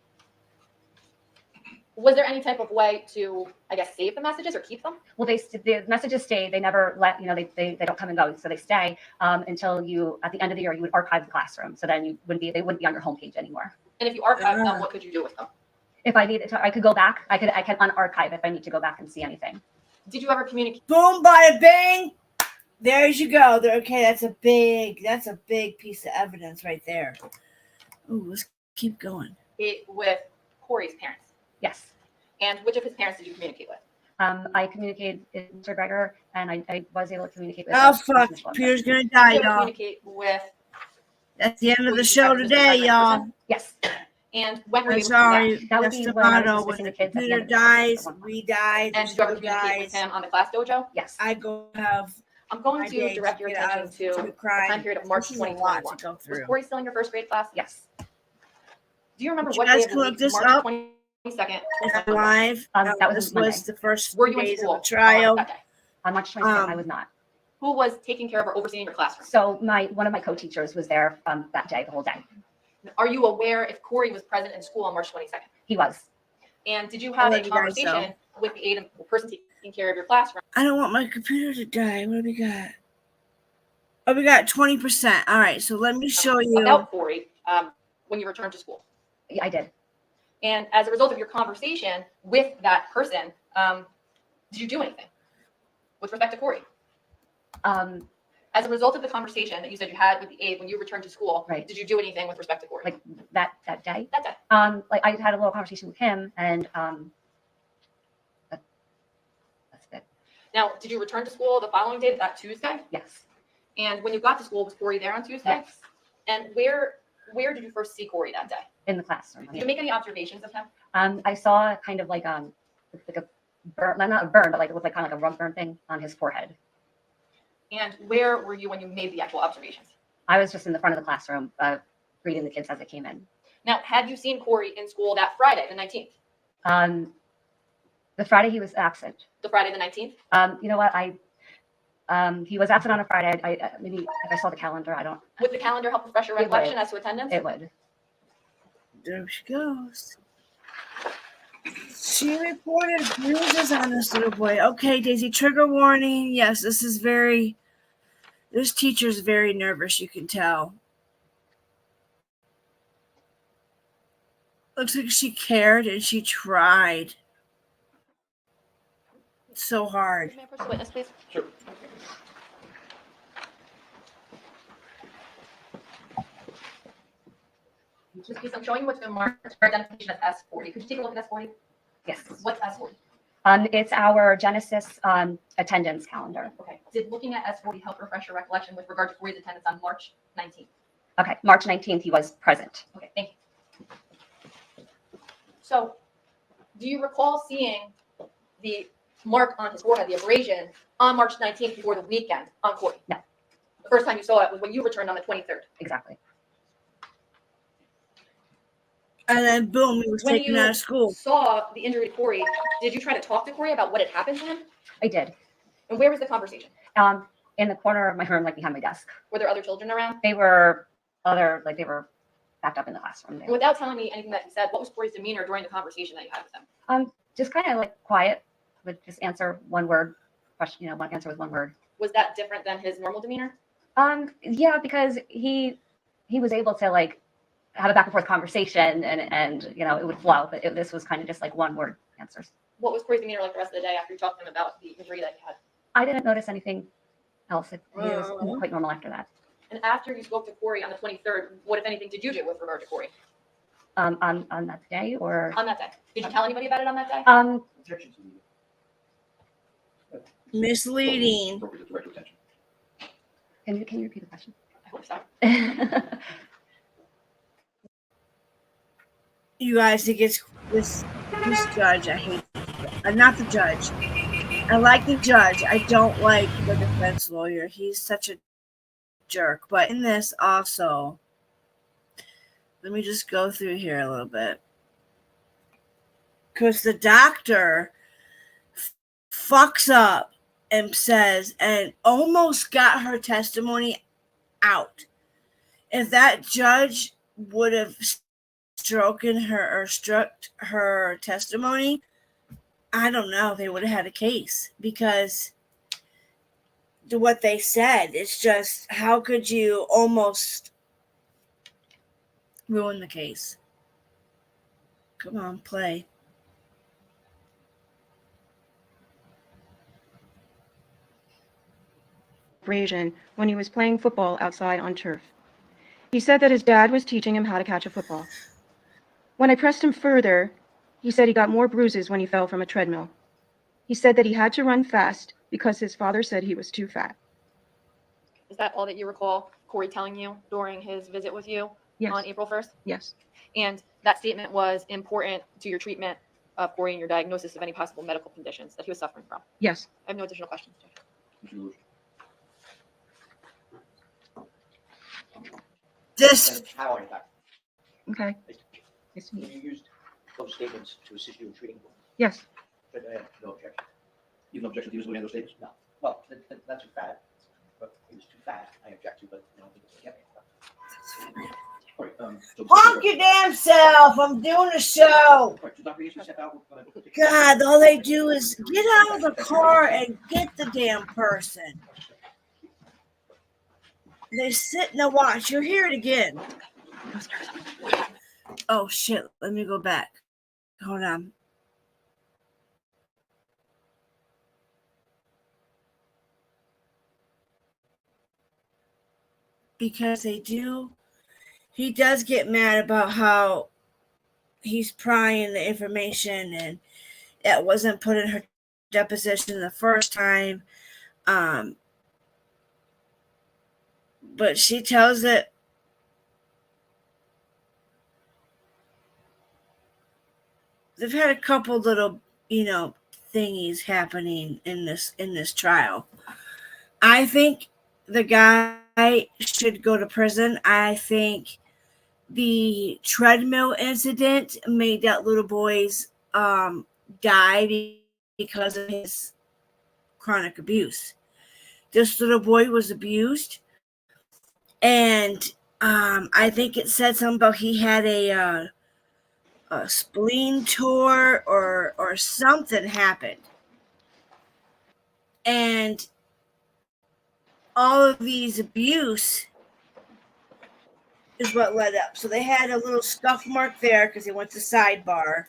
Was there any type of way to, I guess, save the messages or keep them? Well, the messages stay. They never they don't come and go. So they stay until you, at the end of the year, you would archive the classroom. So then they wouldn't be on your homepage anymore. And if you archive them, what could you do with them? If I needed to, I could go back. I can unarchive if I need to go back and see anything. Did you ever communicate? Boom, bada bang. There you go. Okay, that's a big piece of evidence right there. Ooh, let's keep going. With Corey's parents? Yes. And which of his parents did you communicate with? I communicated with Mr. Gregor, and I was able to communicate with. Oh fuck! Peter's gonna die, y'all. Communicate with. That's the end of the show today, y'all. Yes. And when were I'm you? sorry. That would That's be the when I was motto. dismissing When the kids at the Peter end of the dies, semester. we die. And the did you ever show communicate with dies. him on the Class Dojo? Yes. I go have. I'm going to direct your attention to the time period of March 2021. Was Corey still in your first grade class? Yes. Do you remember Would what you day guys of the look week, this March up? 22nd? It's live. This Monday. was the first Were 3 you in days school of the trial. that day? On March 26th, I was not. Who was taking care of or overseeing your classroom? So one of my co-teachers was there that day, the whole day. Are you aware if Corey was present in school on March 22nd? He was. And did you have I'll a let you guys know. conversation with the person taking care of your classroom? I don't want my computer to die. What do we got? Oh, we got 20%. All right, so let me show you. About Corey when you returned to school. Yeah, I did. And as a result of your conversation with that person, did you do anything with respect to Corey? As a result of the conversation that you said you had with the aide when you returned to school, right. Did you do anything with respect to Corey? Like that day? That day. Like I had a little conversation with him, and that's it. Now, did you return to school the following day, that Tuesday? Yes. And when you got to school, was Corey there on Tuesday? Yes. And where did you first see Corey that day? In the classroom. Did you make any observations of him? I saw kind of like a burn, not a burn, but like it looked like kind of like a rug burn thing on his forehead. And where were you when you made the actual observations? I was just in the front of the classroom, greeting the kids as they came in. Now, had you seen Corey in school that Friday, the 19th? The Friday he was absent. The Friday the 19th? You know what? He was absent on a Friday. Maybe if I saw the calendar, I don't. Would the calendar help refresh your recollection as to attendance? It would. There she goes. She reported bruises on this little boy. Okay, Daisy, trigger warning. Yes, this teacher's very nervous, you can tell. Looks like she cared and she tried so hard. May I approach the witness, please? Sure. Just please, I'm showing you what's been marked for identification as S40. Could you take a look at S40? Yes. What's S40? It's our Genesis attendance calendar. Okay. Did looking at S40 help refresh your recollection with regard to Corey's attendance on March 19th? Okay, March 19th, he was present. Okay, thank you. So, do you recall seeing the mark on his forehead, the abrasion, on March 19th before the weekend on Corey? No. The first time you saw it was when you returned on the 23rd. Exactly. And then boom, he was When taken you out of school. saw the injury to Corey, did you try to talk to Corey about what had happened to him? I did. And where was the conversation? In the corner of my room, like behind my desk. Were there other children around? They were they were backed up in the classroom there. And without telling me anything that he said, what was Corey's demeanor during the conversation that you had with him? Just kind of like quiet, would just answer one word question, one answer with one word. Was that different than his normal demeanor? Yeah, because he was able to like have a back and forth conversation and it would flow, but this was kind of just like one word answers. What was Corey's demeanor like the rest of the day after you talked to him about the injury that you had? I didn't notice anything else. He was quite normal after that. And after you spoke to Corey on the 23rd, what, if anything, did you do with regard to Corey? On that day or? On that day. Did you tell anybody about it on that day? Misleading. Can you repeat the question? I hope so. You guys think it's this judge? I hate. Not the judge. I like the judge. I don't like the defense lawyer. He's such a jerk. But in this also, let me just go through here a little bit. Because the doctor fucks up and says, and almost got her testimony out. If that judge would have struck her testimony, I don't know, they would have had a case, because what they said, it's just, how could you almost ruin the case? Come on, play. Abrasion when he was playing football outside on turf. He said that his dad was teaching him how to catch a football. When I pressed him further, he said he got more bruises when he fell from a treadmill. He said that he had to run fast because his father said he was too fat. Is that all that you recall Corey telling you during his visit with you on April 1st? Yes. And that statement was important to your treatment of Corey and your diagnosis of any possible medical conditions that he was suffering from? Yes. I have no additional questions. Okay. You used those statements to assist you in treating. Yes. But I have no objection. You have no objection to using any of those statements? No. Well, not too fat, but it was too fat. I object to, but I don't think it's all right. Honk your damn self! I'm doing a show. God, all they do is get out of the car and get the damn person. They sit and they watch. You'll hear it again. Oh shit! Let me go back. Hold on. Because he does get mad about how he's prying the information and it wasn't put in her deposition the first time. But she tells it. They've had a couple little, thingies happening in this trial. I think the guy should go to prison. I think the treadmill incident made that little boy's die because of his chronic abuse. This little boy was abused, and I think it said something about he had a spleen tour or something happened, and all of these abuse is what led up. So they had a little scuff mark there because he went to sidebar.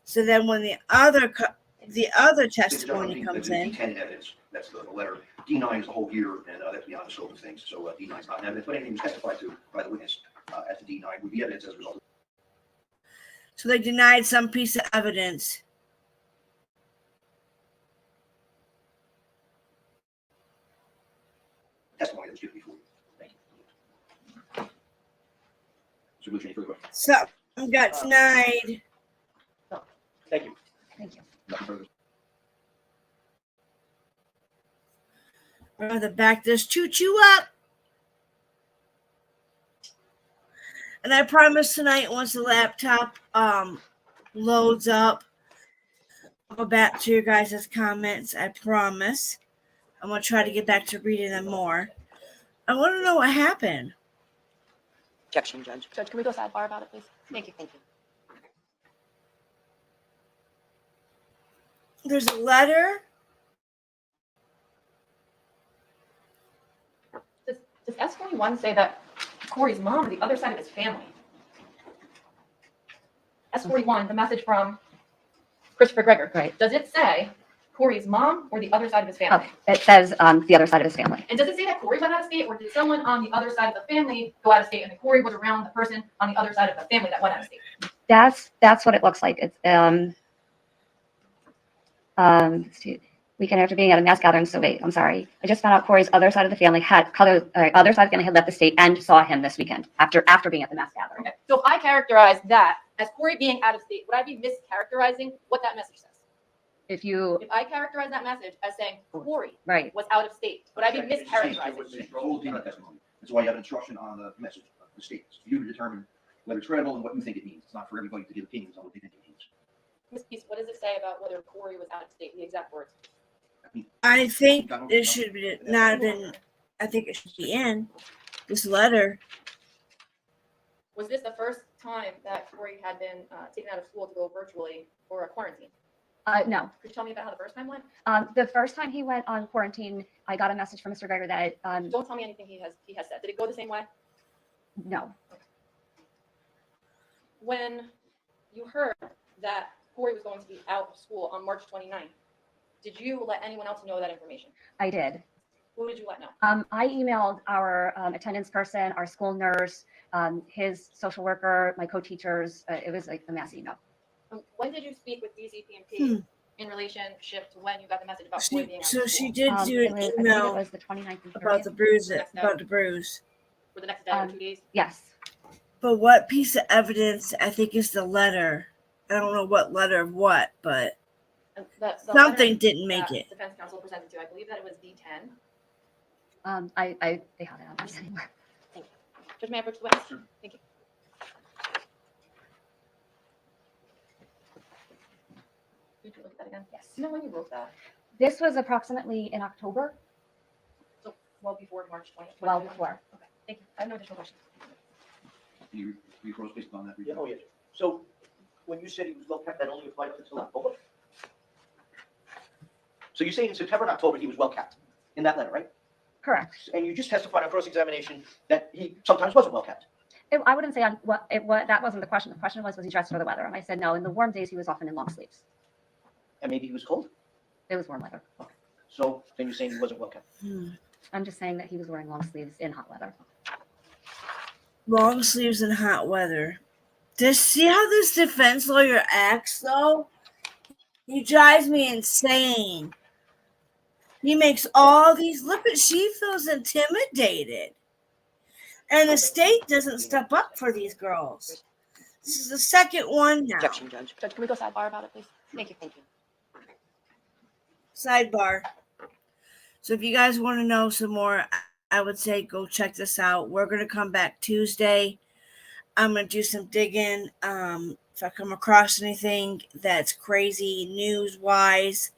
So then when the other testimony comes in, D10 evidence. That's the letter. D9 is the whole year, and that's beyond the scope of things. So D9 is not evidence, but anything testified to by the witness at the D9 would be evidence as a result of. So they denied some piece of evidence. Testimony that was given before. Thank you. So, any further questions? Something got denied. Thank you. Thank you. Nothing further. Rather back this choo-choo up. And I promise tonight, once the laptop loads up, I'll go back to your guys' comments. I promise. I'm going to try to get back to reading them more. I want to know what happened. Objection, Judge. Judge, can we go sidebar about it, please? Thank you. There's a letter. Does S41 say that Corey's mom or the other side of his family? S41, the message from Christopher Gregor. Right. Does it say Corey's mom or the other side of his family? It says the other side of his family. And does it say that Corey went out of state, or did someone on the other side of the family go out of state and that Corey was around the person on the other side of the family that went out of state? That's what it looks like. It's weekend after being at a mass gathering. So wait, I'm sorry. I just found out Corey's other side of the family had left the state and saw him this weekend after being at the mass gathering. Okay. So if I characterize that as Corey being out of state, would I be mischaracterizing what that message says? If I characterize that message as saying Corey was out of state, would I be mischaracterizing? That's why you have an instruction on the message of the statements. For you to determine whether it's credible and what you think it means. It's not for everybody to give opinions on what they think it means. Ms. Peace, what does it say about whether Corey was out of state? The exact words. I think it should be not have been. I think it should be in this letter. Was this the first time that Corey had been taken out of school to go virtually or a quarantine? No. Could you tell me about how the first time went? The first time he went on quarantine, I got a message from Mr. Gregor that Don't tell me anything he has said. Did it go the same way? No. When you heard that Corey was going to be out of school on March 29th, did you let anyone else know that information? I did. Who did you let know? I emailed our attendance person, our school nurse, his social worker, my co-teachers. It was like a mass email. When did you speak with DCPMP in relationship to when you got the message about Corey being out of So school? she did do an I email think it was the 29th and about 30th. the bruise. For the next day or 2 days? Yes. But what piece of evidence I think is the letter? I don't know what letter of what, but The something letter didn't make that it. Defense counsel presented to you, I believe that it was D10. They have it on this anymore. Thank you. Judge, may I approach the witness? Thank you. Did you look at that again? Yes. Do you know when you wrote that? This was approximately in October. So well before March 20th. Well before. Okay. Thank you. I have no additional questions. You rephrase based on that. Yeah, oh, yes. So when you said he was well kept, that only applied until October? So you're saying in September and October he was well kept in that letter, right? Correct. And you just testified on cross-examination that he sometimes wasn't well kept. I wouldn't say that wasn't the question. The question was he dressed for the weather? And I said no. In the warm days, he was often in long sleeves. And maybe he was cold. It was warm weather. Okay. So then you're saying he wasn't well kept. I'm just saying that he was wearing long sleeves in hot weather. Long sleeves in hot weather. See how this defense lawyer acts, though? He drives me insane. He makes all these. Look at, she feels intimidated. And the state doesn't step up for these girls. This is the second one now. Objection, Judge. Judge, can we go sidebar about it, please? Thank you. Sidebar. So if you guys want to know some more, I would say go check this out. We're going to come back Tuesday. I'm going to do some digging. If I come across anything that's crazy news-wise,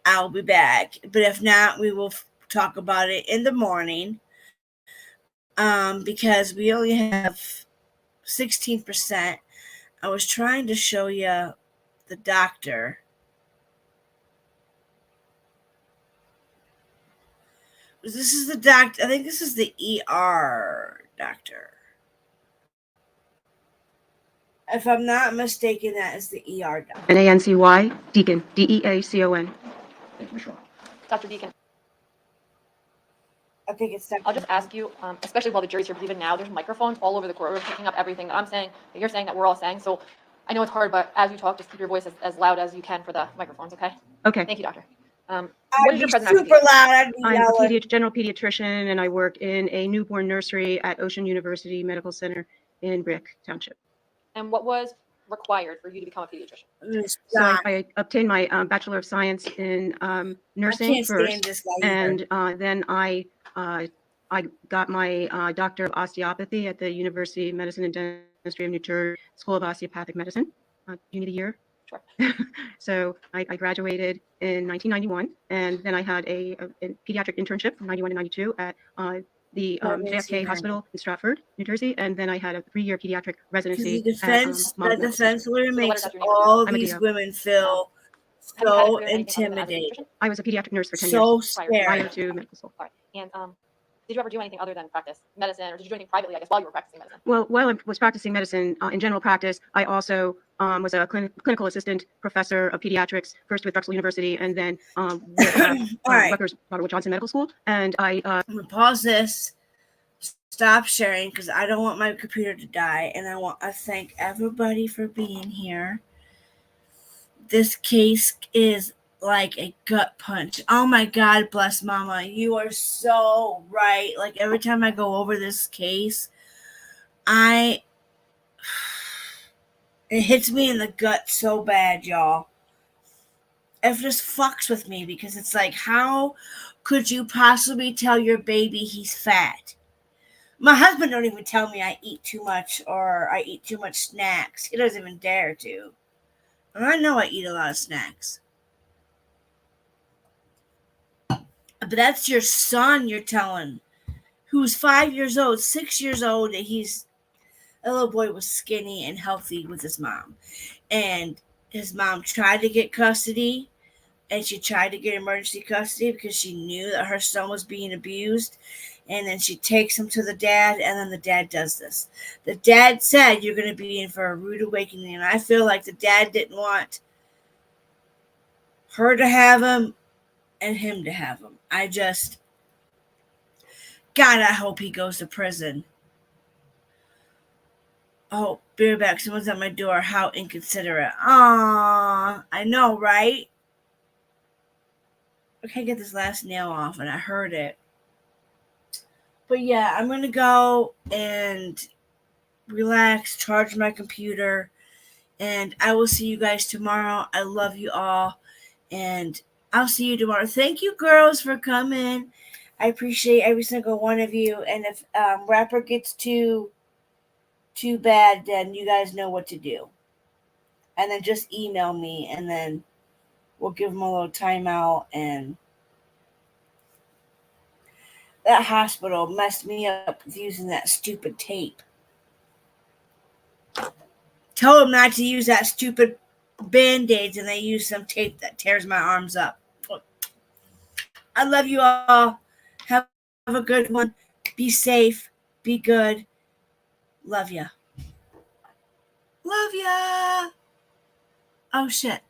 I'll be back. But if not, we will talk about it in the morning. Because we only have 16%. I was trying to show you the doctor. This is the doctor. I think this is the ER doctor. If I'm not mistaken, that is the ER doctor. Nancy Deacon, Deacon. Thank you, Sean. Dr. Deacon. I think it's I'll just ask you, especially while the jury's here, because even now there's microphones all over the court. We're picking up everything that I'm saying, that you're saying, that we're all saying. So I know it's hard, but as you talk, just keep your voice as loud as you can for the microphones, okay? Okay. Thank you, doctor. What is your present super loud. I'm a general pediatrician, and I work in a newborn nursery at Ocean University Medical Center in Brick Township. And what was required for you to become a pediatrician? So I obtained my Bachelor of Science in nursing first, and then I I got my doctor of osteopathy at the University of Medicine and Dentistry of New Jersey School of Osteopathic Medicine. You need a year? Sure. So I graduated in 1991, and then I had a pediatric internship from 91 to 92 at the JFK Hospital in Stratford, New Jersey, and then I had a 3-year pediatric residency The defense, at the defense lawyer makes your name or all I'm a these DO. women feel Have you had a so career in anything other than as a intimidated. pediatrician? I was a pediatric nurse for 10 So years scared. prior to medical school. All right. And did you ever do anything other than practice medicine, or did you do anything privately, I guess, while you were practicing medicine? Well, while I was practicing medicine in general practice, I also was a clinical assistant professor of pediatrics, first with Drexel University, and then with right. Rutgers Robert Wood Johnson Medical School. And I'm gonna pause this, stop sharing, because I don't want my computer to die, and I want to thank everybody for being here. This case is like a gut punch. Oh my God, bless Mama. You are so right. Like every time I go over this case, it hits me in the gut so bad, y'all. It just fucks with me because it's like, how could you possibly tell your baby he's fat? My husband don't even tell me I eat too much or I eat too much snacks. He doesn't even dare to. And I know I eat a lot of snacks. But that's your son you're telling, who's 5 years old, 6 years old, and a little boy was skinny and healthy with his mom. And his mom tried to get custody, and she tried to get emergency custody because she knew that her son was being abused. And then she takes him to the dad, and then the dad does this. The dad said, you're going to be in for a rude awakening. And I feel like the dad didn't want her to have him and him to have him. God, I hope he goes to prison. Oh, be right back. Someone's at my door. How inconsiderate. Aww, I know, right? I can't get this last nail off, and I heard it. But yeah, I'm going to go and relax, charge my computer, and I will see you guys tomorrow. I love you all, and I'll see you tomorrow. Thank you, girls, for coming. I appreciate every single one of you. And if Rapper gets too bad, then you guys know what to do. And then just email me, and then we'll give him a little timeout. And that hospital messed me up with using that stupid tape. Tell them not to use that stupid Band-Aids, and they use some tape that tears my arms up. I love you all. Have a good one. Be safe. Be good. Love ya. Love ya. Oh, shit.